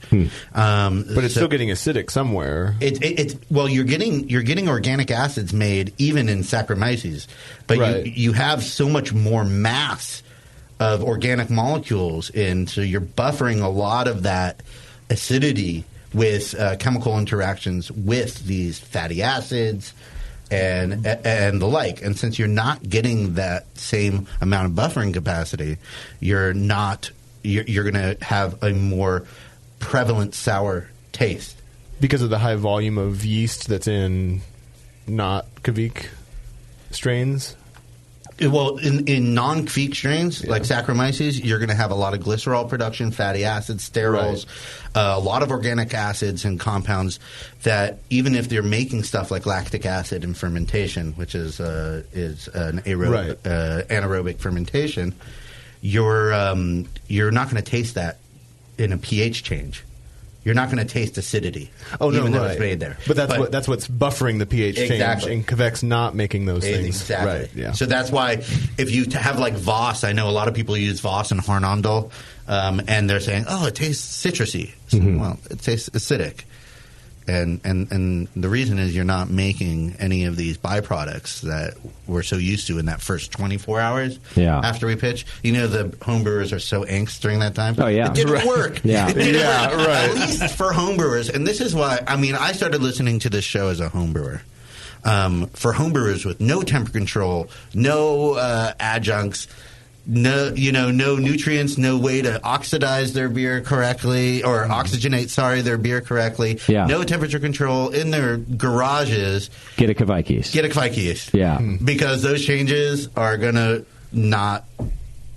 [SPEAKER 11] But it's still getting acidic somewhere.
[SPEAKER 14] You're getting organic acids made even in Saccharomyces, but you have so much more mass of organic molecules in, so you're buffering a lot of that acidity with chemical interactions with these fatty acids and the like. And since you're not getting that same amount of buffering capacity, you're going to have a more prevalent sour taste.
[SPEAKER 11] Because of the high volume of yeast that's in not Kvik strains?
[SPEAKER 14] Well, in non-Kvik strains, like Saccharomyces, you're going to have a lot of glycerol production, fatty acids, sterols, a lot of organic acids and compounds that even if they're making stuff like lactic acid in fermentation, which is an anaerobic fermentation, you're not going to taste that in a pH change. You're not going to taste acidity, even though it's made there.
[SPEAKER 11] But that's what's buffering the pH change, and Kvek's not making those things.
[SPEAKER 14] Exactly.
[SPEAKER 11] Right, yeah.
[SPEAKER 14] So that's why if you have like Voss, I know a lot of people use Voss and Harnondel, and they're saying, oh, it tastes citrusy. So, well, it tastes acidic. And the reason is you're not making any of these byproducts that we're so used to in that first 24 hours after we pitch. You know, the homebrewers are so angst during that time.
[SPEAKER 10] Oh, yeah.
[SPEAKER 14] It didn't work.
[SPEAKER 10] Yeah.
[SPEAKER 14] It didn't work.
[SPEAKER 11] Right.
[SPEAKER 14] At least for homebrewers. And this is why, I started listening to this show as a homebrewer. For homebrewers with no temper control, no adjuncts, no nutrients, no way to oxidize their beer correctly or oxygenate, their beer correctly.
[SPEAKER 10] Yeah.
[SPEAKER 14] No temperature control in their garages.
[SPEAKER 10] Get a Kvik yeast. Yeah.
[SPEAKER 14] Because those changes are going to not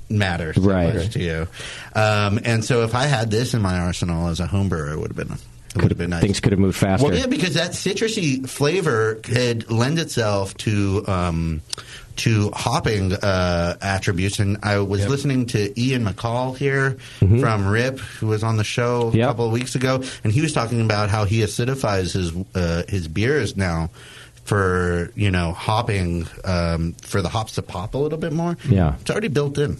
[SPEAKER 14] matter so much to you. And so if I had this in my arsenal as a home brewer, it would have been nice.
[SPEAKER 10] Things could have moved faster.
[SPEAKER 14] Well, yeah, because that citrusy flavor could lend itself to hopping attributes. And I was listening to Ian McCall here from RIP, who was on the show a couple of weeks ago, and he was talking about how he acidifies his beers now for hopping for the hops to pop a little bit more.
[SPEAKER 10] Yeah,
[SPEAKER 14] it's already built in.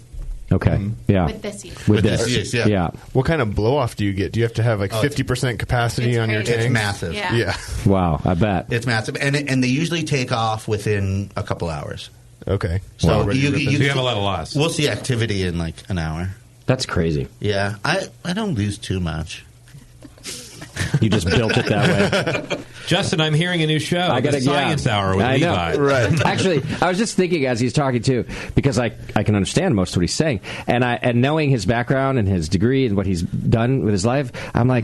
[SPEAKER 10] Okay. Yeah.
[SPEAKER 6] With this yeast.
[SPEAKER 10] With this yeast,
[SPEAKER 14] yeah.
[SPEAKER 11] What kind of blow off do you get? Do you have to have 50% capacity on your tank?
[SPEAKER 14] It's massive.
[SPEAKER 6] Yeah.
[SPEAKER 10] Wow, I bet.
[SPEAKER 14] It's massive. And they usually take off within a couple hours.
[SPEAKER 11] Okay.
[SPEAKER 14] So
[SPEAKER 12] you have a lot of loss.
[SPEAKER 14] We'll see activity in like an hour.
[SPEAKER 10] That's crazy.
[SPEAKER 14] Yeah. I don't lose too much.
[SPEAKER 10] You just built it that way.
[SPEAKER 12] Justin, I'm hearing a new show.
[SPEAKER 10] I got
[SPEAKER 12] a Science Hour with Levi.
[SPEAKER 11] Right.
[SPEAKER 10] Actually, I was just thinking as he's talking too, because I can understand most of what he's saying, and knowing his background and his degree and what he's done with his life, I'm like,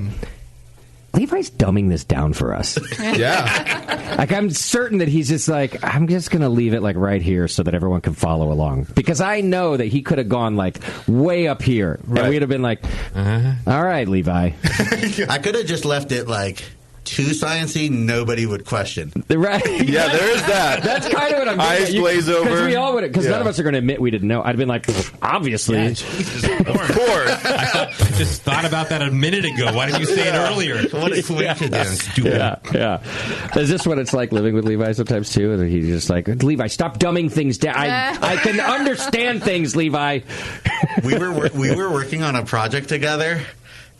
[SPEAKER 10] Levi's dumbing this down for us.
[SPEAKER 11] Yeah.
[SPEAKER 10] Like, I'm certain that he's just like, I'm just going to leave it like right here so that everyone can follow along. Because I know that he could have gone like way up here. Right. And we'd have been like, all right, Levi.
[SPEAKER 14] I could have just left it like too sciencey, nobody would question.
[SPEAKER 10] Right.
[SPEAKER 11] Yeah, there is that.
[SPEAKER 10] That's kind of what I'm doing.
[SPEAKER 11] Eyes glaze over.
[SPEAKER 10] Because we all would, because none of us are going to admit we didn't know. I'd have been like, obviously.
[SPEAKER 12] Yeah, Jesus, of course. I just thought about that a minute ago. Why didn't you say it earlier?
[SPEAKER 14] What a coincidence. Stupid.
[SPEAKER 10] Yeah. Is this what it's like living with Levi sometimes too? And he's just like, Levi, stop dumbing things down. I can understand things, Levi.
[SPEAKER 14] We were working on a project together.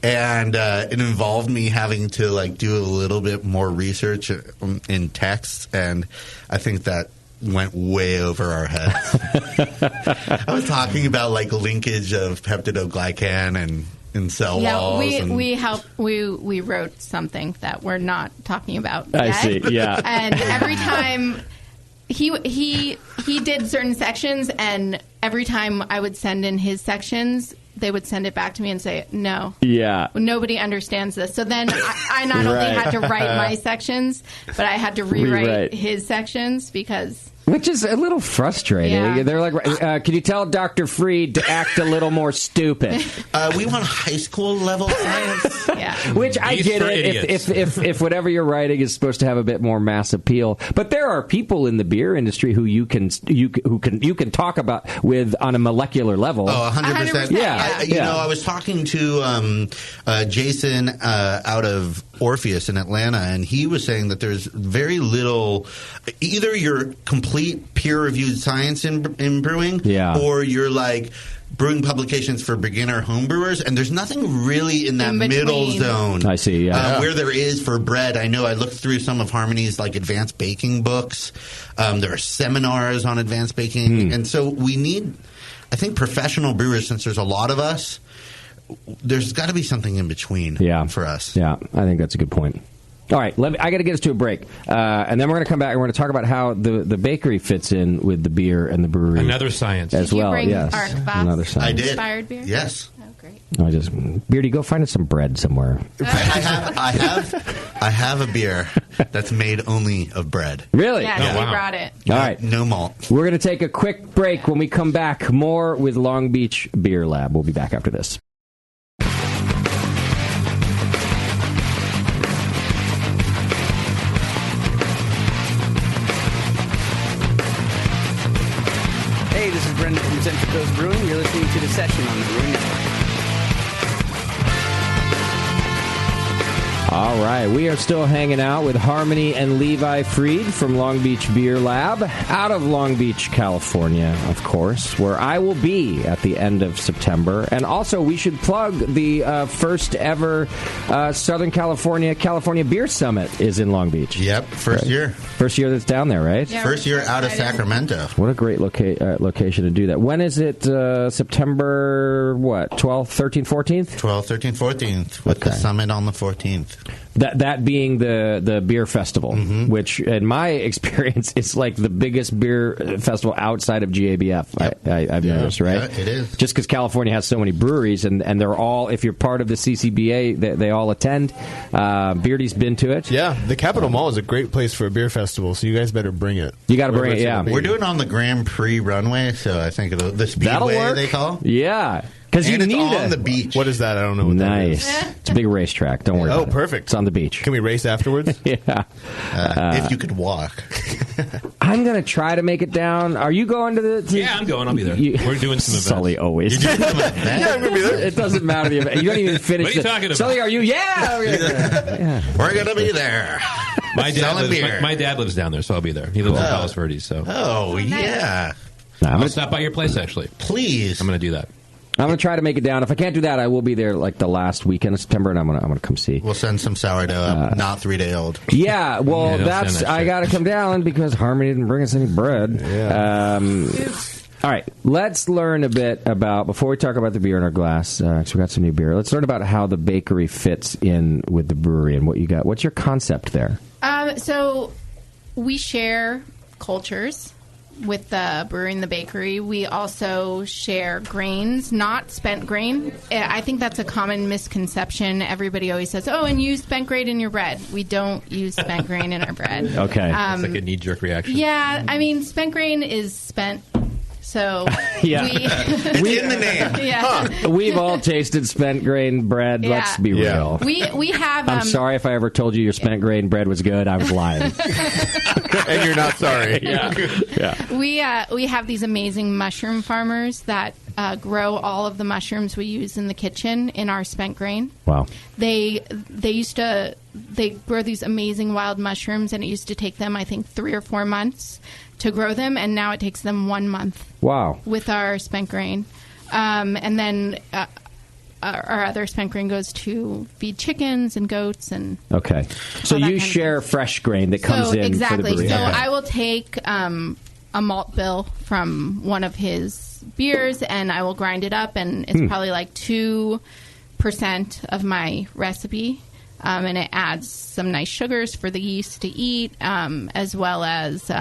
[SPEAKER 14] And it involved me having to like do a little bit more research in text, and I think that went way over our heads. I was talking about like linkage of peptidoglycan and cell walls.
[SPEAKER 6] We wrote something that we're not talking about yet.
[SPEAKER 10] I see. Yeah.
[SPEAKER 6] And every time he did certain sections, and every time I would send in his sections, they would send it back to me and say, no.
[SPEAKER 10] Yeah.
[SPEAKER 6] Nobody understands this. So then I not only had to write my sections, but I had to rewrite his sections because...
[SPEAKER 10] Which is a little frustrating.
[SPEAKER 6] Yeah.
[SPEAKER 10] They're like, can you tell Dr. Freed to act a little more stupid?
[SPEAKER 14] We want high school level science.
[SPEAKER 6] Yeah.
[SPEAKER 10] Which I get it if whatever you're writing is supposed to have a bit more mass appeal. But there are people in the beer industry who you can talk about with on a molecular level.
[SPEAKER 14] Oh, 100%.
[SPEAKER 10] Yeah.
[SPEAKER 14] I was talking to Jason out of Orpheus in Atlanta, and he was saying that there's very little. Either you're complete peer-reviewed science in brewing, or you're like brewing publications for beginner homebrewers, and there's nothing really in that middle zone.
[SPEAKER 10] I see,
[SPEAKER 14] where there is for bread. I know I looked through some of Harmony's like advanced baking books. There are seminars on advanced baking, and so we need, I think, professional brewers, since there's a lot of us. There's got to be something in between for us.
[SPEAKER 10] Yeah, I think that's a good point. All right, I got to get us to a break, and then we're going to come back and we're going to talk about how the bakery fits in with the beer and the brewery.
[SPEAKER 12] Another science
[SPEAKER 10] as well.
[SPEAKER 6] Bring
[SPEAKER 10] Yes,
[SPEAKER 6] Art Voss
[SPEAKER 10] another science.
[SPEAKER 14] I did.
[SPEAKER 6] Inspired beer?
[SPEAKER 14] Yes.
[SPEAKER 6] Oh, great.
[SPEAKER 10] Beardy, go find us some bread somewhere.
[SPEAKER 14] I have a beer that's made only of bread.
[SPEAKER 10] Really?
[SPEAKER 6] Yes, we brought it.
[SPEAKER 10] All right.
[SPEAKER 14] No malt.
[SPEAKER 10] We're going to take a quick break. When we come back, more with Long Beach Beer Lab. We'll be back after this.
[SPEAKER 15] Hey, this is Brendan from Central Coast Brewing. You're listening to The Session on the Brewing Network.
[SPEAKER 10] All right, we are still hanging out with Harmony and Levi Fried from Long Beach Beer Lab, out of Long Beach, California, of course, where I will be at the end of September. And also, we should plug the first ever Southern California Beer Summit is in Long Beach.
[SPEAKER 14] Yep, first year.
[SPEAKER 10] First year that's down there, right?
[SPEAKER 14] Yeah, first year out of Sacramento.
[SPEAKER 10] What a great location to do that. When is it? September, 12th, 13th, 14th?
[SPEAKER 14] 12th, 13th, 14th, with the summit on the 14th.
[SPEAKER 10] That being the beer festival, which in my experience is like the biggest beer festival outside of GABF. Yep. I've noticed, right?
[SPEAKER 14] Yeah, it is.
[SPEAKER 10] Just because California has so many breweries, and they're all, if you're part of the CCBA, they all attend. Beardy's been to it.
[SPEAKER 11] Yeah, the Capitol Mall is a great place for a beer festival, so you guys better bring it.
[SPEAKER 10] You got to bring it, yeah.
[SPEAKER 14] We're doing it on the Grand Prix runway, so I think the Speedway they call.
[SPEAKER 10] Yeah. Because you need
[SPEAKER 14] on the beach.
[SPEAKER 11] What is that? I don't know what
[SPEAKER 10] nice.
[SPEAKER 11] that is.
[SPEAKER 10] It's a big racetrack. Don't worry about it.
[SPEAKER 11] Perfect.
[SPEAKER 10] It's on the beach.
[SPEAKER 11] Can we race afterwards?
[SPEAKER 10] Yeah.
[SPEAKER 14] If you could walk.
[SPEAKER 10] I'm going to try to make it down. Are you going to the...
[SPEAKER 12] Yeah, I'm going. I'll be there. We're doing some events.
[SPEAKER 10] Sully always.
[SPEAKER 14] You're doing some events?
[SPEAKER 11] Yeah, I'm going to be there.
[SPEAKER 10] It doesn't matter the event. You don't even finish
[SPEAKER 12] What are you talking about?
[SPEAKER 10] Sully, are you? Yeah.
[SPEAKER 14] We're going to be there.
[SPEAKER 12] My dad lives down there, so I'll be there. He lives in Palos Verdes, so...
[SPEAKER 14] Oh, yeah.
[SPEAKER 12] I'll stop by your place, actually.
[SPEAKER 14] Please.
[SPEAKER 12] I'm going to do that.
[SPEAKER 10] I'm going to try to make it down. If I can't do that, I will be there like the last weekend of September, and I'm going to come see.
[SPEAKER 14] We'll send some sourdough up, not 3-day-old.
[SPEAKER 10] Yeah, well, I got to come down because Harmony didn't bring us any bread.
[SPEAKER 11] Yeah.
[SPEAKER 10] All right, let's learn a bit about, before we talk about the beer in our glass, because we got some new beer, let's learn about how the bakery fits in with the brewery and what you got. What's your concept there?
[SPEAKER 6] So we share cultures with the brewery and the bakery. We also share grains, not spent grain. I think that's a common misconception. Everybody always says, and use spent grain in your bread. We don't use spent grain in our bread.
[SPEAKER 10] Okay.
[SPEAKER 12] It's like a knee-jerk reaction.
[SPEAKER 6] Yeah, I mean, spent grain is spent... So
[SPEAKER 10] yeah.
[SPEAKER 14] It's in the name.
[SPEAKER 6] Yeah.
[SPEAKER 10] Huh. We've all tasted spent grain bread.
[SPEAKER 6] Yeah.
[SPEAKER 10] Let's be real.
[SPEAKER 6] We have.
[SPEAKER 10] I'm sorry if I ever told you your spent grain bread was good. I was lying.
[SPEAKER 11] And you're not sorry.
[SPEAKER 10] Yeah.
[SPEAKER 6] We have these amazing mushroom farmers that grow all of the mushrooms we use in the kitchen in our spent grain.
[SPEAKER 10] Wow.
[SPEAKER 6] They grow these amazing wild mushrooms, and it used to take them, I think, 3 or 4 months to grow them, and now it takes them 1 month.
[SPEAKER 10] Wow.
[SPEAKER 6] With our spent grain. And then our other spent grain goes to feed chickens and goats. And
[SPEAKER 10] okay. So you share fresh grain that comes in
[SPEAKER 6] exactly.
[SPEAKER 10] for the brewery.
[SPEAKER 6] So
[SPEAKER 10] okay.
[SPEAKER 6] I will take a malt bill from one of his beers, and I will grind it up, and it's probably like 2% of my recipe. And it adds some nice sugars for the yeast to eat, as well as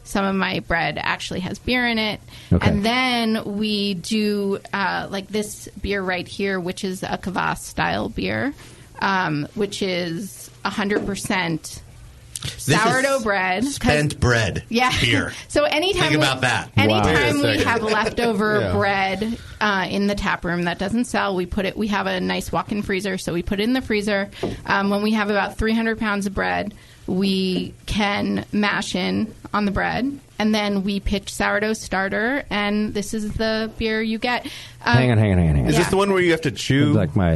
[SPEAKER 6] some of my bread actually has beer in it. Okay. And then we do like this beer right here, which is a Kvass style beer, which is 100% sourdough bread.
[SPEAKER 14] Spent bread.
[SPEAKER 6] Yeah.
[SPEAKER 14] Beer.
[SPEAKER 6] So anytime
[SPEAKER 14] think about that.
[SPEAKER 6] Anytime we have leftover bread in the tap room that doesn't sell, we have a nice walk-in freezer, so we put it in the freezer. When we have about 300 pounds of bread, we can mash in on the bread, and then we pitch sourdough starter, and this is the beer you get.
[SPEAKER 10] Hang on.
[SPEAKER 11] Is this the one where you have to chew?
[SPEAKER 10] Like
[SPEAKER 6] No.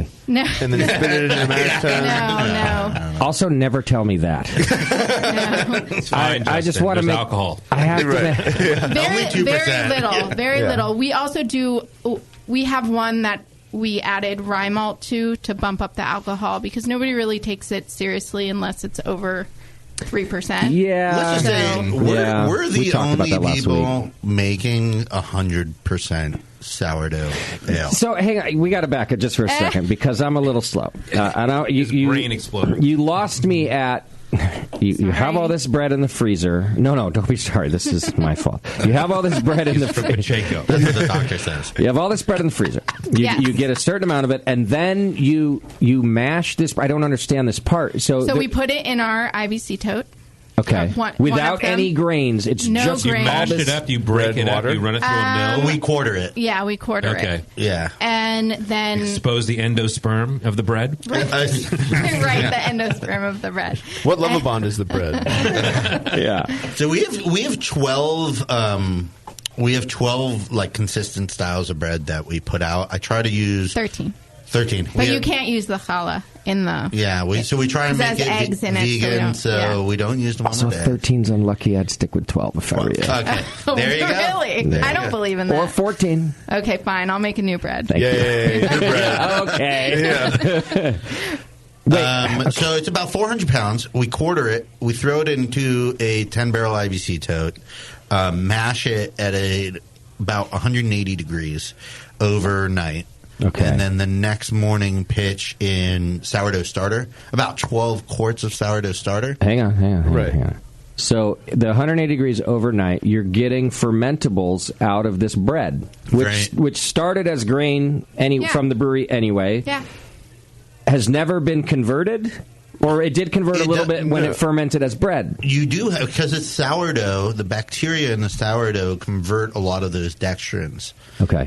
[SPEAKER 11] And then spit it in the mash tun?
[SPEAKER 6] No.
[SPEAKER 10] Also, never tell me that.
[SPEAKER 12] It's fine,
[SPEAKER 10] I just want to make
[SPEAKER 12] alcohol.
[SPEAKER 10] I have to.
[SPEAKER 6] Very,
[SPEAKER 14] Only 2%.
[SPEAKER 6] very little. Very little. We also do. We have one that we added rye malt to bump up the alcohol because nobody really takes it seriously unless it's over 3%.
[SPEAKER 10] Yeah.
[SPEAKER 14] Let's just say we're the only people making 100% sourdough ale.
[SPEAKER 10] So hang on, we got to back it just for a second because I'm a little slow. You
[SPEAKER 12] brain exploded.
[SPEAKER 10] You lost me at. You have all this bread in the freezer. No, don't be sorry. This is my fault. You have all this bread in the freezer.
[SPEAKER 14] That's what the doctor says.
[SPEAKER 10] You have all this bread in the freezer. You get a certain amount of it, and then you mash this. I don't understand this part. So
[SPEAKER 6] we put it in our IBC tote.
[SPEAKER 10] Okay. Without any grains. It's
[SPEAKER 6] no
[SPEAKER 10] just
[SPEAKER 6] grains.
[SPEAKER 12] You mash it up, you break it up, you run it through a mill.
[SPEAKER 14] We quarter it.
[SPEAKER 6] Yeah, we quarter it.
[SPEAKER 12] Okay.
[SPEAKER 14] Yeah.
[SPEAKER 6] And then
[SPEAKER 12] Expose the endosperm of the bread.
[SPEAKER 6] right, the endosperm of the bread.
[SPEAKER 11] What Lovabond is the bread?
[SPEAKER 10] Yeah.
[SPEAKER 14] So we have 12 like consistent styles of bread that we put out. I try to use
[SPEAKER 6] 13.
[SPEAKER 14] But
[SPEAKER 6] you can't use the challah in the.
[SPEAKER 14] Yeah, so we try and make it
[SPEAKER 6] eggs in
[SPEAKER 14] vegan,
[SPEAKER 6] it,
[SPEAKER 14] so we don't use the one
[SPEAKER 10] So
[SPEAKER 14] with eggs.
[SPEAKER 10] 13's unlucky. I'd stick with 12 if I were you.
[SPEAKER 14] Okay, there you go.
[SPEAKER 6] Really?
[SPEAKER 10] There
[SPEAKER 6] I
[SPEAKER 10] you
[SPEAKER 6] don't
[SPEAKER 10] go.
[SPEAKER 6] believe in that.
[SPEAKER 10] Or 14.
[SPEAKER 6] Okay, fine. I'll make a new bread.
[SPEAKER 10] Thank you.
[SPEAKER 11] New bread.
[SPEAKER 10] Okay.
[SPEAKER 14] So it's about 400 pounds. We quarter it. We throw it into a 10-barrel IBC tote. Mash it at about 180 degrees overnight.
[SPEAKER 10] Okay.
[SPEAKER 14] And then the next morning pitch in sourdough starter. About 12 quarts of sourdough starter.
[SPEAKER 10] Hang on. So the 180 degrees overnight, you're getting fermentables out of this bread, which started as grain from the brewery anyway.
[SPEAKER 6] Yeah.
[SPEAKER 10] Has never been converted? Or it did convert a little bit when it fermented as bread?
[SPEAKER 14] You do, because it's sourdough. The bacteria in the sourdough convert a lot of those dextrins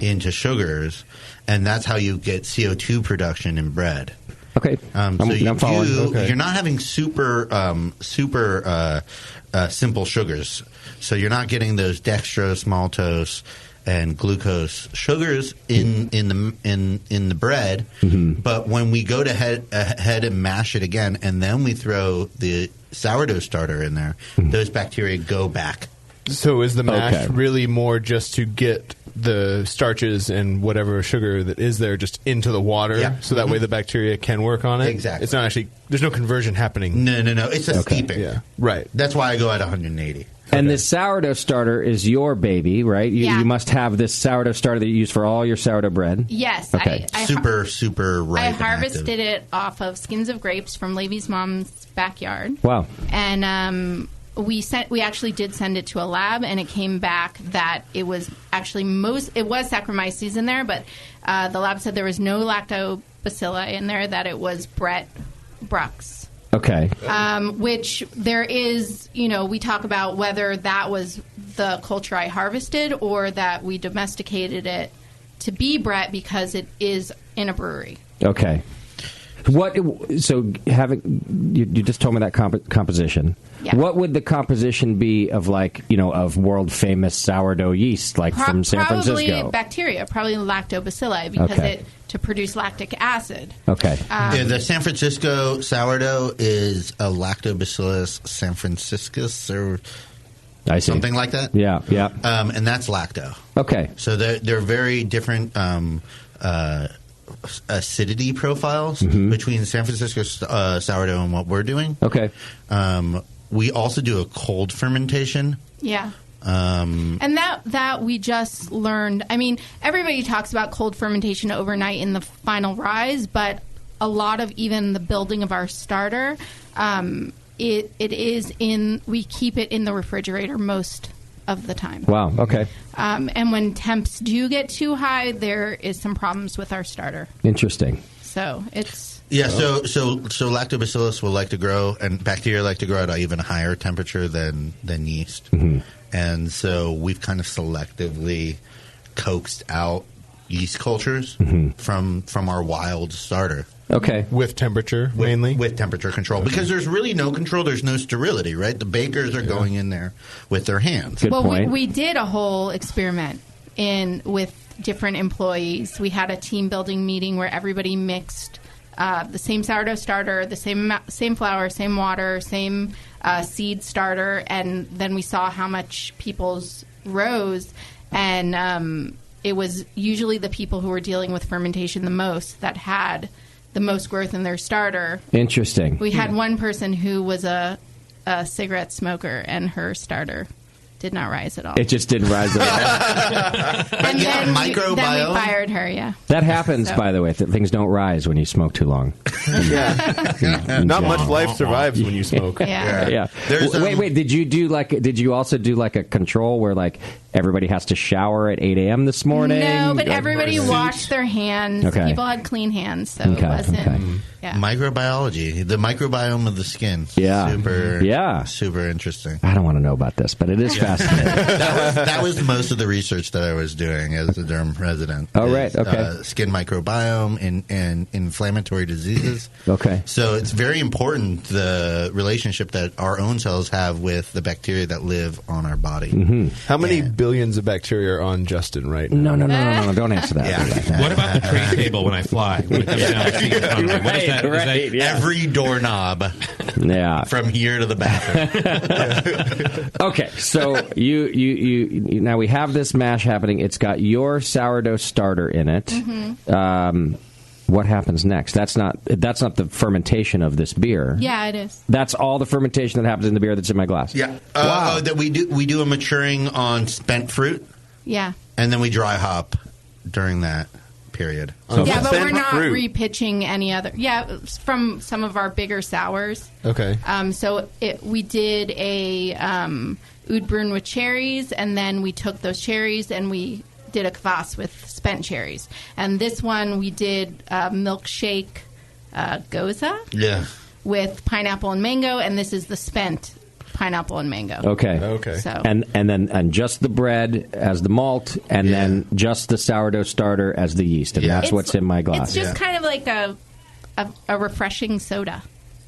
[SPEAKER 14] into sugars, and that's how you get CO2 production in bread.
[SPEAKER 10] Okay,
[SPEAKER 14] I'm following.
[SPEAKER 10] Okay.
[SPEAKER 14] You're not having super simple sugars, so you're not getting those dextrose, maltose, and glucose sugars in the bread.
[SPEAKER 10] Mm-hmm.
[SPEAKER 14] But when we go ahead and mash it again, and then we throw the sourdough starter in there, those bacteria go back.
[SPEAKER 11] So is the mash really more just to get the starches and whatever sugar that is there just into the water, so that way the bacteria can work on it?
[SPEAKER 14] Exactly.
[SPEAKER 11] It's not actually, there's no conversion happening.
[SPEAKER 14] No. It's a steeping.
[SPEAKER 11] Yeah. Right.
[SPEAKER 14] That's why I go at 180.
[SPEAKER 10] And this sourdough starter is your baby, right? You must have this sourdough starter that you use for all your sourdough bread.
[SPEAKER 6] Yes.
[SPEAKER 10] Okay.
[SPEAKER 14] Super ripe.
[SPEAKER 6] I harvested it off of skins of grapes from Levy's mom's backyard.
[SPEAKER 10] Wow.
[SPEAKER 6] And we actually did send it to a lab, and it came back that it was actually it was Saccharomyces in there, but the lab said there was no lactobacilli in there, that it was Brett Brux.
[SPEAKER 10] Okay.
[SPEAKER 6] Which there is, we talk about whether that was the culture I harvested or that we domesticated it to be Brett because it is in a brewery.
[SPEAKER 10] Okay. So you just told me that composition.
[SPEAKER 6] Yeah.
[SPEAKER 10] What would the composition be of of world famous sourdough yeast from San Francisco?
[SPEAKER 6] Probably bacteria, probably lactobacilli because to produce lactic acid.
[SPEAKER 10] Okay.
[SPEAKER 14] The San Francisco sourdough is a Lactobacillus San Franciscus or something like that.
[SPEAKER 10] Yeah.
[SPEAKER 14] And that's lacto.
[SPEAKER 10] Okay.
[SPEAKER 14] So they're very different acidity profiles between San Francisco sourdough and what we're doing.
[SPEAKER 10] Okay.
[SPEAKER 14] We also do a cold fermentation.
[SPEAKER 6] Yeah. And that we just learned. I mean, everybody talks about cold fermentation overnight in the final rise, but a lot of even the building of our starter, it is we keep it in the refrigerator most of the time.
[SPEAKER 10] Wow. Okay.
[SPEAKER 6] And when temps do get too high, there is some problems with our starter.
[SPEAKER 10] Interesting.
[SPEAKER 6] So it's.
[SPEAKER 14] Yeah, so lactobacillus will like to grow, and bacteria like to grow at an even higher temperature than yeast.
[SPEAKER 10] Mm-hmm.
[SPEAKER 14] And so we've kind of selectively coaxed out yeast cultures from our wild starter.
[SPEAKER 10] Okay.
[SPEAKER 11] With temperature, mainly?
[SPEAKER 14] With temperature control. Because there's really no control. There's no sterility, right? The bakers are going in there with their hands.
[SPEAKER 10] Good point.
[SPEAKER 6] We did a whole experiment with different employees. We had a team building meeting where everybody mixed the same sourdough starter, the same flour, same water, same seed starter, and then we saw how much people's rose. And it was usually the people who were dealing with fermentation the most that had the most growth in their starter.
[SPEAKER 10] Interesting.
[SPEAKER 6] We had one person who was a cigarette smoker, and her starter did not rise at all.
[SPEAKER 10] It just didn't rise at all.
[SPEAKER 6] And then we
[SPEAKER 14] microbiome.
[SPEAKER 6] fired her. Yeah.
[SPEAKER 10] That happens,
[SPEAKER 6] So-
[SPEAKER 10] by the way. Things don't rise when you smoke too long.
[SPEAKER 11] Not much life survives when you smoke.
[SPEAKER 10] Yeah. Wait. Did you also do like a control where like everybody has to shower at 8 a.m. this morning?
[SPEAKER 6] No, but everybody washed their hands.
[SPEAKER 10] Okay.
[SPEAKER 6] People had clean hands, so it wasn't. Yeah.
[SPEAKER 14] Microbiology, the microbiome of the skin.
[SPEAKER 10] Yeah.
[SPEAKER 14] Super interesting.
[SPEAKER 10] I don't want to know about this, but it is fascinating.
[SPEAKER 14] that was most of the research that I was doing as a derm resident.
[SPEAKER 10] Oh, right. Okay.
[SPEAKER 14] Skin microbiome and inflammatory diseases.
[SPEAKER 10] Okay.
[SPEAKER 14] So it's very important, the relationship that our own cells have with the bacteria that live on our body.
[SPEAKER 11] How many billions of bacteria are on Justin right now?
[SPEAKER 10] No. Don't answer that.
[SPEAKER 12] What about the tray table when I fly? When it comes down to feet in front of me? What is that? Is that
[SPEAKER 14] every doorknob from here to the bathroom.
[SPEAKER 10] Okay, so you now we have this mash happening. It's got your sourdough starter in it. What happens next? That's not the fermentation of this beer.
[SPEAKER 6] Yeah, it is.
[SPEAKER 10] That's all the fermentation that happens in the beer that's in my glass.
[SPEAKER 14] Yeah. That we do a maturing on spent fruit,
[SPEAKER 6] Yeah.
[SPEAKER 14] and then we dry hop during that period.
[SPEAKER 6] Yeah, but we're not repitching any other. Yeah, it's from some of our bigger sours.
[SPEAKER 11] Okay.
[SPEAKER 6] So we did a oud brun with cherries, and then we took those cherries and we did a kvass with spent cherries. And this one we did milkshake goza.
[SPEAKER 14] Yeah.
[SPEAKER 6] With pineapple and mango, and this is the spent pineapple and mango.
[SPEAKER 10] Okay.
[SPEAKER 6] So
[SPEAKER 10] And just the bread as the malt, and then just the sourdough starter as the yeast, and that's what's in my glass.
[SPEAKER 6] It's just kind of like a refreshing soda.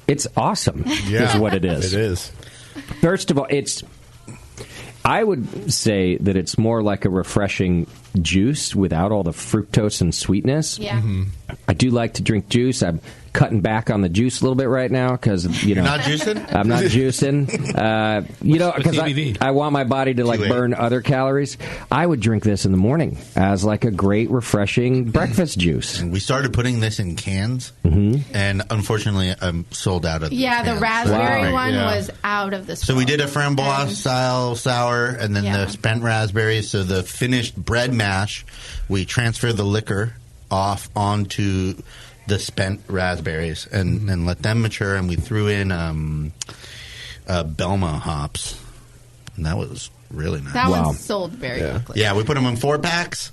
[SPEAKER 10] It's awesome.
[SPEAKER 11] Yeah.
[SPEAKER 10] Is what it is.
[SPEAKER 11] It is.
[SPEAKER 10] First of all, I would say that it's more like a refreshing juice without all the fructose and sweetness.
[SPEAKER 6] Yeah.
[SPEAKER 10] I do like to drink juice. I'm cutting back on the juice a little bit right now because
[SPEAKER 14] You're not juicing?
[SPEAKER 10] I'm not juicing. Because I want my body to burn other calories. I would drink this in the morning as like a great refreshing breakfast juice.
[SPEAKER 14] We started putting this in cans, and unfortunately, I'm sold out of.
[SPEAKER 6] The raspberry one was out of the store.
[SPEAKER 14] So we did a framboise style sour, and then the spent raspberries. So the finished bread mash, we transfer the liquor off onto the spent raspberries and let them mature, and we threw in Belma hops, and that was really nice.
[SPEAKER 6] That one sold very quickly.
[SPEAKER 14] Yeah, we put them in 4-packs,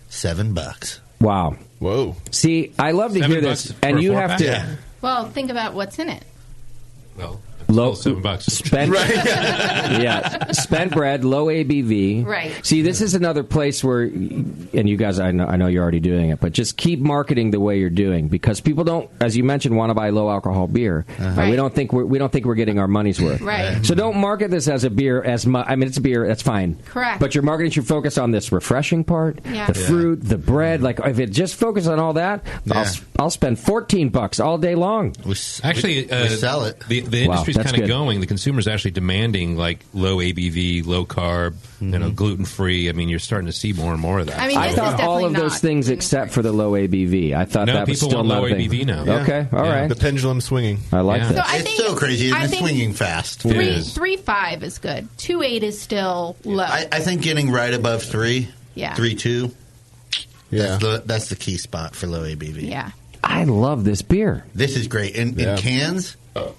[SPEAKER 14] $7.
[SPEAKER 10] Wow.
[SPEAKER 11] Whoa.
[SPEAKER 10] See, I love to hear this, and you have to.
[SPEAKER 14] Yeah.
[SPEAKER 6] Well, think about what's in it.
[SPEAKER 12] Well,
[SPEAKER 10] low
[SPEAKER 12] $7.
[SPEAKER 10] Spent, spent bread, low ABV.
[SPEAKER 6] Right.
[SPEAKER 10] See, this is another place where, and you guys, I know you're already doing it, but just keep marketing the way you're doing, because people don't, as you mentioned, want to buy low alcohol beer.
[SPEAKER 6] Right.
[SPEAKER 10] We don't think we're getting our money's worth.
[SPEAKER 6] Right.
[SPEAKER 10] So don't market this as a beer as much. I mean, it's a beer. That's fine.
[SPEAKER 6] Correct.
[SPEAKER 10] But your marketing should focus on this refreshing part, the fruit, the bread. Like if it just focuses on all that, I'll spend $14 all day long.
[SPEAKER 12] Actually,
[SPEAKER 14] we sell it.
[SPEAKER 12] The industry's
[SPEAKER 10] that's
[SPEAKER 12] kind of
[SPEAKER 10] good.
[SPEAKER 12] going. The consumer's actually demanding like low ABV, low carb, gluten free. I mean, you're starting to see more and more of that.
[SPEAKER 6] I mean,
[SPEAKER 10] I
[SPEAKER 6] this is
[SPEAKER 10] thought all
[SPEAKER 6] definitely
[SPEAKER 10] of those
[SPEAKER 6] not
[SPEAKER 10] things except for the low ABV. I thought
[SPEAKER 12] No,
[SPEAKER 10] that was
[SPEAKER 12] people
[SPEAKER 10] still
[SPEAKER 12] want
[SPEAKER 10] not
[SPEAKER 12] low
[SPEAKER 10] a thing.
[SPEAKER 12] ABV now.
[SPEAKER 11] Yeah.
[SPEAKER 10] Okay, all right.
[SPEAKER 11] The pendulum swinging.
[SPEAKER 10] I like
[SPEAKER 12] Yeah.
[SPEAKER 10] this.
[SPEAKER 6] So I
[SPEAKER 14] It's
[SPEAKER 6] think,
[SPEAKER 14] so crazy.
[SPEAKER 6] I
[SPEAKER 14] It's
[SPEAKER 6] think
[SPEAKER 14] swinging fast.
[SPEAKER 6] 3.5 is good. 2.8 is still low.
[SPEAKER 14] I think getting right above 3,
[SPEAKER 6] Yeah.
[SPEAKER 14] 3.2,
[SPEAKER 11] Yeah.
[SPEAKER 14] that's the key spot for low ABV.
[SPEAKER 6] Yeah.
[SPEAKER 10] I love this beer.
[SPEAKER 14] This is great. In cans,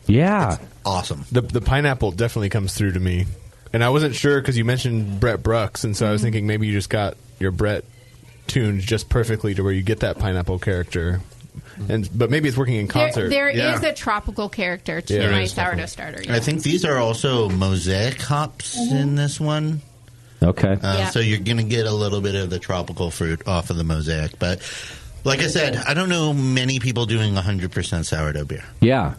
[SPEAKER 10] Yeah.
[SPEAKER 14] awesome.
[SPEAKER 11] The pineapple definitely comes through to me. And I wasn't sure because you mentioned Brett Brooks, and so I was thinking maybe you just got your Brett tuned just perfectly to where you get that pineapple character. But maybe it's working in concert.
[SPEAKER 6] There is a tropical character to my sourdough starter. Yeah.
[SPEAKER 14] I think these are also mosaic hops in this one.
[SPEAKER 10] Okay.
[SPEAKER 14] So you're going to get a little bit of the tropical fruit off of the mosaic. But like I said, I don't know many people doing 100% sourdough beer.
[SPEAKER 10] Yeah.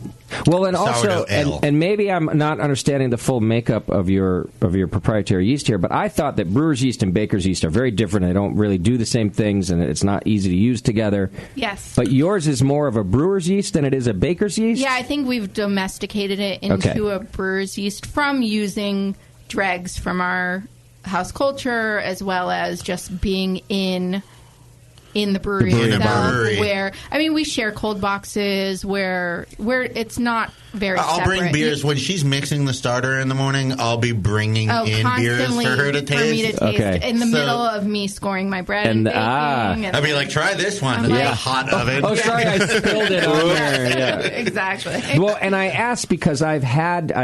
[SPEAKER 10] Well, and also,
[SPEAKER 14] Sourdough ale.
[SPEAKER 10] and maybe I'm not understanding the full makeup of your proprietary yeast here, but I thought that brewer's yeast and baker's yeast are very different. They don't really do the same things, and it's not easy to use together.
[SPEAKER 6] Yes.
[SPEAKER 10] But yours is more of a brewer's yeast than it is a baker's yeast?
[SPEAKER 6] Yeah, I think we've domesticated it into a brewer's yeast from using dregs from our house culture, as well as just being in in the brewery
[SPEAKER 14] In the
[SPEAKER 6] itself.
[SPEAKER 14] brewery.
[SPEAKER 6] Where we share cold boxes where it's not very.
[SPEAKER 14] I'll
[SPEAKER 6] separate.
[SPEAKER 14] bring beers when she's mixing the starter in the morning. I'll be bringing in beers
[SPEAKER 6] constantly
[SPEAKER 14] for her to taste.
[SPEAKER 6] For me to taste in the
[SPEAKER 14] So-
[SPEAKER 6] middle of me scoring my bread and baking.
[SPEAKER 14] I'd be like, try this one.
[SPEAKER 6] I'm
[SPEAKER 14] It's
[SPEAKER 6] like-
[SPEAKER 14] a hot oven.
[SPEAKER 10] Oh, sorry, I spilled it on there. Yeah.
[SPEAKER 6] Exactly.
[SPEAKER 10] Well, and I asked because I've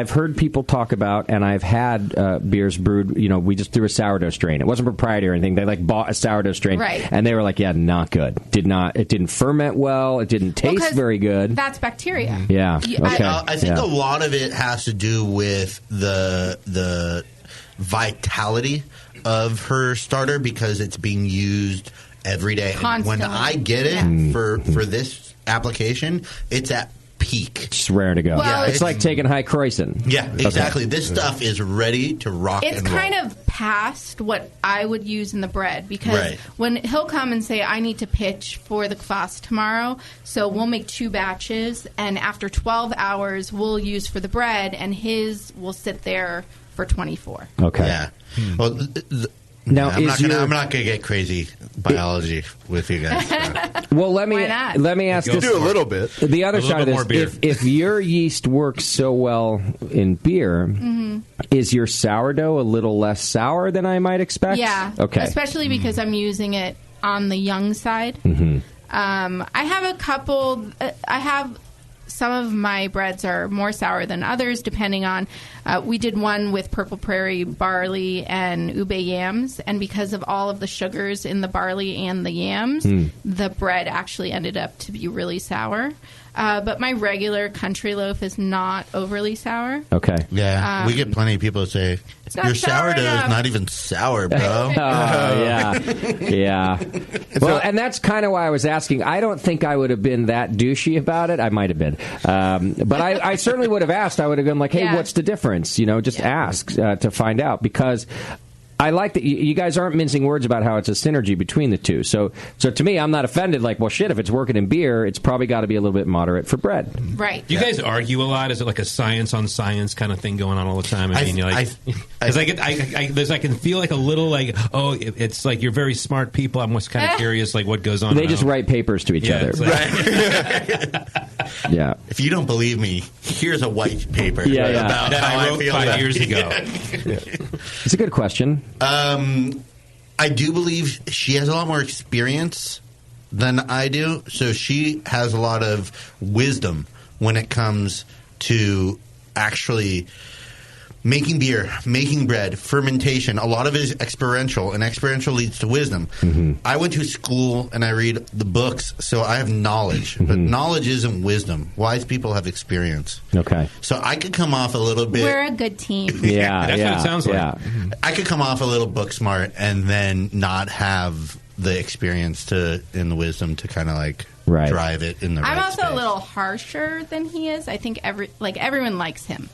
[SPEAKER 10] heard people talk about, and I've had beers brewed. We just threw a sourdough strain. It wasn't proprietary or anything. They bought a sourdough strain,
[SPEAKER 6] Right.
[SPEAKER 10] And they were like, "Yeah, not good. It didn't ferment well. It didn't taste
[SPEAKER 6] 'cause
[SPEAKER 10] very good."
[SPEAKER 6] That's bacteria.
[SPEAKER 10] Yeah. Okay.
[SPEAKER 14] I think
[SPEAKER 10] Yeah.
[SPEAKER 14] a lot of it has to do with the vitality of her starter because it's being used every day. And when
[SPEAKER 6] Constantly.
[SPEAKER 14] I get it for this application, it's at peak.
[SPEAKER 10] It's rare to go.
[SPEAKER 6] Well,
[SPEAKER 10] it's like taking high Croyson.
[SPEAKER 14] Yeah, exactly.
[SPEAKER 10] Okay.
[SPEAKER 14] This stuff is ready to rock
[SPEAKER 6] It's
[SPEAKER 14] and roll.
[SPEAKER 6] kind of past what I would use in the bread because
[SPEAKER 14] Right.
[SPEAKER 6] when he'll come and say, I need to pitch for the kvass tomorrow, so we'll make 2 batches, and after 12 hours, we'll use for the bread, and his will sit there for 24.
[SPEAKER 10] Okay.
[SPEAKER 14] Yeah. Well,
[SPEAKER 10] Now,
[SPEAKER 14] I'm
[SPEAKER 10] is
[SPEAKER 14] not going to get crazy biology with you guys.
[SPEAKER 10] Well, let me
[SPEAKER 6] not?
[SPEAKER 10] ask
[SPEAKER 11] Go
[SPEAKER 10] this.
[SPEAKER 11] for it. Do a little bit.
[SPEAKER 10] The other
[SPEAKER 14] A little
[SPEAKER 10] side of
[SPEAKER 14] bit
[SPEAKER 10] this:
[SPEAKER 14] more beer.
[SPEAKER 10] if your yeast works so well in beer, is your sourdough a little less sour than I might expect?
[SPEAKER 6] Yeah.
[SPEAKER 10] Okay.
[SPEAKER 6] Especially because I'm using it on the young side.
[SPEAKER 10] Mhm.
[SPEAKER 6] I have a couple. Some of my breads are more sour than others, depending on. We did one with Purple Prairie barley and ube yams, and because of all of the sugars in the barley and the yams, the bread actually ended up to be really sour. But my regular country loaf is not overly sour.
[SPEAKER 10] Okay.
[SPEAKER 14] Yeah, we get plenty of people who say,
[SPEAKER 6] not
[SPEAKER 14] your
[SPEAKER 6] sour
[SPEAKER 14] sourdough
[SPEAKER 6] enough."
[SPEAKER 14] is not even sour, bro.
[SPEAKER 10] Oh, yeah. Well, and that's kind of why I was asking. I don't think I would have been that douchey about it. I might have been. But I certainly would have asked. I would have been like, hey,
[SPEAKER 6] Yeah.
[SPEAKER 10] what's the difference? Just ask to find out. Because I like that you guys aren't mincing words about how it's a synergy between the two. So to me, I'm not offended. Like, well, shit, if it's working in beer, it's probably got to be a little bit moderate for bread.
[SPEAKER 6] Right.
[SPEAKER 12] Do you guys argue a lot? Is it like a science on science kind of thing going on all the time? I mean, because I can feel like a little like, it's like you're very smart people. I'm just kind of curious, like what goes on.
[SPEAKER 10] They just write papers to each other.
[SPEAKER 12] it's like-
[SPEAKER 10] Yeah.
[SPEAKER 14] If you don't believe me, here's a white paper about
[SPEAKER 12] that
[SPEAKER 14] how
[SPEAKER 12] I wrote
[SPEAKER 14] feel
[SPEAKER 12] 5
[SPEAKER 14] about-
[SPEAKER 12] years ago.
[SPEAKER 10] It's a good question.
[SPEAKER 14] I do believe she has a lot more experience than I do, so she has a lot of wisdom when it comes to actually making beer, making bread, fermentation. A lot of it is experiential, and experiential leads to wisdom. I went to school and I read the books, so I have knowledge, but knowledge isn't wisdom. Wise people have experience.
[SPEAKER 10] Okay.
[SPEAKER 14] So I could come off a little bit...
[SPEAKER 6] We're a good team.
[SPEAKER 10] Yeah,
[SPEAKER 12] That's what it sounds like.
[SPEAKER 10] Yeah.
[SPEAKER 14] I could come off a little book smart and then not have the experience and the wisdom to kind of
[SPEAKER 10] Right.
[SPEAKER 14] drive it in the right
[SPEAKER 6] I'm also
[SPEAKER 14] space.
[SPEAKER 6] a little harsher than he is. I think everyone likes him.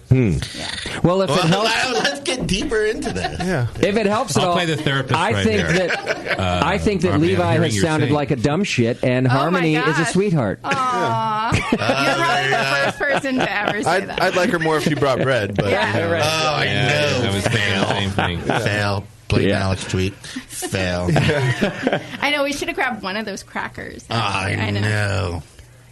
[SPEAKER 10] Well, if it helps,
[SPEAKER 14] let's get deeper into this.
[SPEAKER 11] Yeah.
[SPEAKER 10] if it helps at
[SPEAKER 12] I'll
[SPEAKER 10] all,
[SPEAKER 12] play the therapist
[SPEAKER 10] I
[SPEAKER 12] right
[SPEAKER 10] think
[SPEAKER 12] there.
[SPEAKER 10] that I think that
[SPEAKER 12] Harmony, I'm
[SPEAKER 10] Levi
[SPEAKER 12] hearing
[SPEAKER 10] has
[SPEAKER 12] you
[SPEAKER 10] sounded
[SPEAKER 12] saying.
[SPEAKER 10] like a dumb shit, and Harmony is a
[SPEAKER 6] gosh.
[SPEAKER 10] sweetheart.
[SPEAKER 6] Aww. You're probably the first person to ever say that.
[SPEAKER 11] I'd like her more if she brought bread, but
[SPEAKER 6] Yeah.
[SPEAKER 11] you know.
[SPEAKER 14] Oh, I know.
[SPEAKER 12] I was thinking the same thing.
[SPEAKER 14] Fail. Blatant Alex tweet. Fail.
[SPEAKER 6] I know we should have grabbed one of those crackers.
[SPEAKER 14] I know.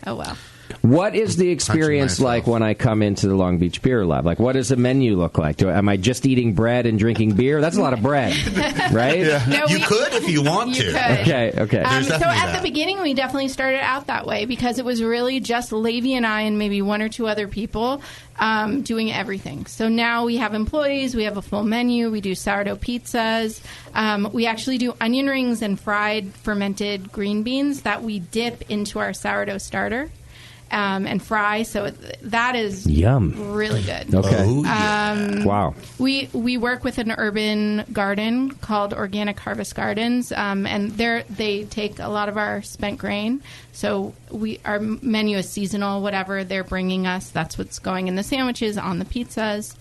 [SPEAKER 6] Oh well.
[SPEAKER 10] What is the experience
[SPEAKER 14] myself.
[SPEAKER 10] like when I come into the Long Beach Beer Lab? Like, what does the menu look like? Am I just eating bread and drinking beer? That's a lot of bread, right?
[SPEAKER 6] No,
[SPEAKER 14] You could if you want
[SPEAKER 6] You
[SPEAKER 14] to.
[SPEAKER 6] could.
[SPEAKER 10] Okay.
[SPEAKER 6] So
[SPEAKER 14] There's
[SPEAKER 6] at
[SPEAKER 14] definitely
[SPEAKER 6] the
[SPEAKER 14] that.
[SPEAKER 6] beginning, we definitely started out that way because it was really just Levy and I and maybe one or two other people doing everything. So now we have employees, we have a full menu, we do sourdough pizzas, we actually do onion rings and fried fermented green beans that we dip into our sourdough starter and fry. So that is
[SPEAKER 10] Yum.
[SPEAKER 6] really good.
[SPEAKER 10] Okay.
[SPEAKER 14] Oh, yeah.
[SPEAKER 10] Wow.
[SPEAKER 6] We work with an urban garden called Organic Harvest Gardens, and they take a lot of our spent grain. So our menu is seasonal. Whatever they're bringing us, that's what's going in the sandwiches, on the pizzas.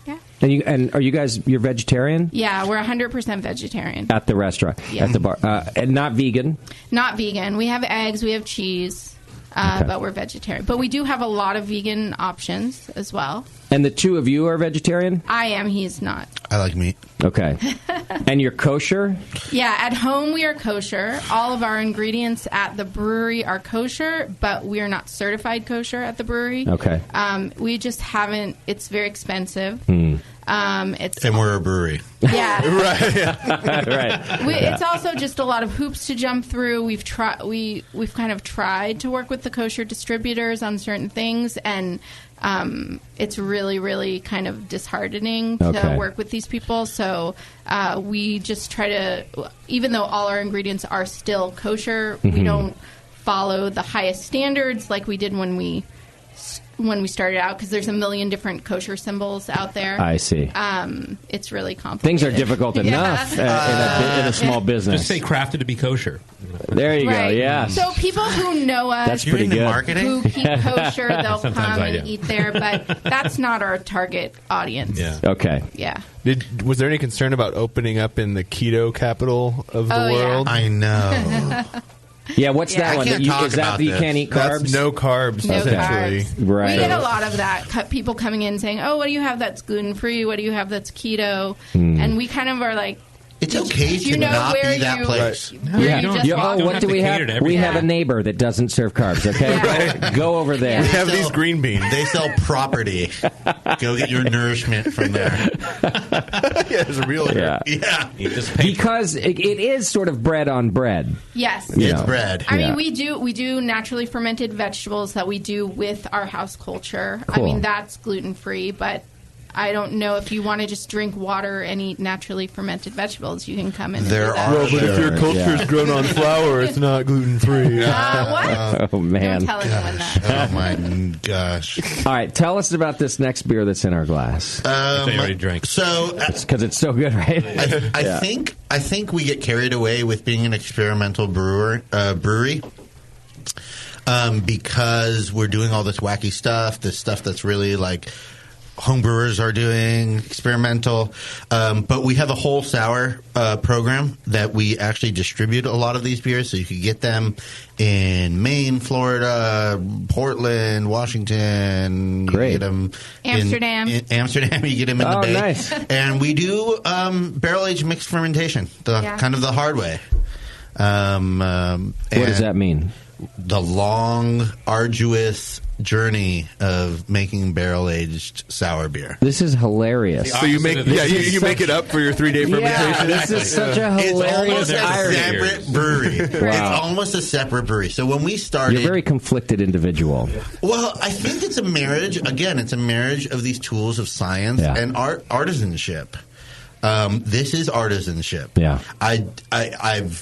[SPEAKER 6] Yeah.
[SPEAKER 10] And are you guys, you're vegetarian?
[SPEAKER 6] Yeah, we're 100% vegetarian.
[SPEAKER 10] At the restaurant,
[SPEAKER 6] Yeah.
[SPEAKER 10] at the bar, and not vegan.
[SPEAKER 6] Not vegan. We have eggs, we have cheese, but we're vegetarian. But we do have a lot of vegan options as well.
[SPEAKER 10] And the two of you are vegetarian?
[SPEAKER 6] I am. He's not.
[SPEAKER 14] I like meat.
[SPEAKER 10] Okay. And you're kosher?
[SPEAKER 6] Yeah, at home we are kosher. All of our ingredients at the brewery are kosher, but we are not certified kosher at the brewery.
[SPEAKER 10] Okay.
[SPEAKER 6] We just haven't. It's very expensive.
[SPEAKER 14] And we're a brewery.
[SPEAKER 6] Yeah.
[SPEAKER 10] Right.
[SPEAKER 6] It's also just a lot of hoops to jump through. We've kind of tried to work with the kosher distributors on certain things, and it's really, really kind of disheartening to work with these people. So we just try to, even though all our ingredients are still kosher, we don't follow the highest standards like we did when we started out, because there's a million different kosher symbols out there.
[SPEAKER 10] I see.
[SPEAKER 6] It's really complicated.
[SPEAKER 10] Things are difficult enough in a small business.
[SPEAKER 12] Just say crafted to be kosher.
[SPEAKER 10] There you go, yeah.
[SPEAKER 6] So people who know us,
[SPEAKER 10] That's pretty good.
[SPEAKER 6] who keep kosher, they'll
[SPEAKER 12] Sometimes
[SPEAKER 6] come
[SPEAKER 12] I
[SPEAKER 6] and
[SPEAKER 12] do.
[SPEAKER 6] eat there, but that's not our target audience.
[SPEAKER 11] Yeah.
[SPEAKER 10] Okay.
[SPEAKER 6] Yeah.
[SPEAKER 11] Was there any concern about opening up in the keto capital of the world?
[SPEAKER 14] I know.
[SPEAKER 10] Yeah, what's that one?
[SPEAKER 14] I can't
[SPEAKER 10] Is
[SPEAKER 14] talk
[SPEAKER 10] that
[SPEAKER 14] about
[SPEAKER 10] you
[SPEAKER 14] this.
[SPEAKER 10] can't eat carbs?
[SPEAKER 11] That's no carbs,
[SPEAKER 6] No
[SPEAKER 11] essentially.
[SPEAKER 6] carbs.
[SPEAKER 10] Right.
[SPEAKER 6] We get a lot of that. People coming in saying, "Oh, what do you have that's gluten free? What do you have that's keto?" And we kind of are like,
[SPEAKER 14] It's okay
[SPEAKER 6] you
[SPEAKER 14] to
[SPEAKER 6] know
[SPEAKER 14] not
[SPEAKER 6] where
[SPEAKER 14] be that
[SPEAKER 6] you-
[SPEAKER 14] place.
[SPEAKER 6] where you just walk.
[SPEAKER 10] what do we have? We have a neighbor that doesn't serve carbs. Okay, go over there.
[SPEAKER 11] We have these green beans.
[SPEAKER 14] They sell property. Go get your nourishment from there.
[SPEAKER 11] It's a real.
[SPEAKER 10] Yeah.
[SPEAKER 14] Yeah.
[SPEAKER 10] Because it is sort of bread on bread.
[SPEAKER 6] Yes,
[SPEAKER 10] You
[SPEAKER 14] It's
[SPEAKER 10] know.
[SPEAKER 14] bread.
[SPEAKER 6] I
[SPEAKER 10] Yeah.
[SPEAKER 6] mean, we do naturally fermented vegetables that we do with our house culture. I
[SPEAKER 10] Cool.
[SPEAKER 6] mean, that's gluten free, but I don't know if you want to just drink water and eat naturally fermented vegetables. You can come in. And
[SPEAKER 14] There
[SPEAKER 6] do that.
[SPEAKER 14] are-
[SPEAKER 11] Well, but if your culture is grown on flour, it's not gluten free.
[SPEAKER 6] What?
[SPEAKER 10] Oh man!
[SPEAKER 6] Don't tell anyone that.
[SPEAKER 14] Oh my gosh.
[SPEAKER 10] All right, tell us about this next beer that's in our glass.
[SPEAKER 12] I already drank.
[SPEAKER 14] So
[SPEAKER 10] Because it's so good, right?
[SPEAKER 14] I think we get carried away with being an experimental brewery. Because we're doing all this wacky stuff, this stuff that's really like home brewers are doing, experimental. But we have a whole sour program that we actually distribute a lot of these beers, so you can get them in Maine, Florida, Portland, Washington.
[SPEAKER 10] Great.
[SPEAKER 14] You get them
[SPEAKER 6] Amsterdam.
[SPEAKER 14] in Amsterdam. You get them in the
[SPEAKER 10] Oh,
[SPEAKER 14] Bay.
[SPEAKER 10] nice.
[SPEAKER 14] And we do barrel aged mixed fermentation, kind of the hard way.
[SPEAKER 10] What does that mean?
[SPEAKER 14] The long, arduous journey of making barrel aged sour beer.
[SPEAKER 10] This is hilarious.
[SPEAKER 11] So you make you make it up for your 3-day fermentation.
[SPEAKER 10] This is such a
[SPEAKER 14] It's
[SPEAKER 10] hilarious
[SPEAKER 14] almost a
[SPEAKER 10] irony.
[SPEAKER 14] separate brewery. It's almost a separate brewery. So when we started,
[SPEAKER 10] You're a very conflicted individual.
[SPEAKER 14] well, I think it's a marriage. Again, it's a marriage of these tools of science and artisanship. This is artisanship.
[SPEAKER 10] Yeah.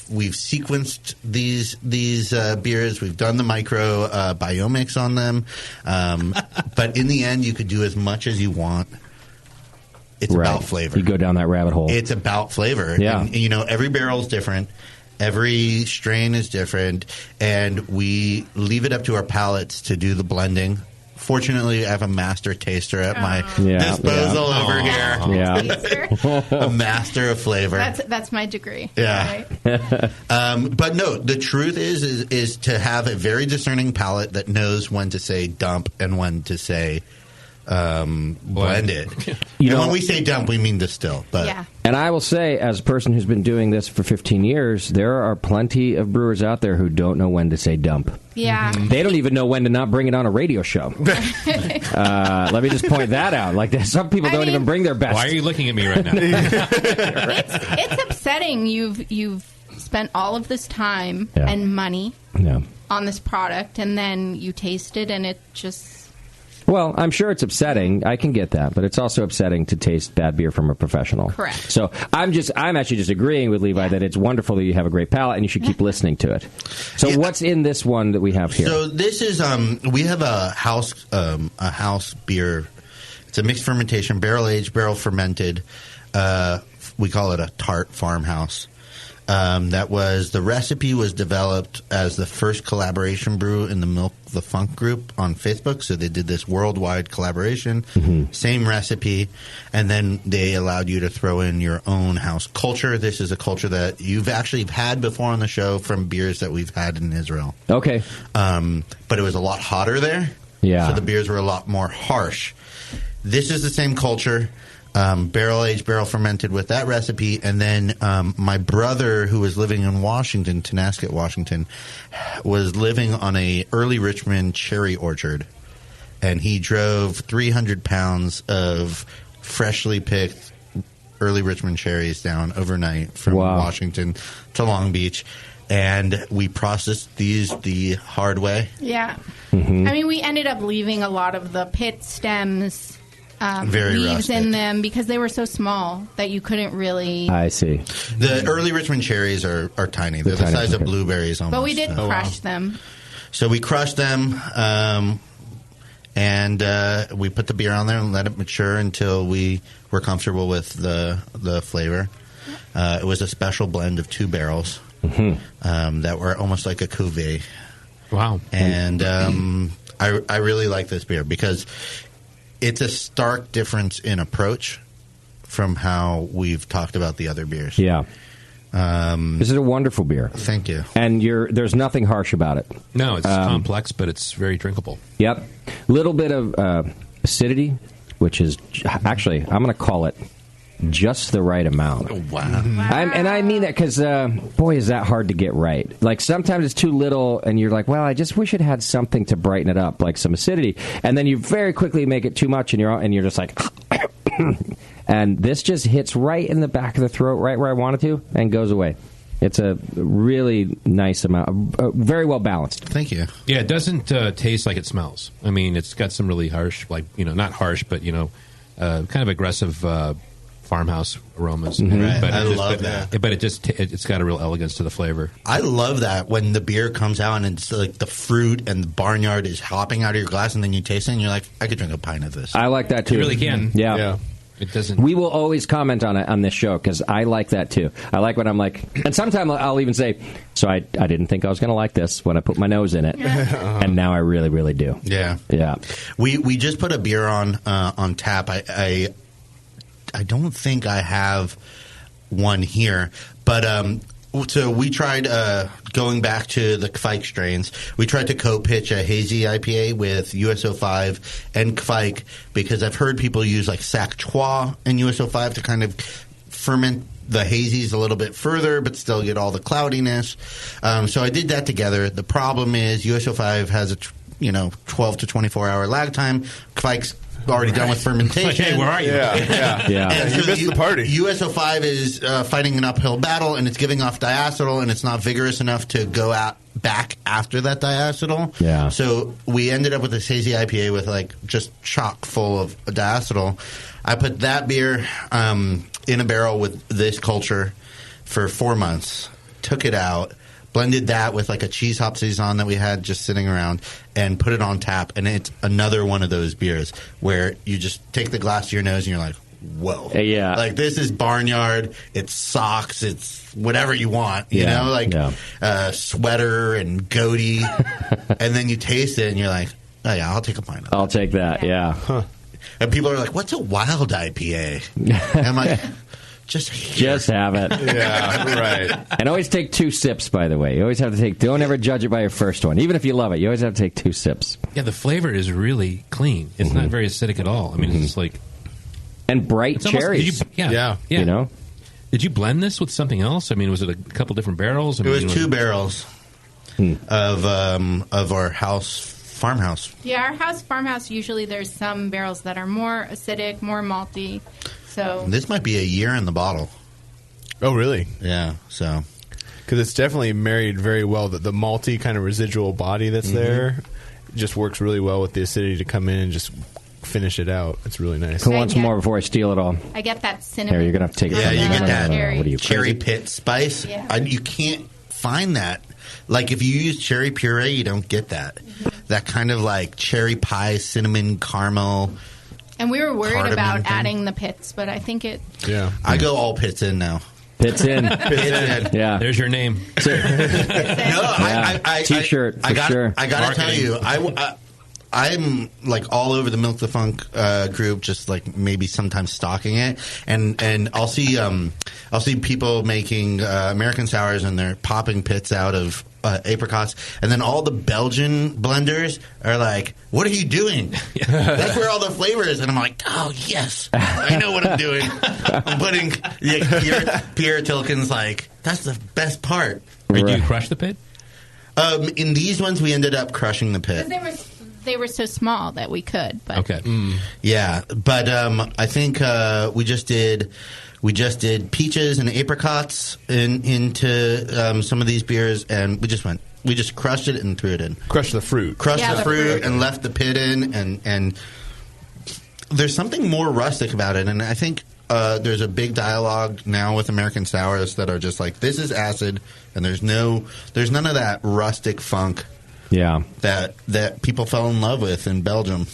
[SPEAKER 14] We've sequenced these beers. We've done the micro biomics on them. But in the end, you could do as much as you want. It's
[SPEAKER 10] Right.
[SPEAKER 14] about flavor.
[SPEAKER 10] You go down that rabbit hole.
[SPEAKER 14] It's about flavor.
[SPEAKER 10] Yeah.
[SPEAKER 14] And, every barrel is different. Every strain is different. And we leave it up to our palates to do the blending. Fortunately, I have a master taster at my disposal over here.
[SPEAKER 10] Yeah.
[SPEAKER 14] A master of flavor.
[SPEAKER 6] That's my degree.
[SPEAKER 14] Yeah.
[SPEAKER 6] Right?
[SPEAKER 14] But no, the truth is to have a very discerning palate that knows when to say dump and when to say blend it. When we say dump, we mean distill. But
[SPEAKER 6] Yeah.
[SPEAKER 10] And I will say, as a person who's been doing this for 15 years, there are plenty of brewers out there who don't know when to say dump.
[SPEAKER 6] Yeah.
[SPEAKER 10] They don't even know when to not bring it on a radio show. Let me just point that out. Like, some people don't even bring their best.
[SPEAKER 12] Why are you looking at me right now?
[SPEAKER 6] It's upsetting. You've spent all of this time and money on this product, and then you taste it, and it just.
[SPEAKER 10] Well, I'm sure it's upsetting. I can get that, but it's also upsetting to taste bad beer from a professional.
[SPEAKER 6] Correct.
[SPEAKER 10] So I'm actually just agreeing with Levi that it's wonderful that you have a great palate and you should keep listening to it. So what's in this one that we have here?
[SPEAKER 14] So this is we have a house beer. It's a mixed fermentation, barrel aged, barrel fermented. We call it a tart farmhouse. The recipe was developed as the first collaboration brew in the Milk the Funk group on Facebook. So they did this worldwide collaboration, same recipe, and then they allowed you to throw in your own house culture. This is a culture that you've actually had before on the show from beers that we've had in Israel.
[SPEAKER 10] Okay.
[SPEAKER 14] But it was a lot hotter there.
[SPEAKER 10] Yeah.
[SPEAKER 14] So the beers were a lot more harsh. this is the same culture. Barrel aged, barrel fermented with that recipe, and then my brother, who was living in Washington, Tonasket, Washington, was living on a early Richmond cherry orchard, and he drove 300 pounds of freshly picked early Richmond cherries down overnight from Washington to Long Beach, and we processed these the hard way.
[SPEAKER 6] Yeah.
[SPEAKER 14] Mm-hmm.
[SPEAKER 6] I mean, we ended up leaving a lot of the pit stems.
[SPEAKER 14] Very
[SPEAKER 6] leaves
[SPEAKER 14] rustic.
[SPEAKER 6] in them because they were so small that you couldn't really.
[SPEAKER 10] I see.
[SPEAKER 14] The early Richmond cherries are tiny. They're the size of blueberries almost.
[SPEAKER 6] But we did crush them.
[SPEAKER 14] So we crushed them, and we put the beer on there and let it mature until we were comfortable with the flavor. It was a special blend of 2 barrels that were almost like a cuvee.
[SPEAKER 12] Wow.
[SPEAKER 14] And I really like this beer because it's a stark difference in approach from how we've talked about the other beers.
[SPEAKER 10] Yeah. This is a wonderful beer.
[SPEAKER 14] Thank you.
[SPEAKER 10] And there's nothing harsh about it.
[SPEAKER 12] No, it's complex, but it's very drinkable.
[SPEAKER 10] Yep. Little bit of acidity, which is actually, I'm going to call it just the right amount.
[SPEAKER 14] Oh, wow.
[SPEAKER 10] And I mean that because, boy, is that hard to get right. Like, sometimes it's too little, and you're like, well, I just wish it had something to brighten it up, like some acidity. And then you very quickly make it too much, and you're just like... And this just hits right in the back of the throat, right where I want it to, and goes away. It's a really nice amount, very well balanced.
[SPEAKER 14] Thank you.
[SPEAKER 12] Yeah, it doesn't taste like it smells. I mean, it's got some really harsh, like, not harsh, but, kind of aggressive farmhouse aromas.
[SPEAKER 14] Right.
[SPEAKER 12] But
[SPEAKER 14] I love that.
[SPEAKER 12] But it's got a real elegance to the flavor.
[SPEAKER 14] I love that when the beer comes out and it's like the fruit and the barnyard is hopping out of your glass, and then you taste it and you're like, I could drink a pint of this.
[SPEAKER 10] I like that too.
[SPEAKER 12] You really can.
[SPEAKER 10] Yeah.
[SPEAKER 12] It doesn't.
[SPEAKER 10] We will always comment on it on this show because I like that too. I like when I'm like, and sometimes I'll even say, so I didn't think I was going to like this when I put my nose in it, and now I really, really do.
[SPEAKER 14] Yeah.
[SPEAKER 10] Yeah.
[SPEAKER 14] We just put a beer on tap. I don't think I have one here, but so we tried going back to the Kveik strains. We tried to co-pitch a hazy IPA with USO5 and Kveik because I've heard people use like Sac Trois and USO5 to kind of ferment the hazies a little bit further, but still get all the cloudiness. So I did that together. The problem is USO5 has a 12 to 24 hour lag time. Kveik's already done with fermentation.
[SPEAKER 12] Like, hey, where are you?
[SPEAKER 11] Yeah.
[SPEAKER 14] And
[SPEAKER 11] You
[SPEAKER 14] so
[SPEAKER 11] missed the party.
[SPEAKER 14] USO5 is fighting an uphill battle, and it's giving off diacetyl, and it's not vigorous enough to go out back after that diacetyl.
[SPEAKER 10] Yeah.
[SPEAKER 14] So we ended up with this hazy IPA with like just chock full of diacetyl. I put that beer in a barrel with this culture for 4 months, took it out, blended that with like a cheese hop saison that we had just sitting around, and put it on tap. And it's another one of those beers where you just take the glass to your nose and you're like, whoa.
[SPEAKER 10] Yeah.
[SPEAKER 14] Like, this is barnyard. It's socks. It's whatever you want, you know? Like, sweater and goatee. And then you taste it and you're like, oh, yeah, I'll take a pint of that.
[SPEAKER 10] I'll take that, yeah.
[SPEAKER 14] Huh. And people are like, what's a wild IPA? And I'm like...
[SPEAKER 10] Just have it.
[SPEAKER 11] Yeah, right.
[SPEAKER 10] And always take 2 sips, by the way. You always have to don't ever judge it by your first one. Even if you love it, you always have to take 2 sips.
[SPEAKER 12] Yeah, the flavor is really clean. It's not very acidic at all. I mean, it's just like...
[SPEAKER 10] And bright cherries.
[SPEAKER 12] Yeah.
[SPEAKER 10] You know?
[SPEAKER 12] Did you blend this with something else? I mean, was it a couple different barrels?
[SPEAKER 14] It was 2 barrels of our farmhouse.
[SPEAKER 6] Yeah, our farmhouse, usually there's some barrels that are more acidic, more malty. So
[SPEAKER 14] This might be a year in the bottle.
[SPEAKER 11] Oh, really?
[SPEAKER 14] Yeah, so...
[SPEAKER 11] Because it's definitely married very well. That the malty kind of residual body that's there just works really well with the acidity to come in and just finish it out. It's really nice.
[SPEAKER 10] Who wants more before I steal it all?
[SPEAKER 6] I get that cinnamon.
[SPEAKER 10] Here, you're going to have to take it.
[SPEAKER 14] Yeah, you get that
[SPEAKER 10] What are you,
[SPEAKER 14] cherry
[SPEAKER 10] crazy?
[SPEAKER 14] pit spice.
[SPEAKER 6] Yeah.
[SPEAKER 14] You can't find that. Like, if you use cherry puree, you don't get that. That kind of like cherry pie, cinnamon, caramel.
[SPEAKER 6] And we were worried
[SPEAKER 14] Cardamom
[SPEAKER 6] about
[SPEAKER 14] thing.
[SPEAKER 6] adding the pits, but I think it...
[SPEAKER 11] Yeah.
[SPEAKER 14] I go all pits in now.
[SPEAKER 10] Pits in.
[SPEAKER 14] Pits in.
[SPEAKER 10] Yeah.
[SPEAKER 12] There's your name.
[SPEAKER 10] T-shirt, for sure.
[SPEAKER 14] I gotta tell you, I'm like all over the Milk the Funk group, just like maybe sometimes stalking it, and I'll see people making American sours and they're popping pits out of apricots, and then all the Belgian blenders are like, "What are you doing? That's where all the flavor is." And I'm like, "Oh yes, I know what I'm doing. I'm putting." Pierre Tilken's like, "That's the best part."
[SPEAKER 12] Do you crush the pit?
[SPEAKER 14] In these ones, we ended up crushing the pit.
[SPEAKER 6] They were so small that we could. But.
[SPEAKER 12] Okay.
[SPEAKER 14] Yeah, but I think we just did peaches and apricots into some of these beers, and we just crushed it and threw it in.
[SPEAKER 11] Crushed the fruit.
[SPEAKER 14] Crushed the fruit and left the pit in, and there's something more rustic about it, and I think there's a big dialogue now with American sours that are just like, this is acid, and there's none of that rustic funk.
[SPEAKER 10] Yeah,
[SPEAKER 14] that people fell in love with in Belgium.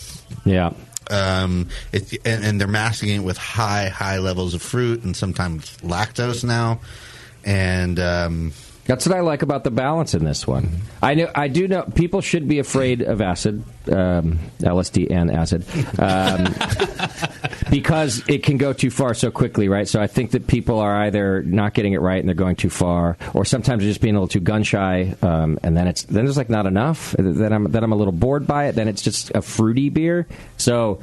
[SPEAKER 10] Yeah,
[SPEAKER 14] and they're masking it with high levels of fruit and sometimes lactose now, and
[SPEAKER 10] that's what I like about the balance in this one. I do know people should be afraid of acid, LSD and acid, because it can go too far so quickly, right? So I think that people are either not getting it right and they're going too far, or sometimes they're just being a little too gun shy, and then there's like not enough. Then I'm a little bored by it. Then it's just a fruity beer. So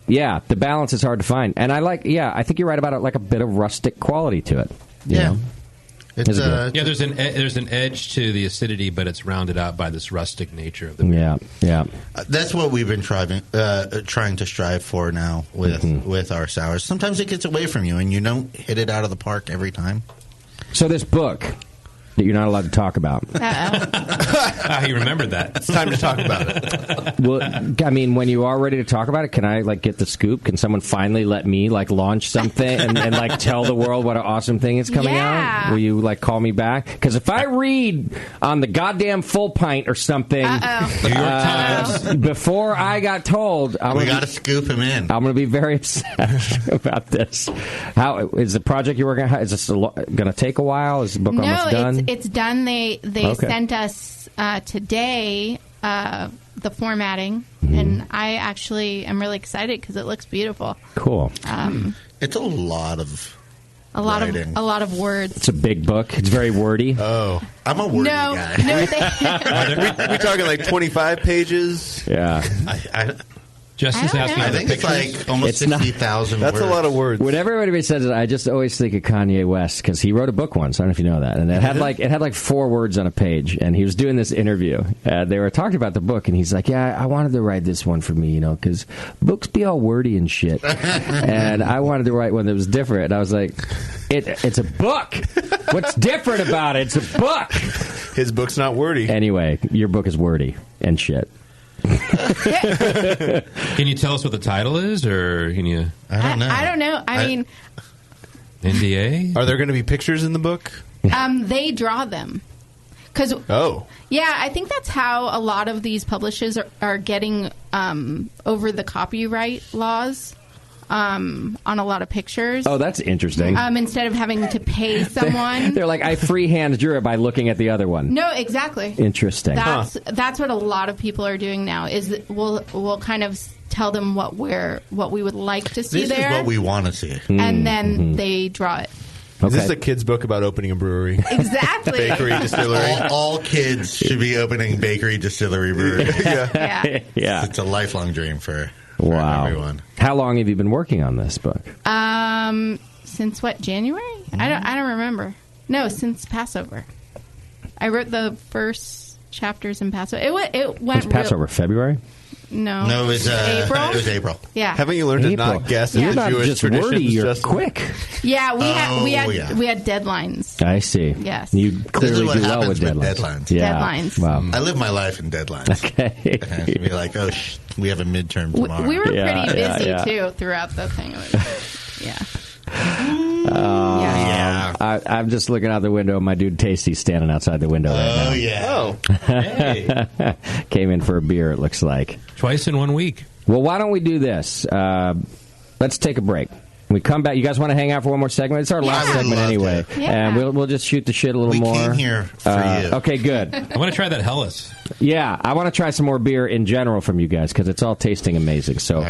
[SPEAKER 10] yeah, the balance is hard to find, and I think you're right about it, like a bit of rustic quality to it. You know?
[SPEAKER 14] It's,
[SPEAKER 12] there's an edge to the acidity, but it's rounded out by this rustic nature of the beer.
[SPEAKER 10] Yeah.
[SPEAKER 14] That's what we've been trying to strive for now with our sours. Sometimes it gets away from you, and you don't hit it out of the park every time.
[SPEAKER 10] So this book that you're not allowed to talk about.
[SPEAKER 12] You remembered that.
[SPEAKER 11] It's time to talk about it.
[SPEAKER 10] Well, I mean, when you are ready to talk about it, can I get the scoop? Can someone finally let me launch something and tell the world what an awesome thing is coming out? Will you call me back? Because if I read on the goddamn Full Pint or something
[SPEAKER 14] New York Times
[SPEAKER 10] before I got told,
[SPEAKER 14] we got to scoop him in.
[SPEAKER 10] I'm going to be very upset about this. How is the project you're working on? Is this going to take a while? Is the book almost done?
[SPEAKER 6] It's done. They sent us today the formatting, and I actually am really excited because it looks beautiful.
[SPEAKER 10] Cool.
[SPEAKER 14] It's a lot of
[SPEAKER 6] writing. A lot of words.
[SPEAKER 10] It's a big book. It's very wordy.
[SPEAKER 11] Oh,
[SPEAKER 14] I'm a wordy guy.
[SPEAKER 11] we talking like 25 pages?
[SPEAKER 10] Yeah.
[SPEAKER 12] Justin's asking.
[SPEAKER 14] I think it's like almost 60,000 words.
[SPEAKER 11] That's a lot of words.
[SPEAKER 10] Whenever anybody says it, I just always think of Kanye West because he wrote a book once. I don't know if you know that, and it had like 4 words on a page. And he was doing this interview. They were talking about the book, and he's like, "Yeah, I wanted to write this one for me, because books be all wordy and shit, and I wanted to write one that was different." And I was like, "It's a book. What's different about it? It's a book."
[SPEAKER 11] His book's not wordy.
[SPEAKER 10] Anyway, your book is wordy and shit.
[SPEAKER 12] Can you tell us what the title is, or can you?
[SPEAKER 14] I
[SPEAKER 6] don't know. I mean,
[SPEAKER 12] NDA.
[SPEAKER 11] Are there going to be pictures in the book?
[SPEAKER 6] They draw them. Yeah, I think that's how a lot of these publishers are getting over the copyright laws on a lot of pictures.
[SPEAKER 10] Oh, that's interesting.
[SPEAKER 6] Instead of having to pay someone.
[SPEAKER 10] They're like, I freehand drew it by looking at the other one.
[SPEAKER 6] No, exactly.
[SPEAKER 10] Interesting.
[SPEAKER 6] That's what a lot of people are doing now. Is that we'll kind of tell them what we would like to see
[SPEAKER 14] this
[SPEAKER 6] there.
[SPEAKER 14] This is what we want to see,
[SPEAKER 6] and then they draw it.
[SPEAKER 11] Okay. Is this a kid's book about opening a brewery?
[SPEAKER 6] Exactly.
[SPEAKER 11] Bakery, distillery.
[SPEAKER 14] All kids should be opening bakery, distillery, brewery.
[SPEAKER 10] Yeah.
[SPEAKER 14] It's a lifelong dream for everyone.
[SPEAKER 10] How long have you been working on this book?
[SPEAKER 6] Since January? I don't remember. No, since Passover. I wrote the first chapters in Passover. It went.
[SPEAKER 10] Was Passover February?
[SPEAKER 6] No,
[SPEAKER 14] it was
[SPEAKER 6] April.
[SPEAKER 14] It was April.
[SPEAKER 6] Yeah.
[SPEAKER 11] Haven't you learned to not guess at the Jewish
[SPEAKER 10] just
[SPEAKER 11] traditions?
[SPEAKER 10] Wordy, you're
[SPEAKER 11] Justin?
[SPEAKER 10] quick.
[SPEAKER 6] Yeah, we had deadlines.
[SPEAKER 10] I see.
[SPEAKER 6] Yes.
[SPEAKER 10] You clearly do well with
[SPEAKER 14] deadlines.
[SPEAKER 10] Yeah.
[SPEAKER 6] Deadlines.
[SPEAKER 10] Wow.
[SPEAKER 14] I live my life in deadlines.
[SPEAKER 10] Okay.
[SPEAKER 14] And you'd be like, we have a midterm tomorrow.
[SPEAKER 6] We were pretty busy too throughout the thing.
[SPEAKER 10] I'm just looking out the window. My dude Tasty's standing outside the window right now.
[SPEAKER 14] Oh, yeah.
[SPEAKER 12] Hey.
[SPEAKER 10] Came in for a beer, it looks like.
[SPEAKER 12] Twice in 1 week.
[SPEAKER 10] Well, why don't we do this? Let's take a break. When we come back, you guys want to hang out for one more segment? It's our last segment anyway. And we'll just shoot the shit a little more.
[SPEAKER 14] We came here for you.
[SPEAKER 10] Okay, good.
[SPEAKER 12] I want to try that Helles.
[SPEAKER 10] Yeah, I want to try some more beer in general from you guys because it's all tasting amazing. So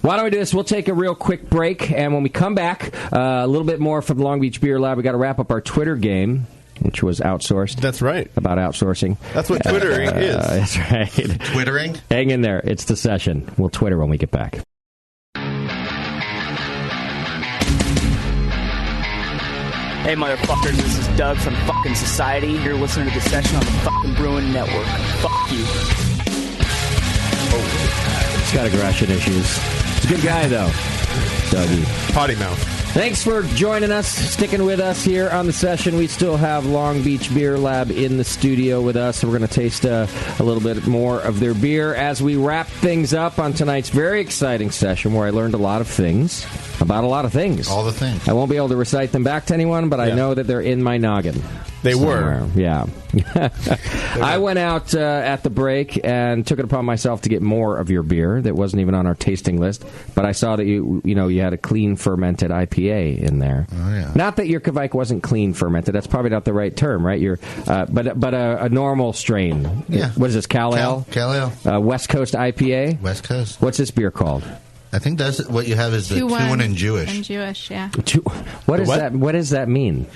[SPEAKER 10] why don't we do this? We'll take a real quick break, and when we come back, a little bit more from the Long Beach Beer Lab. We got to wrap up our Twitter game. which was outsourced.
[SPEAKER 11] That's right.
[SPEAKER 10] About outsourcing.
[SPEAKER 11] That's what Twittering is.
[SPEAKER 10] That's right.
[SPEAKER 14] Twittering?
[SPEAKER 10] Hang in there. It's The Session. We'll Twitter when we get back.
[SPEAKER 15] Hey, motherfuckers, this is Doug from fucking Society. You're listening to The Session on the fucking Bruin Network. Fuck you.
[SPEAKER 10] He's got aggression issues. He's a good guy, though. Dougie.
[SPEAKER 11] Potty mouth.
[SPEAKER 10] Thanks for joining us, sticking with us here on The Session. We still have Long Beach Beer Lab in the studio with us. We're going to taste a little bit more of their beer as we wrap things up on tonight's very exciting session where I learned a lot of things about a lot of things.
[SPEAKER 14] All the things.
[SPEAKER 10] I won't be able to recite them back to anyone, but I know that they're in my noggin.
[SPEAKER 11] They
[SPEAKER 10] somewhere.
[SPEAKER 11] were.
[SPEAKER 10] Yeah. I went out at the break and took it upon myself to get more of your beer that wasn't even on our tasting list, but I saw that you had a clean fermented IPA in there.
[SPEAKER 14] Oh, yeah.
[SPEAKER 10] Not that your Kvike wasn't clean fermented. That's probably not the right term, right? But a normal strain.
[SPEAKER 14] Yeah.
[SPEAKER 10] What is this, Cal Ale?
[SPEAKER 14] Cal Ale.
[SPEAKER 10] West Coast IPA?
[SPEAKER 14] West Coast.
[SPEAKER 10] What's this beer called?
[SPEAKER 14] I think that's what you have is the 2-1 and Jewish.
[SPEAKER 6] And Jewish, yeah.
[SPEAKER 10] What does that mean?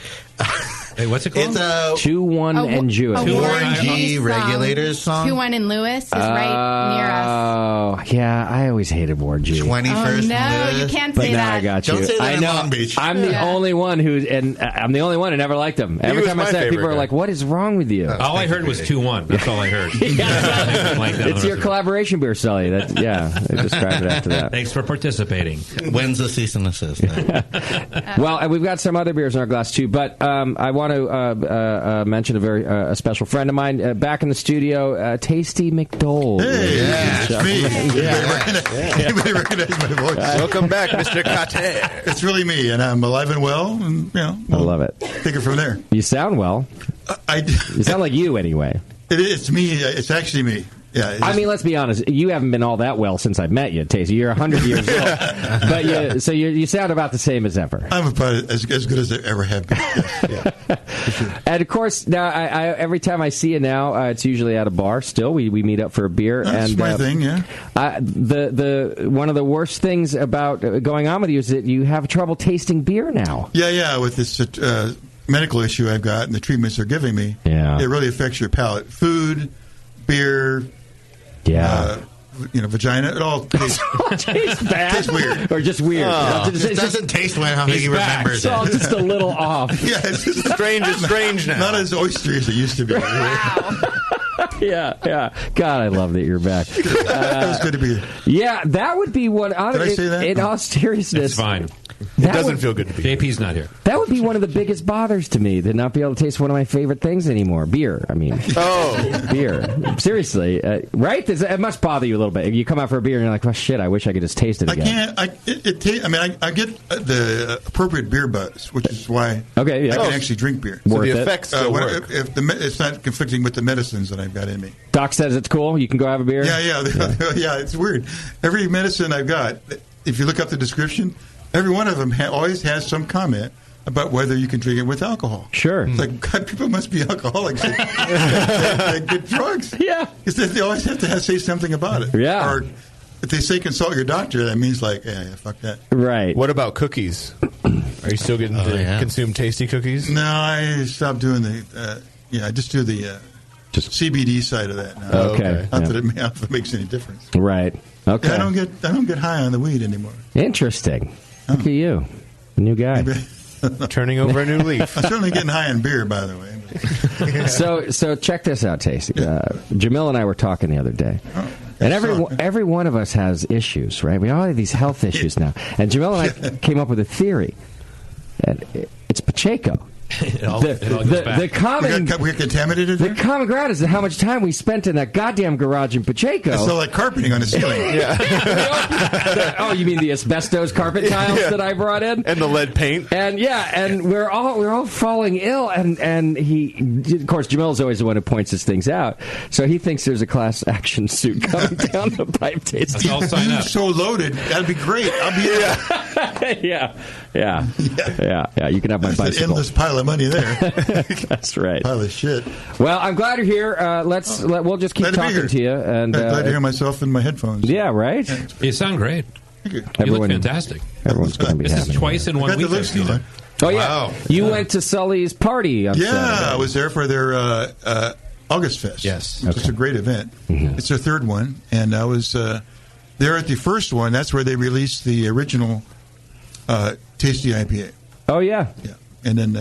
[SPEAKER 12] Hey, what's it called?
[SPEAKER 14] It's a
[SPEAKER 10] 2-1 and Jewish.
[SPEAKER 14] Warren G Regulators song.
[SPEAKER 6] 2-1 and Lewis is right near us.
[SPEAKER 10] Oh, yeah. I always hated Warren G.
[SPEAKER 14] 21st.
[SPEAKER 6] Oh, no, you can't say
[SPEAKER 10] now
[SPEAKER 6] that.
[SPEAKER 10] I got you.
[SPEAKER 14] Don't say that
[SPEAKER 10] I
[SPEAKER 14] in
[SPEAKER 10] know.
[SPEAKER 14] Long Beach.
[SPEAKER 10] I'm the only one who never liked him. Every time I said it, people are like, "What is wrong with you?"
[SPEAKER 12] All I heard was 2-1. That's all I heard.
[SPEAKER 10] It's your collaboration beer, Sully. They describe it after that.
[SPEAKER 12] Thanks for participating.
[SPEAKER 14] When's the cease and desist?
[SPEAKER 10] Well, and we've got some other beers in our glass too, but I want to mention a very special friend of mine back in the studio, Tasty McDole.
[SPEAKER 16] Hey, it's me. Anybody recognize my voice?
[SPEAKER 11] Welcome back, Mr. Kate.
[SPEAKER 16] It's really me, and I'm alive and well, and
[SPEAKER 10] I love it.
[SPEAKER 16] Take it from there.
[SPEAKER 10] You sound well. You sound like you, anyway.
[SPEAKER 16] It's me. It's actually me. Yeah,
[SPEAKER 10] I mean, let's be honest. You haven't been all that well since I've met you, Tasty. You're 100 years old, but you sound about the same as ever.
[SPEAKER 16] I'm about as good as I ever have been.
[SPEAKER 10] Yeah. And of course, now I every time I see you now, it's usually at a bar. Still, we meet up for a beer.
[SPEAKER 16] That's
[SPEAKER 10] and
[SPEAKER 16] my thing. Yeah.
[SPEAKER 10] The one of the worst things about going on with you is that you have trouble tasting beer now.
[SPEAKER 16] Yeah. With this medical issue I've got and the treatments they're giving me, it really affects your palate. Food, beer.
[SPEAKER 10] Yeah.
[SPEAKER 16] Vagina, it all tastes
[SPEAKER 10] bad.
[SPEAKER 16] Tastes weird.
[SPEAKER 10] Or just weird.
[SPEAKER 14] It doesn't taste well how he remembers it.
[SPEAKER 10] It's all just a little off.
[SPEAKER 16] Yeah, it's just
[SPEAKER 11] strange now.
[SPEAKER 16] Not as oystery as it used to be.
[SPEAKER 6] Wow.
[SPEAKER 10] Yeah. God, I love that you're back.
[SPEAKER 16] That was good to be here.
[SPEAKER 10] Yeah, that would be what...
[SPEAKER 16] Did I say that?
[SPEAKER 10] In all seriousness...
[SPEAKER 12] It's fine.
[SPEAKER 11] It doesn't feel good to be
[SPEAKER 12] JP's not here.
[SPEAKER 10] That would be one of the biggest bothers to me, to not be able to taste one of my favorite things anymore. Beer, I mean.
[SPEAKER 11] Oh.
[SPEAKER 10] Beer. Seriously. Right? It must bother you a little bit. You come out for a beer and you're like, well, shit, I wish I could just taste it again.
[SPEAKER 16] I get the appropriate beer buzz, which is why I can actually drink beer.
[SPEAKER 11] So the effects still work.
[SPEAKER 16] If it's not conflicting with the medicines that I've got in me.
[SPEAKER 10] Doc says it's cool. You can go have a beer?
[SPEAKER 16] Yeah, it's weird. Every medicine I've got, if you look up the description, every one of them always has some comment about whether you can drink it with alcohol.
[SPEAKER 10] Sure.
[SPEAKER 16] It's like, God, people must be alcoholics. They get drugs.
[SPEAKER 10] Yeah.
[SPEAKER 16] Because they always have to say something about it.
[SPEAKER 10] Yeah.
[SPEAKER 16] Or if they say consult your doctor, that means like, yeah, fuck that.
[SPEAKER 10] Right.
[SPEAKER 11] What about cookies? Are you still getting to consume tasty cookies?
[SPEAKER 16] No, I stopped doing the, I just do the CBD side of that now.
[SPEAKER 10] Okay.
[SPEAKER 16] Not that it makes any difference.
[SPEAKER 10] Right. Okay.
[SPEAKER 16] Yeah, I don't get high on the weed anymore.
[SPEAKER 10] Interesting. Look at you. A new guy.
[SPEAKER 11] Turning over a new leaf.
[SPEAKER 16] I'm certainly getting high on beer, by the way.
[SPEAKER 10] So check this out, Tasty. Jamil and I were talking the other day. And every one of us has issues, right? We all have these health issues now. And Jamil and I came up with a theory. And it's Pacheco. The common
[SPEAKER 16] we're contaminated.
[SPEAKER 10] The common ground is how much time we spent in that goddamn garage in Pacheco.
[SPEAKER 16] It's all like carpeting on the ceiling.
[SPEAKER 10] Oh, you mean the asbestos carpet tiles that I brought in,
[SPEAKER 11] and the lead paint,
[SPEAKER 10] and we're all falling ill, and he, of course, Jamil's always the one who points these things out, so he thinks there's a class action suit coming down the pipe. Tasty,
[SPEAKER 12] I'll sign up.
[SPEAKER 16] So loaded, that'd be great. I'll be
[SPEAKER 10] yeah. You can have my bicycle.
[SPEAKER 16] An endless pile of money there.
[SPEAKER 10] That's right.
[SPEAKER 16] Pile of shit.
[SPEAKER 10] Well, I'm glad you're here. We'll just keep talking to you. And
[SPEAKER 16] glad to hear myself in my headphones.
[SPEAKER 10] Yeah, right.
[SPEAKER 12] You sound great.
[SPEAKER 16] Thank you.
[SPEAKER 12] You look fantastic.
[SPEAKER 10] Everyone's going to be happy.
[SPEAKER 12] This is twice in 1 week.
[SPEAKER 10] Oh, yeah. You went to Sully's party on Saturday.
[SPEAKER 16] I was there for their August Fest.
[SPEAKER 12] Yes.
[SPEAKER 16] It's a great event.
[SPEAKER 10] Mm-hmm.
[SPEAKER 16] It's their third one. And I was there at the first one. That's where they released the original Tasty IPA.
[SPEAKER 10] Oh, yeah.
[SPEAKER 16] Yeah. And then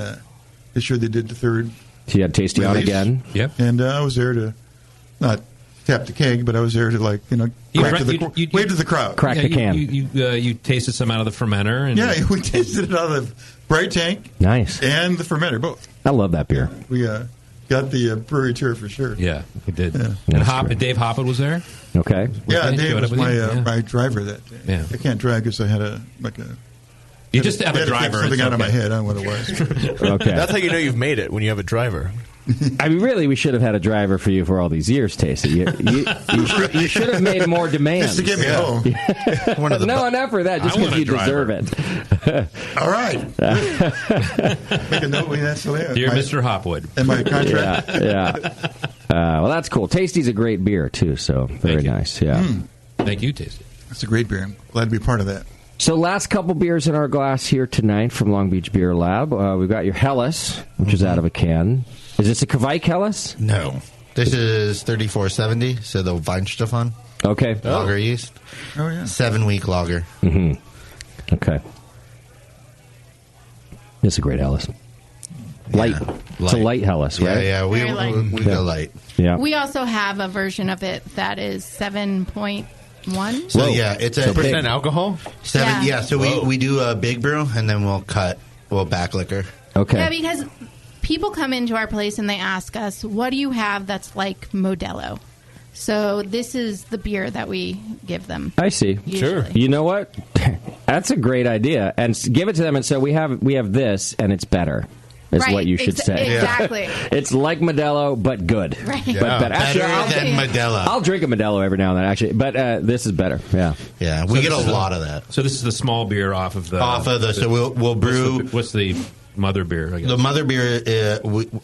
[SPEAKER 16] this year they did the third.
[SPEAKER 10] So you had Tasty on again?
[SPEAKER 12] Yep.
[SPEAKER 16] And I was there to not tap the keg, but I was there to, wave to the crowd.
[SPEAKER 10] Crack the can.
[SPEAKER 12] You tasted some out of the fermenter. And
[SPEAKER 16] we tasted it out of the Bright Tank.
[SPEAKER 10] Nice.
[SPEAKER 16] And the fermenter, both.
[SPEAKER 10] I love that beer.
[SPEAKER 16] We got the brewery tour for sure.
[SPEAKER 12] Yeah, we did.
[SPEAKER 16] Yeah.
[SPEAKER 12] And Dave Hoppett was there?
[SPEAKER 10] Okay.
[SPEAKER 16] Yeah, Dave was
[SPEAKER 12] my
[SPEAKER 16] my driver that day.
[SPEAKER 12] Yeah.
[SPEAKER 16] I can't drive because I had
[SPEAKER 12] You just have a driver.
[SPEAKER 16] Something out of my head. I don't know what it was.
[SPEAKER 10] Okay.
[SPEAKER 11] That's how you know you've made it, when you have a driver.
[SPEAKER 10] I mean, really, we should have had a driver for you for all these years, Tasty. You should have made more demands.
[SPEAKER 16] Just to get me home.
[SPEAKER 10] No, not for that. Just because you deserve it.
[SPEAKER 16] All right. Make a note when that's there.
[SPEAKER 12] Dear Mr. Hopwood.
[SPEAKER 16] And my contract.
[SPEAKER 10] Yeah. Well, that's cool. Tasty's a great beer, too, so very nice. Yeah.
[SPEAKER 12] Thank you, Tasty.
[SPEAKER 16] That's a great beer. I'm glad to be part of that.
[SPEAKER 10] So last couple beers in our glass here tonight from Long Beach Beer Lab. We've got your Helles, which is out of a can. Is this a Kvike Helles?
[SPEAKER 14] No. This is 3470, so the Weinstefan.
[SPEAKER 10] Okay.
[SPEAKER 14] Lager yeast.
[SPEAKER 16] Oh, yeah.
[SPEAKER 14] 7-week lager.
[SPEAKER 10] Mm-hmm. Okay. This is a great Helles. Light. It's a light Helles, right?
[SPEAKER 14] Yeah,
[SPEAKER 6] Very light.
[SPEAKER 14] we go light.
[SPEAKER 10] Yeah.
[SPEAKER 6] We also have a version of it that is 7.1.
[SPEAKER 14] So, it's a
[SPEAKER 11] percent alcohol?
[SPEAKER 14] 7,
[SPEAKER 6] Yeah.
[SPEAKER 14] so we do a big brew, and then we'll back liquor.
[SPEAKER 10] Okay.
[SPEAKER 6] Yeah, because people come into our place and they ask us, what do you have that's like Modelo? So this is the beer that we give them.
[SPEAKER 10] I see.
[SPEAKER 6] Usually.
[SPEAKER 10] Sure. You know what? That's a great idea. And give it to them and say, we have this, and it's better. Is
[SPEAKER 6] Right.
[SPEAKER 10] what you should say.
[SPEAKER 6] Exactly.
[SPEAKER 10] It's like Modelo, but good.
[SPEAKER 6] Right.
[SPEAKER 10] But better. Actually,
[SPEAKER 14] Better than Modelo.
[SPEAKER 10] I'll drink a Modelo every now and then, actually. But this is better. Yeah.
[SPEAKER 14] Yeah, we get a lot of that.
[SPEAKER 12] So this is the small beer off of the...
[SPEAKER 14] So we'll brew...
[SPEAKER 12] What's the mother beer, I guess?
[SPEAKER 14] The mother beer,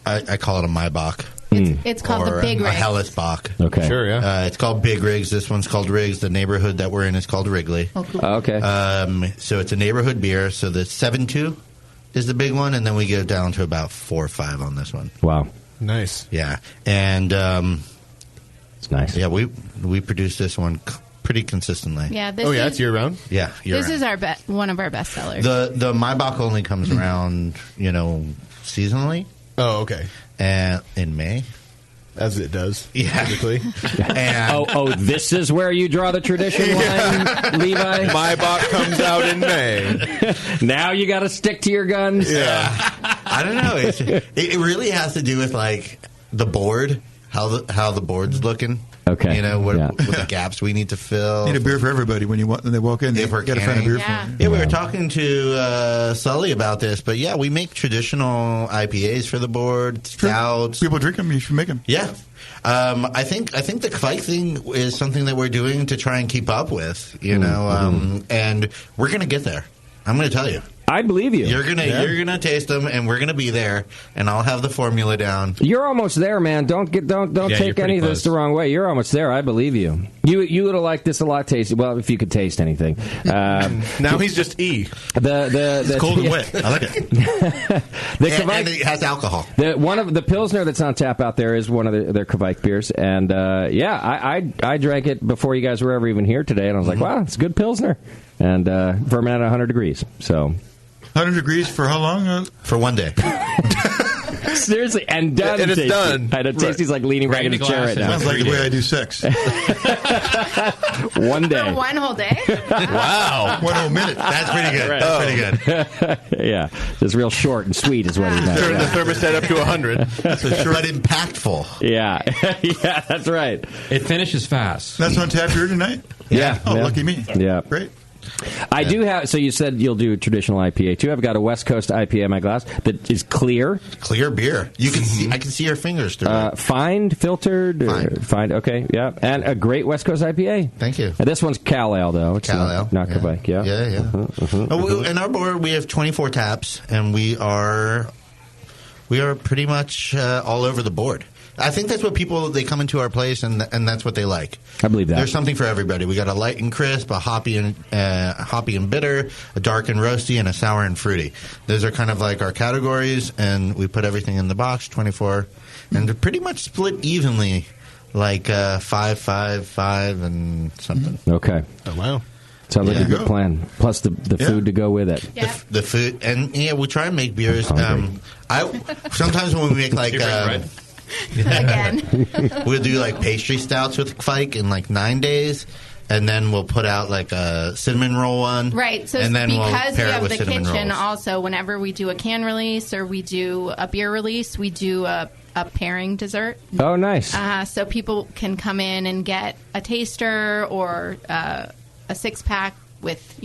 [SPEAKER 14] I call it a Maibach.
[SPEAKER 6] It's called
[SPEAKER 14] or
[SPEAKER 6] the Big
[SPEAKER 14] a
[SPEAKER 6] Rigs.
[SPEAKER 14] Hellesbach.
[SPEAKER 10] Okay.
[SPEAKER 11] Sure, yeah.
[SPEAKER 14] It's called Big Rigs. This one's called Rigs. The neighborhood that we're in is called Wrigley.
[SPEAKER 6] Oh, cool.
[SPEAKER 10] Okay.
[SPEAKER 14] So it's a neighborhood beer. So the 7.2 is the big one, and then we go down to about 4 or 5 on this one.
[SPEAKER 10] Wow.
[SPEAKER 11] Nice.
[SPEAKER 14] Yeah. And
[SPEAKER 10] it's nice.
[SPEAKER 14] Yeah, we produce this one pretty consistently.
[SPEAKER 6] Yeah. This
[SPEAKER 11] it's year round?
[SPEAKER 14] Yeah,
[SPEAKER 6] This is our one of our best sellers.
[SPEAKER 14] The Maibach only comes around, seasonally.
[SPEAKER 11] Oh, okay.
[SPEAKER 14] And in May.
[SPEAKER 11] As it does.
[SPEAKER 14] Yeah.
[SPEAKER 11] Typically.
[SPEAKER 14] And
[SPEAKER 10] this is where you draw the tradition line, Levi?
[SPEAKER 11] Maibach comes out in May.
[SPEAKER 10] Now you got to stick to your guns.
[SPEAKER 14] Yeah. I don't know. It really has to do with the board, how the board's looking.
[SPEAKER 10] Okay.
[SPEAKER 14] What the gaps we need to fill.
[SPEAKER 16] Need a beer for everybody when they walk in.
[SPEAKER 14] If we're
[SPEAKER 16] got to find a beer for
[SPEAKER 6] Yeah.
[SPEAKER 16] them.
[SPEAKER 14] Yeah, we were talking to Sully about this, but yeah, we make traditional IPAs for the board, stouts.
[SPEAKER 16] People drink them. You should make them.
[SPEAKER 14] Yeah. I think the Kvike thing is something that we're doing to try and keep up with, and we're going to get there. I'm going to tell you.
[SPEAKER 10] I believe you.
[SPEAKER 14] You're gonna taste them, and we're gonna be there, and I'll have the formula down.
[SPEAKER 10] You're almost there, man. Don't take any of this the wrong way. You're almost there. I believe you. You would have liked this a lot, Tasty. Well, if you could taste anything.
[SPEAKER 11] Now he's just E.
[SPEAKER 14] It's cold and wet. I like it. And it has alcohol.
[SPEAKER 10] One of the Pilsner that's on tap out there is one of their Kvike beers, and I drank it before you guys were ever even here today, and I was like, wow, it's a good Pilsner, and fermented at 100 degrees. So.
[SPEAKER 16] 100 degrees for how long?
[SPEAKER 14] For 1 day.
[SPEAKER 10] Seriously, and done.
[SPEAKER 11] And it's
[SPEAKER 10] Tasty.
[SPEAKER 11] done.
[SPEAKER 10] I know Tasty's like leaning back in his chair right now.
[SPEAKER 16] Sounds like the way I do sex.
[SPEAKER 10] 1 day.
[SPEAKER 6] One whole day?
[SPEAKER 14] Wow.
[SPEAKER 16] 1 whole minute.
[SPEAKER 14] That's pretty good.
[SPEAKER 10] Right.
[SPEAKER 14] That's pretty good.
[SPEAKER 10] Yeah, just real short and sweet is what he meant.
[SPEAKER 11] Turn the
[SPEAKER 10] Yeah.
[SPEAKER 11] thermostat up to 100.
[SPEAKER 14] But impactful.
[SPEAKER 10] Yeah, yeah, that's right.
[SPEAKER 12] It finishes fast.
[SPEAKER 16] That's on tap here tonight?
[SPEAKER 10] Yeah.
[SPEAKER 16] Oh,
[SPEAKER 10] yeah.
[SPEAKER 16] lucky me.
[SPEAKER 10] Yeah.
[SPEAKER 16] Great.
[SPEAKER 10] I do have. So you said you'll do traditional IPA too. I've got a West Coast IPA in my glass that is clear.
[SPEAKER 14] Clear beer. You can see. I can see your fingers through it.
[SPEAKER 10] Fined, filtered, fined. Okay, yeah, and a great West Coast IPA.
[SPEAKER 14] Thank you.
[SPEAKER 10] And this one's Cal Ale though. It's
[SPEAKER 14] Cal Ale.
[SPEAKER 10] not Kvike. Yeah,
[SPEAKER 14] yeah. In our board, we have 24 taps, and we are pretty much all over the board. I think that's what people, they come into our place and that's what they like.
[SPEAKER 10] I believe that.
[SPEAKER 14] There's something for everybody. We got a light and crisp, a hoppy and bitter, a dark and roasty, and a sour and fruity. Those are kind of like our categories, and we put everything in the box, 24, and they're pretty much split evenly, like 5, 5, 5, and something.
[SPEAKER 10] Okay.
[SPEAKER 11] Oh, wow.
[SPEAKER 10] Sounds like a good plan. Plus the food to go with it.
[SPEAKER 6] Yeah.
[SPEAKER 14] The food, and we try and make beers. Sometimes when we make like we'll do like pastry stouts with Fike in like 9 days, and then we'll put out like a cinnamon roll one.
[SPEAKER 6] Right. So
[SPEAKER 14] and then
[SPEAKER 6] because
[SPEAKER 14] we'll
[SPEAKER 6] we
[SPEAKER 14] pair it
[SPEAKER 6] have
[SPEAKER 14] with
[SPEAKER 6] the
[SPEAKER 14] cinnamon
[SPEAKER 6] kitchen,
[SPEAKER 14] rolls.
[SPEAKER 6] also whenever we do a can release or we do a beer release, we do a pairing dessert.
[SPEAKER 10] Oh, nice.
[SPEAKER 6] So people can come in and get a taster or a 6-pack with,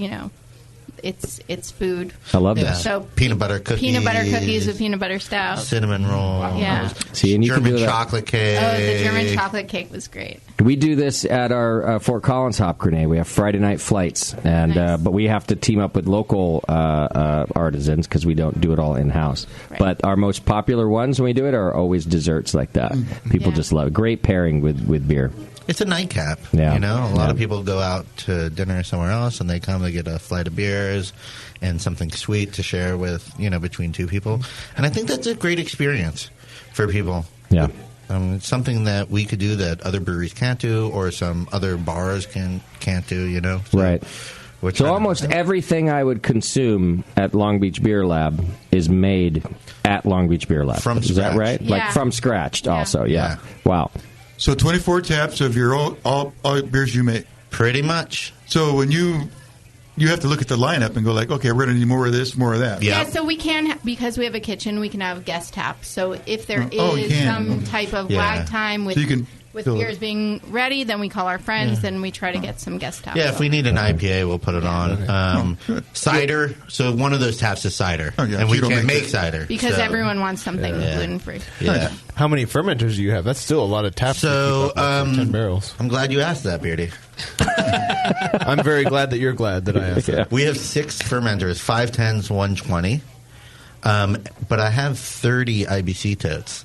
[SPEAKER 6] it's food.
[SPEAKER 10] I love that.
[SPEAKER 6] So
[SPEAKER 14] peanut butter cookies
[SPEAKER 6] with peanut butter stout.
[SPEAKER 14] Cinnamon roll.
[SPEAKER 6] Yeah.
[SPEAKER 10] See, and you
[SPEAKER 14] German
[SPEAKER 10] can do that.
[SPEAKER 14] chocolate cake.
[SPEAKER 6] Oh, the German chocolate cake was great.
[SPEAKER 10] We do this at our Fort Collins Hop Grenade. We have Friday night flights, and but we have to team up with local artisans because we don't do it all in house.
[SPEAKER 6] Right.
[SPEAKER 10] But our most popular ones when we do it are always desserts like that. People just love it. Great pairing with beer.
[SPEAKER 14] It's a nightcap.
[SPEAKER 10] Yeah.
[SPEAKER 14] A lot of people go out to dinner somewhere else, and they come to get a flight of beers and something sweet to share with, between two people. And I think that's a great experience for people.
[SPEAKER 10] Yeah.
[SPEAKER 14] It's something that we could do that other breweries can't do, or some other bars can't do. So,
[SPEAKER 10] Right. So almost everything I would consume at Long Beach Beer Lab is made at Long Beach Beer Lab.
[SPEAKER 14] From
[SPEAKER 10] Is that
[SPEAKER 14] scratch.
[SPEAKER 10] right?
[SPEAKER 6] Yeah.
[SPEAKER 10] Like from scratch also, yeah. Wow.
[SPEAKER 16] So 24 taps of your own all beers you make.
[SPEAKER 14] Pretty much.
[SPEAKER 16] So when you have to look at the lineup and go like, okay, we're going to need more of this, more of that.
[SPEAKER 6] Yeah, so we can, because we have a kitchen, we can have guest taps. So if there
[SPEAKER 16] Oh, you
[SPEAKER 6] is
[SPEAKER 16] can.
[SPEAKER 6] some type of
[SPEAKER 14] Yeah.
[SPEAKER 6] lag time with
[SPEAKER 16] So you can
[SPEAKER 6] with
[SPEAKER 16] fill it.
[SPEAKER 6] beers being ready, then we call our friends and we try to get some guest taps.
[SPEAKER 14] Yeah, if we need an IPA, we'll put it on. Cider. So one of those taps is cider.
[SPEAKER 16] Oh, yeah,
[SPEAKER 14] and
[SPEAKER 16] so
[SPEAKER 14] we
[SPEAKER 16] you don't
[SPEAKER 14] can't
[SPEAKER 16] make
[SPEAKER 14] make cider.
[SPEAKER 6] Because
[SPEAKER 14] so,
[SPEAKER 6] everyone wants something gluten free.
[SPEAKER 14] Yeah.
[SPEAKER 11] How many fermenters do you have? That's still a lot of taps.
[SPEAKER 14] So,
[SPEAKER 11] to keep up with 10 barrels.
[SPEAKER 14] I'm glad you asked that, Beardy.
[SPEAKER 11] I'm very glad that you're glad that I asked that.
[SPEAKER 14] We have 6 fermenters, 510s, 120. But I have 30 IBC totes.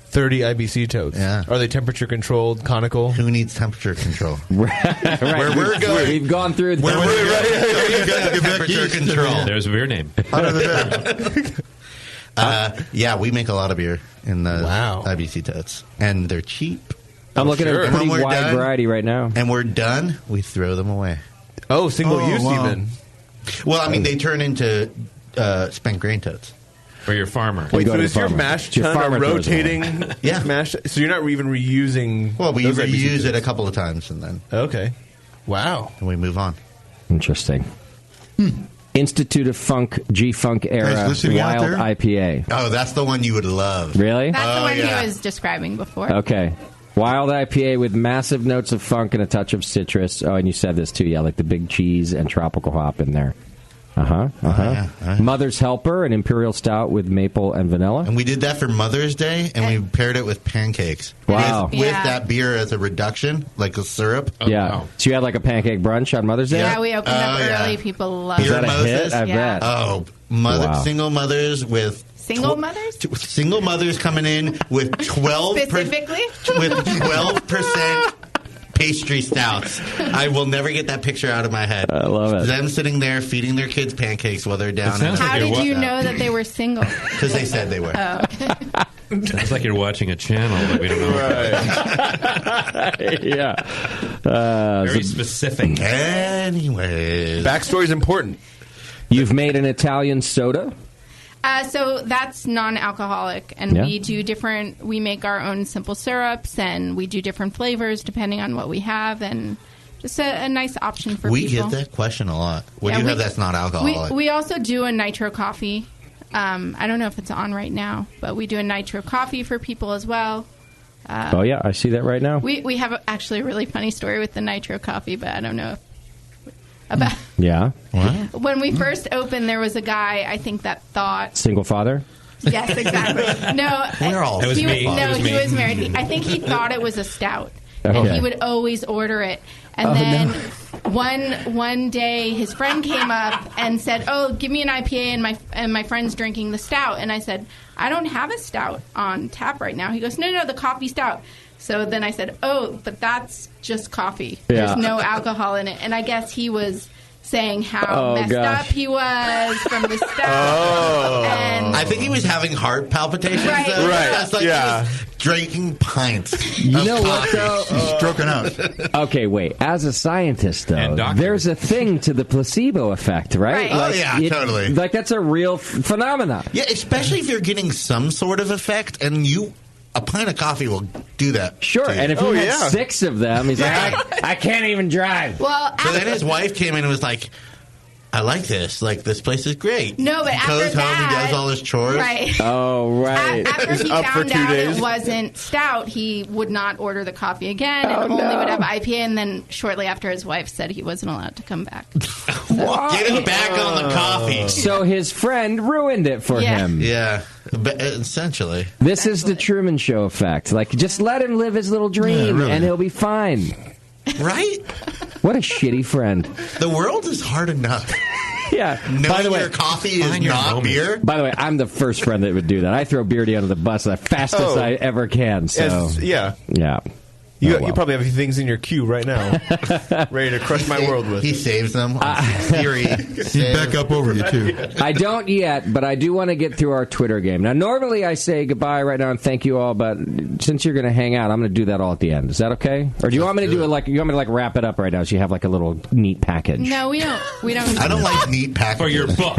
[SPEAKER 11] 30 IBC totes.
[SPEAKER 14] Yeah.
[SPEAKER 11] Are they temperature controlled, conical?
[SPEAKER 14] Who needs temperature control?
[SPEAKER 10] Right.
[SPEAKER 14] Where we're going.
[SPEAKER 10] We've gone through
[SPEAKER 14] Where
[SPEAKER 10] that.
[SPEAKER 14] we're going.
[SPEAKER 16] You got to give that
[SPEAKER 14] Temperature
[SPEAKER 16] yeast.
[SPEAKER 14] control.
[SPEAKER 12] There's a beer name.
[SPEAKER 14] Yeah, we make a lot of beer in the
[SPEAKER 11] Wow.
[SPEAKER 14] IBC totes. And they're cheap.
[SPEAKER 10] I'm looking at a
[SPEAKER 14] And
[SPEAKER 10] pretty
[SPEAKER 14] when we're
[SPEAKER 10] wide
[SPEAKER 14] done-
[SPEAKER 10] variety right now.
[SPEAKER 14] And we're done, we throw them away.
[SPEAKER 11] Oh, single use
[SPEAKER 16] wow.
[SPEAKER 11] even.
[SPEAKER 14] Well, I mean, they turn into spent grain totes.
[SPEAKER 12] Or your farmer.
[SPEAKER 11] Wait,
[SPEAKER 10] go
[SPEAKER 11] so
[SPEAKER 10] to
[SPEAKER 11] is
[SPEAKER 10] the
[SPEAKER 11] your
[SPEAKER 10] farmer.
[SPEAKER 11] mash
[SPEAKER 10] Your
[SPEAKER 11] tun
[SPEAKER 10] farmer
[SPEAKER 11] a
[SPEAKER 10] throws them
[SPEAKER 11] rotating
[SPEAKER 14] Yeah.
[SPEAKER 11] mash? So you're not even reusing.
[SPEAKER 14] Well, we
[SPEAKER 11] those IBC
[SPEAKER 14] reuse it
[SPEAKER 11] totes?
[SPEAKER 14] a couple of times and then
[SPEAKER 11] Okay. Wow.
[SPEAKER 14] we move on.
[SPEAKER 10] Interesting. Institute of Funk, G-Funk era,
[SPEAKER 16] Guys listening out
[SPEAKER 10] wild
[SPEAKER 16] there?
[SPEAKER 10] IPA.
[SPEAKER 14] Oh, that's the one you would love.
[SPEAKER 10] Really?
[SPEAKER 6] That's the
[SPEAKER 14] Oh,
[SPEAKER 6] one
[SPEAKER 14] yeah.
[SPEAKER 6] he was describing before.
[SPEAKER 10] Okay. Wild IPA with massive notes of funk and a touch of citrus. Oh, and you said this too, yeah, like the big cheese and tropical hop in there.
[SPEAKER 14] Yeah.
[SPEAKER 10] Mother's Helper, an imperial stout with maple and vanilla.
[SPEAKER 14] And we did that for Mother's Day, and we paired it with pancakes.
[SPEAKER 10] Wow.
[SPEAKER 14] With that beer as a reduction, like a syrup.
[SPEAKER 10] Yeah.
[SPEAKER 12] wow.
[SPEAKER 10] So you had like a pancake brunch on Mother's Day?
[SPEAKER 6] Yeah, we opened up
[SPEAKER 14] Oh, yeah.
[SPEAKER 6] early. People love
[SPEAKER 10] Is that
[SPEAKER 6] it.
[SPEAKER 10] a hit? I
[SPEAKER 6] Yeah.
[SPEAKER 10] bet.
[SPEAKER 14] Oh,
[SPEAKER 10] Wow.
[SPEAKER 14] single mothers with...
[SPEAKER 6] Single mothers?
[SPEAKER 14] Single mothers coming in with 12...
[SPEAKER 6] Specifically?
[SPEAKER 14] with 12% pastry stouts. I will never get that picture out of my head.
[SPEAKER 10] I love it.
[SPEAKER 14] Them sitting there feeding their kids pancakes while they're down.
[SPEAKER 12] sounds
[SPEAKER 6] How did you know that they were single?
[SPEAKER 14] Because they said they were.
[SPEAKER 6] Oh, okay.
[SPEAKER 12] Sounds like you're watching a channel that we don't know.
[SPEAKER 10] Yeah.
[SPEAKER 12] Very specific.
[SPEAKER 14] Anyways.
[SPEAKER 11] Backstory's important.
[SPEAKER 10] You've made an Italian soda?
[SPEAKER 6] So that's non-alcoholic, and
[SPEAKER 10] Yeah.
[SPEAKER 6] we do different. We make our own simple syrups, and we do different flavors depending on what we have, and just a nice option for
[SPEAKER 14] We
[SPEAKER 6] people.
[SPEAKER 14] get that question a lot. What
[SPEAKER 6] Yeah,
[SPEAKER 14] do you
[SPEAKER 6] we-
[SPEAKER 14] have that's not alcoholic?
[SPEAKER 6] We also do a nitro coffee. I don't know if it's on right now, but we do a nitro coffee for people as well.
[SPEAKER 10] Oh, yeah, I see that right now.
[SPEAKER 6] We have actually a really funny story with the nitro coffee, but I don't know about
[SPEAKER 10] Yeah.
[SPEAKER 6] when we first opened. There was a guy I think that thought.
[SPEAKER 10] Single father?
[SPEAKER 6] Yes, exactly. No,
[SPEAKER 14] We're all
[SPEAKER 12] That was
[SPEAKER 6] he
[SPEAKER 12] me.
[SPEAKER 6] no,
[SPEAKER 12] That was
[SPEAKER 6] he
[SPEAKER 12] me.
[SPEAKER 6] was married. I think he thought it was a stout, and
[SPEAKER 10] Okay.
[SPEAKER 6] he would always order it. And
[SPEAKER 10] Oh,
[SPEAKER 6] then
[SPEAKER 10] no.
[SPEAKER 6] one day his friend came up and said, "Oh, give me an IPA," and my friend's drinking the stout, and I said, "I don't have a stout on tap right now." He goes, "No, the coffee stout." So then I said, "Oh, but that's just coffee.
[SPEAKER 10] Yeah.
[SPEAKER 6] There's no alcohol in it." And I guess he was saying how messed up he was from the stout. And
[SPEAKER 14] I think he was having heart palpitations.
[SPEAKER 6] Right.
[SPEAKER 14] Though.
[SPEAKER 11] Right.
[SPEAKER 14] That's like he was drinking pints.
[SPEAKER 10] You know what, though?
[SPEAKER 16] Stroking out.
[SPEAKER 10] Okay, wait. As a scientist, though, there's a thing to the placebo effect, right?
[SPEAKER 14] Right. Oh, yeah, totally.
[SPEAKER 10] Like, that's a real phenomenon.
[SPEAKER 14] Yeah, especially if you're getting some sort of effect, and a pint of coffee will do that.
[SPEAKER 10] Sure, and if he had 6 of them, he's like, I can't even drive.
[SPEAKER 6] Well,
[SPEAKER 14] so then his wife came in and was like, I like this. Like, this place is great.
[SPEAKER 6] No, but
[SPEAKER 14] he
[SPEAKER 6] after
[SPEAKER 14] goes home, he
[SPEAKER 6] that,
[SPEAKER 14] does all his chores.
[SPEAKER 6] Right.
[SPEAKER 10] Oh, right.
[SPEAKER 6] After he
[SPEAKER 11] up for
[SPEAKER 6] found
[SPEAKER 11] 2
[SPEAKER 6] out
[SPEAKER 11] days.
[SPEAKER 6] it wasn't stout, he would not order the coffee again and only would have IPA. And then shortly after, his wife said he wasn't allowed to come back.
[SPEAKER 14] Get him back on the coffee.
[SPEAKER 10] So his friend ruined it for him.
[SPEAKER 14] Yeah, but essentially.
[SPEAKER 10] This is the Truman Show effect. Like, just let him live his little dream, and he'll be fine.
[SPEAKER 14] Right?
[SPEAKER 10] What a shitty friend.
[SPEAKER 14] The world is hard enough.
[SPEAKER 10] Yeah.
[SPEAKER 14] By the way, your coffee is not beer.
[SPEAKER 10] By the way, I'm the first friend that would do that. I throw Beardy under the bus the fastest I ever can. So
[SPEAKER 11] yeah. You probably have a few things in your queue right now, ready to crush my world with.
[SPEAKER 14] He saves them. Theory.
[SPEAKER 16] He'd back up over you, too.
[SPEAKER 10] I don't yet, but I do want to get through our Twitter game. Now, normally I say goodbye right now and thank you all, but since you're going to hang out, I'm going to do that all at the end. Is that okay? Or do you want me to do it like, you want me to wrap it up right now so you have like a little neat package?
[SPEAKER 6] No, we don't.
[SPEAKER 14] I don't like neat packages.
[SPEAKER 12] For your book.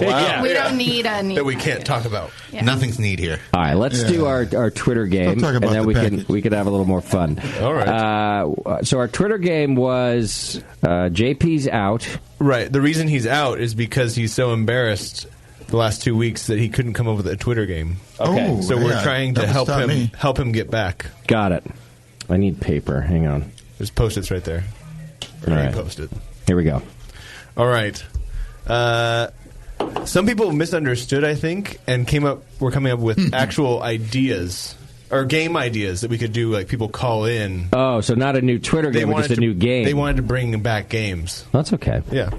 [SPEAKER 11] Wow.
[SPEAKER 6] We don't need a neat
[SPEAKER 11] that we can't talk about.
[SPEAKER 6] Yeah.
[SPEAKER 14] Nothing's neat here.
[SPEAKER 10] All right, let's do our Twitter game,
[SPEAKER 16] talk
[SPEAKER 10] and
[SPEAKER 16] about
[SPEAKER 10] then
[SPEAKER 16] the
[SPEAKER 10] we can have a little more fun.
[SPEAKER 11] All right.
[SPEAKER 10] So our Twitter game was JP's out.
[SPEAKER 11] Right. The reason he's out is because he's so embarrassed the last 2 weeks that he couldn't come up with a Twitter game.
[SPEAKER 10] Okay.
[SPEAKER 11] So we're trying to help him get back.
[SPEAKER 10] Got it. I need paper. Hang on.
[SPEAKER 11] There's Post-its right there.
[SPEAKER 10] All right.
[SPEAKER 11] Post-it.
[SPEAKER 10] Here we go.
[SPEAKER 11] All right. Some people misunderstood, I think, and were coming up with actual ideas or game ideas that we could do. Like people call in.
[SPEAKER 10] Oh, so not a new Twitter game, but just a new game.
[SPEAKER 11] They wanted to bring back games.
[SPEAKER 10] That's okay.
[SPEAKER 11] Yeah.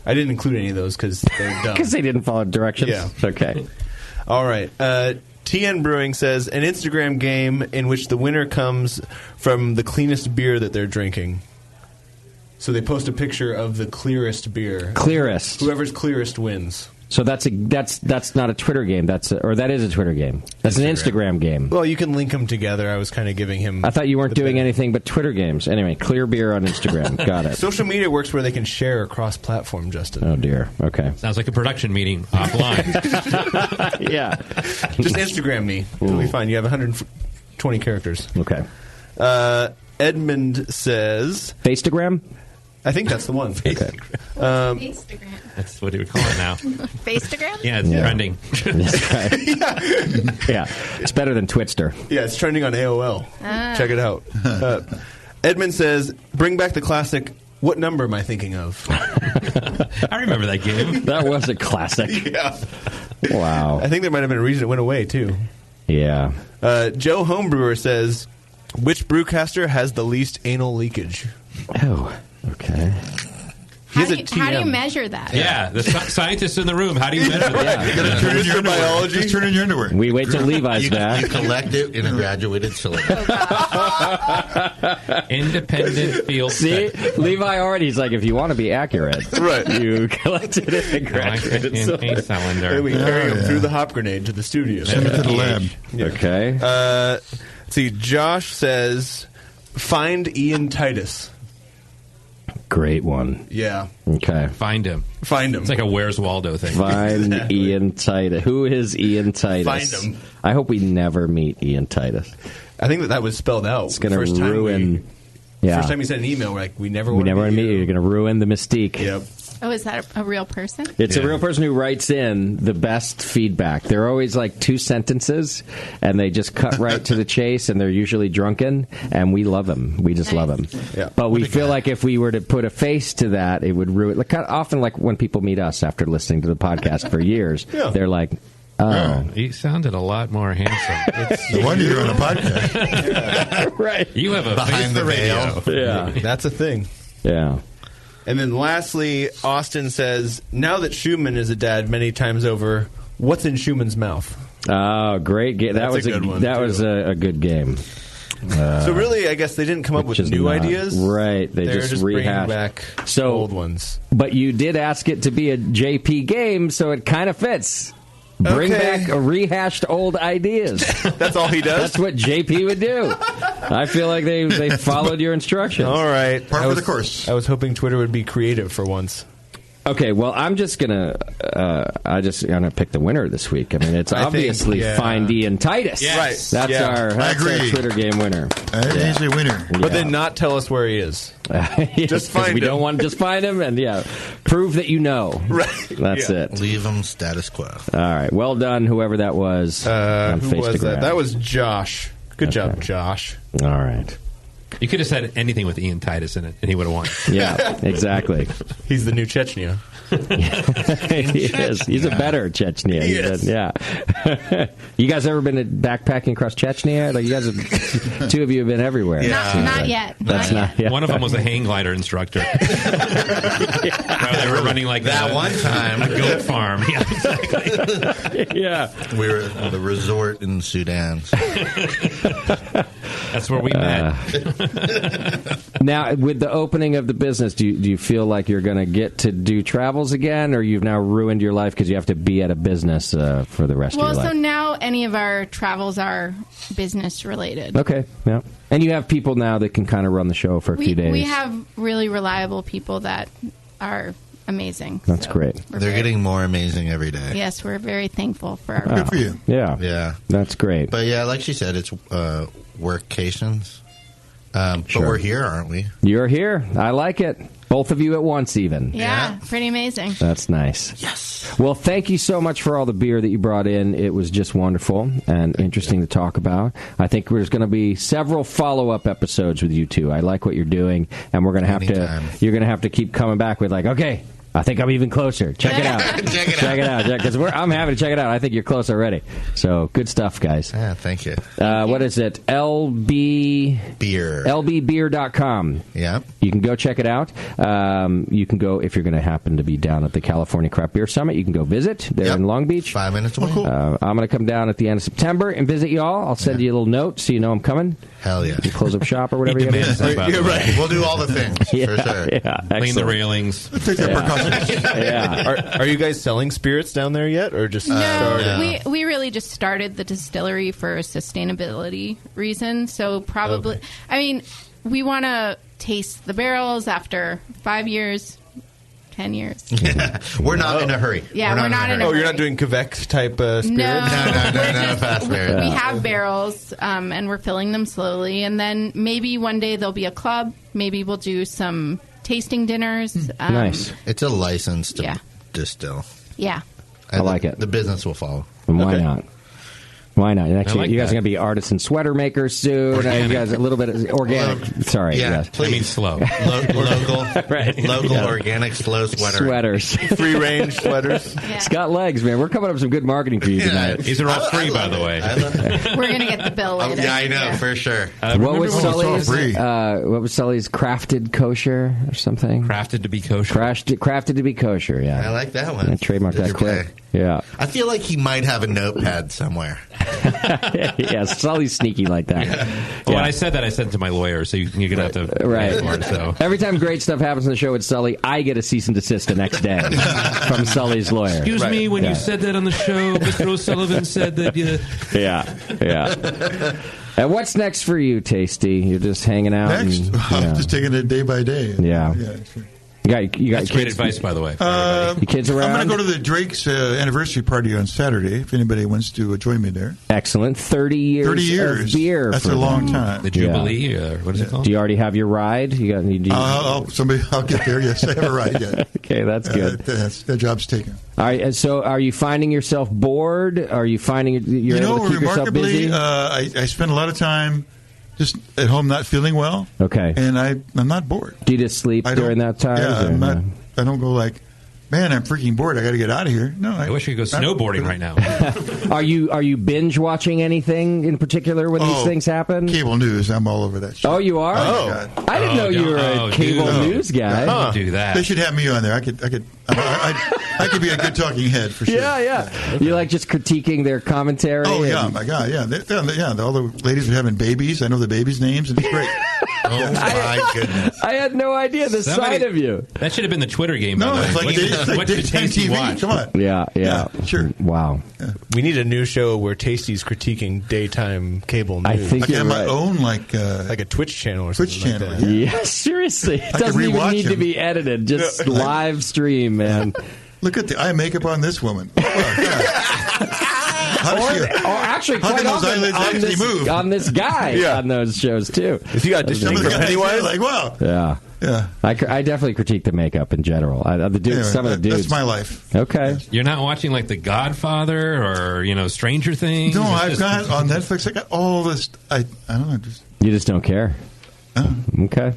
[SPEAKER 11] I didn't include any of those because they're dumb.
[SPEAKER 10] Because they didn't follow directions?
[SPEAKER 11] Yeah.
[SPEAKER 10] Okay.
[SPEAKER 11] All right. TN Brewing says an Instagram game in which the winner comes from the cleanest beer that they're drinking. So they post a picture of the clearest beer.
[SPEAKER 10] Clearest.
[SPEAKER 11] Whoever's clearest wins.
[SPEAKER 10] So that's not a Twitter game. That is a Twitter game. That's an Instagram game.
[SPEAKER 11] Well, you can link them together. I was kind of giving him.
[SPEAKER 10] I thought you weren't doing anything but Twitter games. Anyway, clear beer on Instagram. Got it.
[SPEAKER 11] Social media works where they can share across platform, Justin.
[SPEAKER 10] Oh dear. Okay.
[SPEAKER 12] Sounds like a production meeting offline.
[SPEAKER 10] Yeah.
[SPEAKER 11] Just Instagram me. It'll be fine. You have 120 characters.
[SPEAKER 10] Okay.
[SPEAKER 11] Edmund says
[SPEAKER 10] Faceagram?
[SPEAKER 11] I think that's the one.
[SPEAKER 10] Okay.
[SPEAKER 6] Instagram.
[SPEAKER 12] That's what he would call it now.
[SPEAKER 6] Faceagram?
[SPEAKER 12] Yeah, it's trending.
[SPEAKER 10] Yeah. It's better than Twitster.
[SPEAKER 11] Yeah, it's trending on AOL. Check it out. Edmund says, bring back the classic, what number am I thinking of?
[SPEAKER 12] I remember that game.
[SPEAKER 10] That was a classic.
[SPEAKER 11] Yeah.
[SPEAKER 10] Wow.
[SPEAKER 11] I think there might have been a reason it went away, too.
[SPEAKER 10] Yeah.
[SPEAKER 11] Joe Homebrewer says, which brewcaster has the least anal leakage?
[SPEAKER 10] Oh, okay.
[SPEAKER 6] How do you measure that?
[SPEAKER 12] Yeah, the scientists in the room. How do you measure that?
[SPEAKER 16] You gotta turn in your biology. Just turn in your underwear.
[SPEAKER 10] We wait till Levi's back.
[SPEAKER 14] You collect it in a graduated cylinder.
[SPEAKER 12] Independent field.
[SPEAKER 10] See, Levi already's like, if you want to be accurate,
[SPEAKER 11] right?
[SPEAKER 10] You collect it in a graduated
[SPEAKER 12] cylinder.
[SPEAKER 11] And we carry them through the hop grenade to the studio.
[SPEAKER 16] Send it to the lab.
[SPEAKER 11] Yeah.
[SPEAKER 10] Okay.
[SPEAKER 11] Let's see, Josh says, find Ian Titus.
[SPEAKER 10] Great one.
[SPEAKER 11] Yeah.
[SPEAKER 10] Okay.
[SPEAKER 12] Find him.
[SPEAKER 11] It's
[SPEAKER 12] like a Where's Waldo thing.
[SPEAKER 10] Find
[SPEAKER 11] Exactly.
[SPEAKER 10] Ian Titus. Who is Ian Titus?
[SPEAKER 11] Find him.
[SPEAKER 10] I hope we never meet Ian Titus.
[SPEAKER 11] I think that was spelled out.
[SPEAKER 10] It's going to ruin.
[SPEAKER 11] First time he sent an email, we're like, we never want
[SPEAKER 10] to meet you. You're going to ruin the mystique.
[SPEAKER 11] Yep.
[SPEAKER 6] Oh, is that a real person?
[SPEAKER 10] It's a real person who writes in the best feedback. They're always like 2 sentences, and they just cut right to the chase, and they're usually drunken, and we love them. We just love them.
[SPEAKER 11] Yeah.
[SPEAKER 10] But we feel like if we were to put a face to that, it would ruin. Like, often, like when people meet us after listening to the podcast for years, they're like, oh.
[SPEAKER 12] He sounded a lot more handsome.
[SPEAKER 16] No wonder you're on a podcast.
[SPEAKER 10] Right.
[SPEAKER 12] You have a
[SPEAKER 14] Behind
[SPEAKER 12] face
[SPEAKER 14] the
[SPEAKER 12] for radio.
[SPEAKER 10] Yeah.
[SPEAKER 11] That's a thing.
[SPEAKER 10] Yeah.
[SPEAKER 11] And then lastly, Austin says, now that Schumann is a dad many times over, what's in Schumann's mouth?
[SPEAKER 10] Oh, great game. That was a good one. That was a good game.
[SPEAKER 11] So really, I guess they didn't come up with new ideas.
[SPEAKER 10] Right. They're just rehashed
[SPEAKER 11] back old ones.
[SPEAKER 10] But you did ask it to be a JP game, so it kind of fits. Bring back rehashed old ideas.
[SPEAKER 11] That's all he does?
[SPEAKER 10] That's what JP would do. I feel like they followed your instructions.
[SPEAKER 11] All right.
[SPEAKER 16] Part of the course.
[SPEAKER 11] I was hoping Twitter would be creative for once.
[SPEAKER 10] Okay, well, I'm just gonna pick the winner this week. I mean, it's obviously Find Ian Titus.
[SPEAKER 11] Yes.
[SPEAKER 10] Right. That's our Twitter game winner.
[SPEAKER 16] He's a winner.
[SPEAKER 11] But then not tell us where he is. Just find him.
[SPEAKER 10] We don't want to just find him, and prove that you know.
[SPEAKER 11] Right.
[SPEAKER 10] That's it.
[SPEAKER 14] Leave him status quo.
[SPEAKER 10] All right. Well done, whoever that was. On
[SPEAKER 11] who was
[SPEAKER 10] Facegram.
[SPEAKER 11] that? That was Josh. Good job, Josh.
[SPEAKER 10] All right.
[SPEAKER 12] You could have said anything with Ian Titus in it, and he would have won.
[SPEAKER 10] Yeah, exactly.
[SPEAKER 11] He's the new Chechnya.
[SPEAKER 10] He is. He's a better Chechnya.
[SPEAKER 11] He is.
[SPEAKER 10] Yeah. You guys ever been backpacking across Chechnya? Like you guys have, two of you have been everywhere.
[SPEAKER 6] Yeah. Not yet.
[SPEAKER 10] That's not yet.
[SPEAKER 12] One of them was a hang glider instructor. They were running like
[SPEAKER 14] that one time.
[SPEAKER 12] A goat farm. Yeah, exactly.
[SPEAKER 10] Yeah.
[SPEAKER 14] We were at the resort in Sudan.
[SPEAKER 12] That's where we met.
[SPEAKER 10] Now, with the opening of the business, do you feel like you're going to get to do travels again, or you've now ruined your life because you have to be at a business for the rest of your life?
[SPEAKER 6] Well, so now any of our travels are business related.
[SPEAKER 10] Okay, yeah. And you have people now that can kind of run the show for a few days.
[SPEAKER 6] We have really reliable people that are amazing.
[SPEAKER 10] That's great.
[SPEAKER 14] They're getting more amazing every day.
[SPEAKER 6] Yes, we're very thankful for our
[SPEAKER 16] Good for you.
[SPEAKER 10] Yeah.
[SPEAKER 14] Yeah.
[SPEAKER 10] That's great.
[SPEAKER 14] But yeah, like she said, it's workations. But
[SPEAKER 10] Sure.
[SPEAKER 14] we're here, aren't we?
[SPEAKER 10] You're here. I like it. Both of you at once, even.
[SPEAKER 6] Yeah, pretty amazing.
[SPEAKER 10] That's nice. Yes. Well, thank you so much for all the beer that you brought in. It was just wonderful and interesting to talk about. I think there's going to be several follow-up episodes with you two. I like what you're doing, and we're going to have you're going to have to keep coming back with like, okay, I think I'm even closer. Check it out. Check it out. Because I'm happy to check it out. I think you're close already. So good stuff, guys.
[SPEAKER 14] Yeah, thank you.
[SPEAKER 10] What is it? LB
[SPEAKER 14] Beer.
[SPEAKER 10] LBbeer.com.
[SPEAKER 14] Yeah.
[SPEAKER 10] You can go check it out. You can go, if you're going to happen to be down at the California Craft Beer Summit, you can go visit there in Long Beach.
[SPEAKER 14] 5 minutes away. Cool.
[SPEAKER 10] I'm going to come down at the end of September and visit y'all. I'll send you a little note so you know I'm coming.
[SPEAKER 14] Hell yeah.
[SPEAKER 10] You close up shop or whatever you got to do.
[SPEAKER 14] You're right. We'll do all the things, for sure.
[SPEAKER 10] Yeah,
[SPEAKER 12] clean the railings.
[SPEAKER 16] Take the precautions.
[SPEAKER 10] Yeah.
[SPEAKER 11] Are you guys selling spirits down there yet, or just started?
[SPEAKER 6] We really just started the distillery for sustainability reasons. So probably, I mean, we want to taste the barrels after 5 years, 10 years.
[SPEAKER 14] We're not in a hurry.
[SPEAKER 6] Yeah, we're not in a
[SPEAKER 11] Oh,
[SPEAKER 6] hurry.
[SPEAKER 11] you're not doing Quebec type spirits?
[SPEAKER 6] No,
[SPEAKER 14] not a fast beer.
[SPEAKER 6] We have barrels, and we're filling them slowly. And then maybe one day there'll be a club. Maybe we'll do some tasting dinners.
[SPEAKER 10] Nice.
[SPEAKER 14] It's a license to distill.
[SPEAKER 6] Yeah.
[SPEAKER 10] I like it.
[SPEAKER 14] The business will follow.
[SPEAKER 10] And why not? Why not? Actually,
[SPEAKER 14] like
[SPEAKER 10] you guys
[SPEAKER 14] that.
[SPEAKER 10] are going to be artisan sweater makers soon.
[SPEAKER 14] Organic.
[SPEAKER 10] You guys a little bit of organic. Sorry.
[SPEAKER 14] Yeah,
[SPEAKER 10] yes.
[SPEAKER 14] please.
[SPEAKER 12] I mean slow.
[SPEAKER 14] Local,
[SPEAKER 10] Right.
[SPEAKER 14] local,
[SPEAKER 10] Yeah.
[SPEAKER 14] organic, slow sweater.
[SPEAKER 10] Sweaters.
[SPEAKER 11] Free range sweaters.
[SPEAKER 10] It's got legs, man. We're coming up with some good marketing for you tonight.
[SPEAKER 12] These are all free, by the way.
[SPEAKER 6] We're going to get the bill later.
[SPEAKER 14] Yeah, I know, for sure.
[SPEAKER 10] What was Sully's?
[SPEAKER 16] free.
[SPEAKER 10] What was Sully's crafted kosher or something?
[SPEAKER 12] Crafted to be kosher.
[SPEAKER 10] Crafted to be kosher. Yeah,
[SPEAKER 14] I like that one.
[SPEAKER 10] I trademarked that
[SPEAKER 14] Good
[SPEAKER 10] quick.
[SPEAKER 14] play.
[SPEAKER 10] Yeah.
[SPEAKER 14] I feel like he might have a notepad somewhere.
[SPEAKER 10] Yeah, Sully's sneaky like that.
[SPEAKER 12] Well, when I said that, I said it to my lawyer, so you're going to have to
[SPEAKER 10] Right.
[SPEAKER 12] pay for it. So.
[SPEAKER 10] Every time great stuff happens on the show with Sully, I get a cease and desist the next day from Sully's lawyer.
[SPEAKER 12] Excuse me, when
[SPEAKER 10] Yeah.
[SPEAKER 12] you said that on the show, Mr. O'Sullivan said that you...
[SPEAKER 10] Yeah. And what's next for you, Tasty? You're just hanging out.
[SPEAKER 16] Next,
[SPEAKER 10] And,
[SPEAKER 16] I'm just taking it day by day.
[SPEAKER 10] Yeah. You got
[SPEAKER 12] That's great
[SPEAKER 10] kids,
[SPEAKER 12] advice, by the way.
[SPEAKER 10] your kids around?
[SPEAKER 16] I'm going to go to the Drake's anniversary party on Saturday. If anybody wants to join me there.
[SPEAKER 10] Excellent. 30 years.
[SPEAKER 16] 30 years.
[SPEAKER 10] Of beer.
[SPEAKER 16] That's
[SPEAKER 10] for
[SPEAKER 16] a long
[SPEAKER 10] them.
[SPEAKER 16] time.
[SPEAKER 12] The Jubilee, what is it called?
[SPEAKER 10] Do you already have your ride? You got?
[SPEAKER 16] I'll get there. Yes, I have a ride yet.
[SPEAKER 10] Okay, that's good.
[SPEAKER 16] That job's taken.
[SPEAKER 10] All right. So, are you finding yourself bored? Are you finding you're able to keep yourself busy?
[SPEAKER 16] I spend a lot of time just at home, not feeling well.
[SPEAKER 10] Okay.
[SPEAKER 16] And I'm not bored.
[SPEAKER 10] Do you just sleep during that time?
[SPEAKER 16] Yeah, I don't go like man, I'm freaking bored. I got to get out of here. No,
[SPEAKER 12] I wish we could go snowboarding right now.
[SPEAKER 10] Are you binge watching anything in particular when these things happen?
[SPEAKER 16] Cable news. I'm all over that shit.
[SPEAKER 10] Oh, you are?
[SPEAKER 16] Oh.
[SPEAKER 10] I didn't know you were a cable news guy.
[SPEAKER 12] Don't do that.
[SPEAKER 16] They should have me on there. I could be a good talking head for sure.
[SPEAKER 10] Yeah. You like just critiquing their commentary?
[SPEAKER 16] Oh yeah, my God, yeah. All the ladies are having babies. I know the babies' names, and it's great.
[SPEAKER 14] Oh my goodness!
[SPEAKER 10] I had no idea the side of you.
[SPEAKER 12] That should have been the Twitter game.
[SPEAKER 16] No, it's like
[SPEAKER 12] what did Tasty
[SPEAKER 16] TV.
[SPEAKER 12] watch?
[SPEAKER 16] Come on.
[SPEAKER 10] Yeah,
[SPEAKER 16] sure.
[SPEAKER 10] Wow.
[SPEAKER 11] Yeah. We need a new show where Tasty's critiquing daytime cable news.
[SPEAKER 10] I think you're
[SPEAKER 11] have
[SPEAKER 10] right.
[SPEAKER 11] my own like a Twitch channel or something like that.
[SPEAKER 10] Yeah, seriously. It doesn't even need to be edited. Just live stream, man.
[SPEAKER 16] Look at the eye makeup on this woman.
[SPEAKER 10] Actually, quite often on this guy on those shows too.
[SPEAKER 11] Is he auditioning for Pennywise?
[SPEAKER 16] Like, wow.
[SPEAKER 10] Yeah. I definitely critique the makeup in general. Some of the dudes.
[SPEAKER 16] That's my life.
[SPEAKER 10] Okay.
[SPEAKER 12] You're not watching like The Godfather or Stranger Things?
[SPEAKER 16] No, I've got on Netflix. I got all this. I don't know.
[SPEAKER 10] You just don't care. Okay.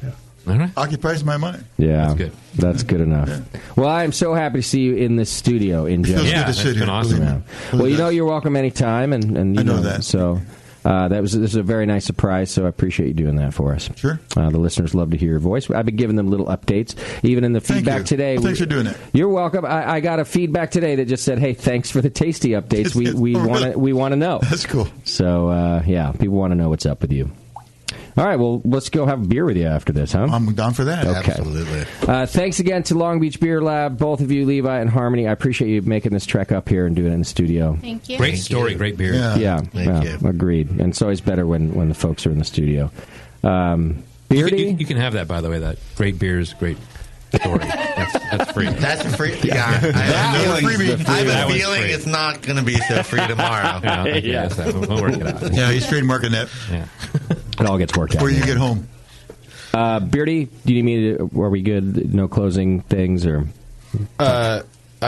[SPEAKER 12] All right.
[SPEAKER 16] Occupies my mind.
[SPEAKER 10] Yeah,
[SPEAKER 12] that's good.
[SPEAKER 10] That's good enough. Yeah. Well, I'm so happy to see you in this studio in general.
[SPEAKER 16] Feels good to sit here.
[SPEAKER 12] Awesome.
[SPEAKER 10] Yeah. Well, you're welcome anytime, and you
[SPEAKER 16] I know that.
[SPEAKER 10] So this is a very nice surprise. So I appreciate you doing that for us.
[SPEAKER 16] Sure.
[SPEAKER 10] The listeners love to hear your voice. I've been giving them little updates, even in the feedback today.
[SPEAKER 16] Well, thanks for doing it.
[SPEAKER 10] You're welcome. I got a feedback today that just said, "Hey, thanks for the tasty updates. We want to know."
[SPEAKER 16] That's cool.
[SPEAKER 10] So people want to know what's up with you. All right, well, let's go have a beer with you after this, huh?
[SPEAKER 16] I'm down for that.
[SPEAKER 10] Okay.
[SPEAKER 14] Absolutely.
[SPEAKER 10] Thanks again to Long Beach Beer Lab, both of you, Levi and Harmony. I appreciate you making this trek up here and doing it in the studio.
[SPEAKER 6] Thank you.
[SPEAKER 12] Great story, great beer.
[SPEAKER 10] Yeah,
[SPEAKER 14] Thank you.
[SPEAKER 10] Agreed. And it's always better when the folks are in the studio. Beardy?
[SPEAKER 12] You can have that, by the way, that great beer's great story. That's free.
[SPEAKER 14] That's free. Yeah. I have a feeling it's not going to be so free tomorrow.
[SPEAKER 12] We'll work it out.
[SPEAKER 16] Yeah, he's trademarking that.
[SPEAKER 12] Yeah.
[SPEAKER 10] It all gets worked out.
[SPEAKER 16] Before you get home.
[SPEAKER 10] Beardy, do you need me to... Are we good? No closing things or...
[SPEAKER 11] I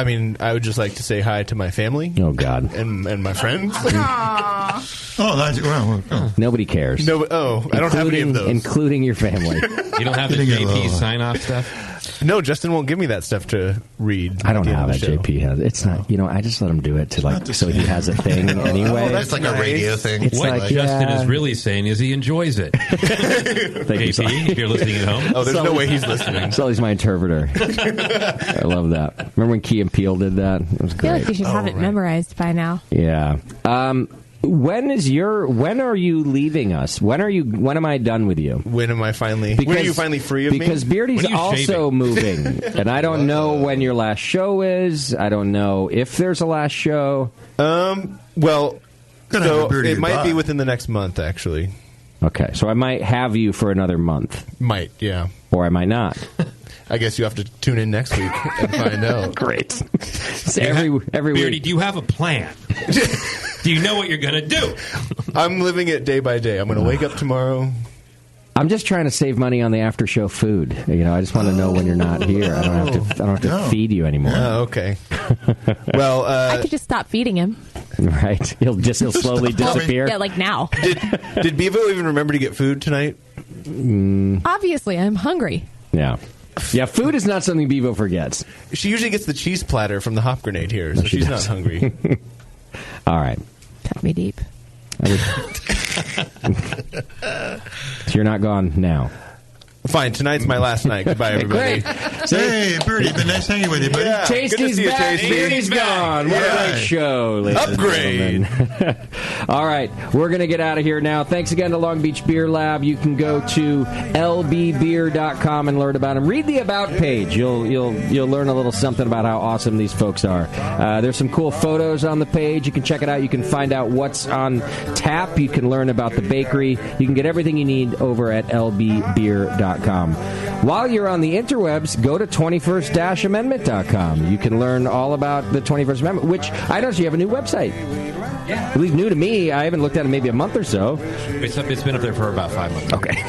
[SPEAKER 11] mean, I would just like to say hi to my family.
[SPEAKER 10] Oh, God.
[SPEAKER 11] And my friends.
[SPEAKER 16] Oh, that's... Well,
[SPEAKER 10] nobody cares.
[SPEAKER 11] No, I don't have any of those.
[SPEAKER 10] Including your family.
[SPEAKER 12] You don't have the JP sign-off stuff?
[SPEAKER 11] No, Justin won't give me that stuff to read.
[SPEAKER 10] I don't know how that JP has. It's not. I just let him do it so he has a thing anyway.
[SPEAKER 14] That's like a radio thing.
[SPEAKER 10] It's
[SPEAKER 12] what
[SPEAKER 10] like,
[SPEAKER 12] Justin is really saying is he enjoys it. JP, if you're listening at home.
[SPEAKER 11] Oh, there's no way he's listening.
[SPEAKER 10] Sully's my interpreter. I love that. Remember when Key and Peele did that? It was
[SPEAKER 17] I feel
[SPEAKER 10] great.
[SPEAKER 17] like you should have it memorized by now.
[SPEAKER 10] Yeah. When are you leaving us? When am I done with you?
[SPEAKER 11] When am I finally? When are you finally free of me?
[SPEAKER 10] Because Beardy's
[SPEAKER 12] When are you
[SPEAKER 10] also moving, and I don't know when your last show is. I don't know if there's a last show.
[SPEAKER 11] Well, so it might be within the next month, actually.
[SPEAKER 10] Okay, so I might have you for another month.
[SPEAKER 11] Might, yeah.
[SPEAKER 10] Or I might not.
[SPEAKER 11] I guess you have to tune in next week and find out.
[SPEAKER 10] Great. So every
[SPEAKER 12] Beardy,
[SPEAKER 10] week.
[SPEAKER 12] do you have a plan? Do you know what you're going to do?
[SPEAKER 11] I'm living it day by day. I'm going to wake up tomorrow.
[SPEAKER 10] I'm just trying to save money on the after show food. I just want to know when you're not here. I don't have to feed you anymore.
[SPEAKER 11] Oh, okay. Well,
[SPEAKER 17] I could just stop feeding him.
[SPEAKER 10] Right. He'll slowly disappear.
[SPEAKER 17] Yeah, like now.
[SPEAKER 11] Did Bevo even remember to get food tonight?
[SPEAKER 17] Obviously, I'm hungry.
[SPEAKER 10] Yeah. Yeah, food is not something Bevo forgets.
[SPEAKER 11] She usually gets the cheese platter from the Hop Grenade here, so she's not hungry.
[SPEAKER 10] All right.
[SPEAKER 17] Cut me deep.
[SPEAKER 10] So you're not gone now.
[SPEAKER 11] Fine, tonight's my last night. Goodbye, everybody.
[SPEAKER 16] Hey, Birdie, been nice hanging with you, buddy.
[SPEAKER 11] Yeah,
[SPEAKER 10] Tasty's back. Beardy's gone. What a great show, ladies
[SPEAKER 11] Upgrade.
[SPEAKER 10] and gentlemen. All right, we're going to get out of here now. Thanks again to Long Beach Beer Lab. You can go to lbbeer.com and learn about them. Read the About page. You'll learn a little something about how awesome these folks are. There's some cool photos on the page. You can check it out. You can find out what's on tap. You can learn about the bakery. You can get everything you need over at lbbeer.com. While you're on the interwebs, go to 21st-amendment.com. You can learn all about the 21st Amendment, which I noticed you have a new website. At least new to me. I haven't looked at it maybe a month or so.
[SPEAKER 12] It's been up there for about 5 months.
[SPEAKER 10] Okay.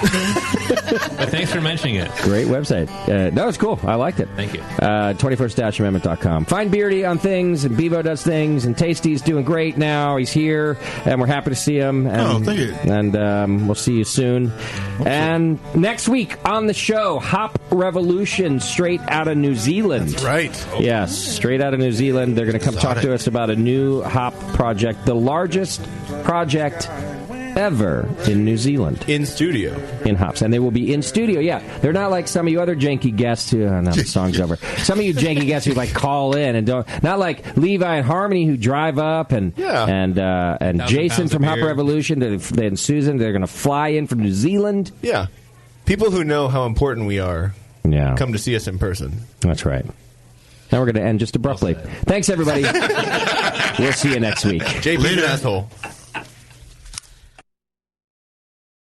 [SPEAKER 12] But thanks for mentioning it.
[SPEAKER 10] Great website. No, it's cool. I liked it.
[SPEAKER 12] Thank you.
[SPEAKER 10] 21st-amendment.com. Find Beardy on things, and Bevo does things, and Tasty's doing great now. He's here, and we're happy to see him. And,
[SPEAKER 16] thank you.
[SPEAKER 10] And we'll see you soon. And next week on the show, Hop Revolution, straight out of New Zealand.
[SPEAKER 11] That's right.
[SPEAKER 10] Yes, straight out of New Zealand. They're going to come talk to us about a new hop project, the largest project ever in New Zealand.
[SPEAKER 11] In studio.
[SPEAKER 10] In hops. And they will be in studio, yeah. They're not like some of you other janky guests who... Oh, no, the song's over. Some of you janky guests who, like, call in and don't... Not like Levi and Harmony who drive up and Jason from Hop Revolution and Susan. They're going to fly in from New Zealand.
[SPEAKER 11] Yeah. People who know how important we are come to see us in person.
[SPEAKER 10] That's right. Now we're going to end just abruptly. Thanks, everybody. We'll see you next week.
[SPEAKER 11] JP's an asshole.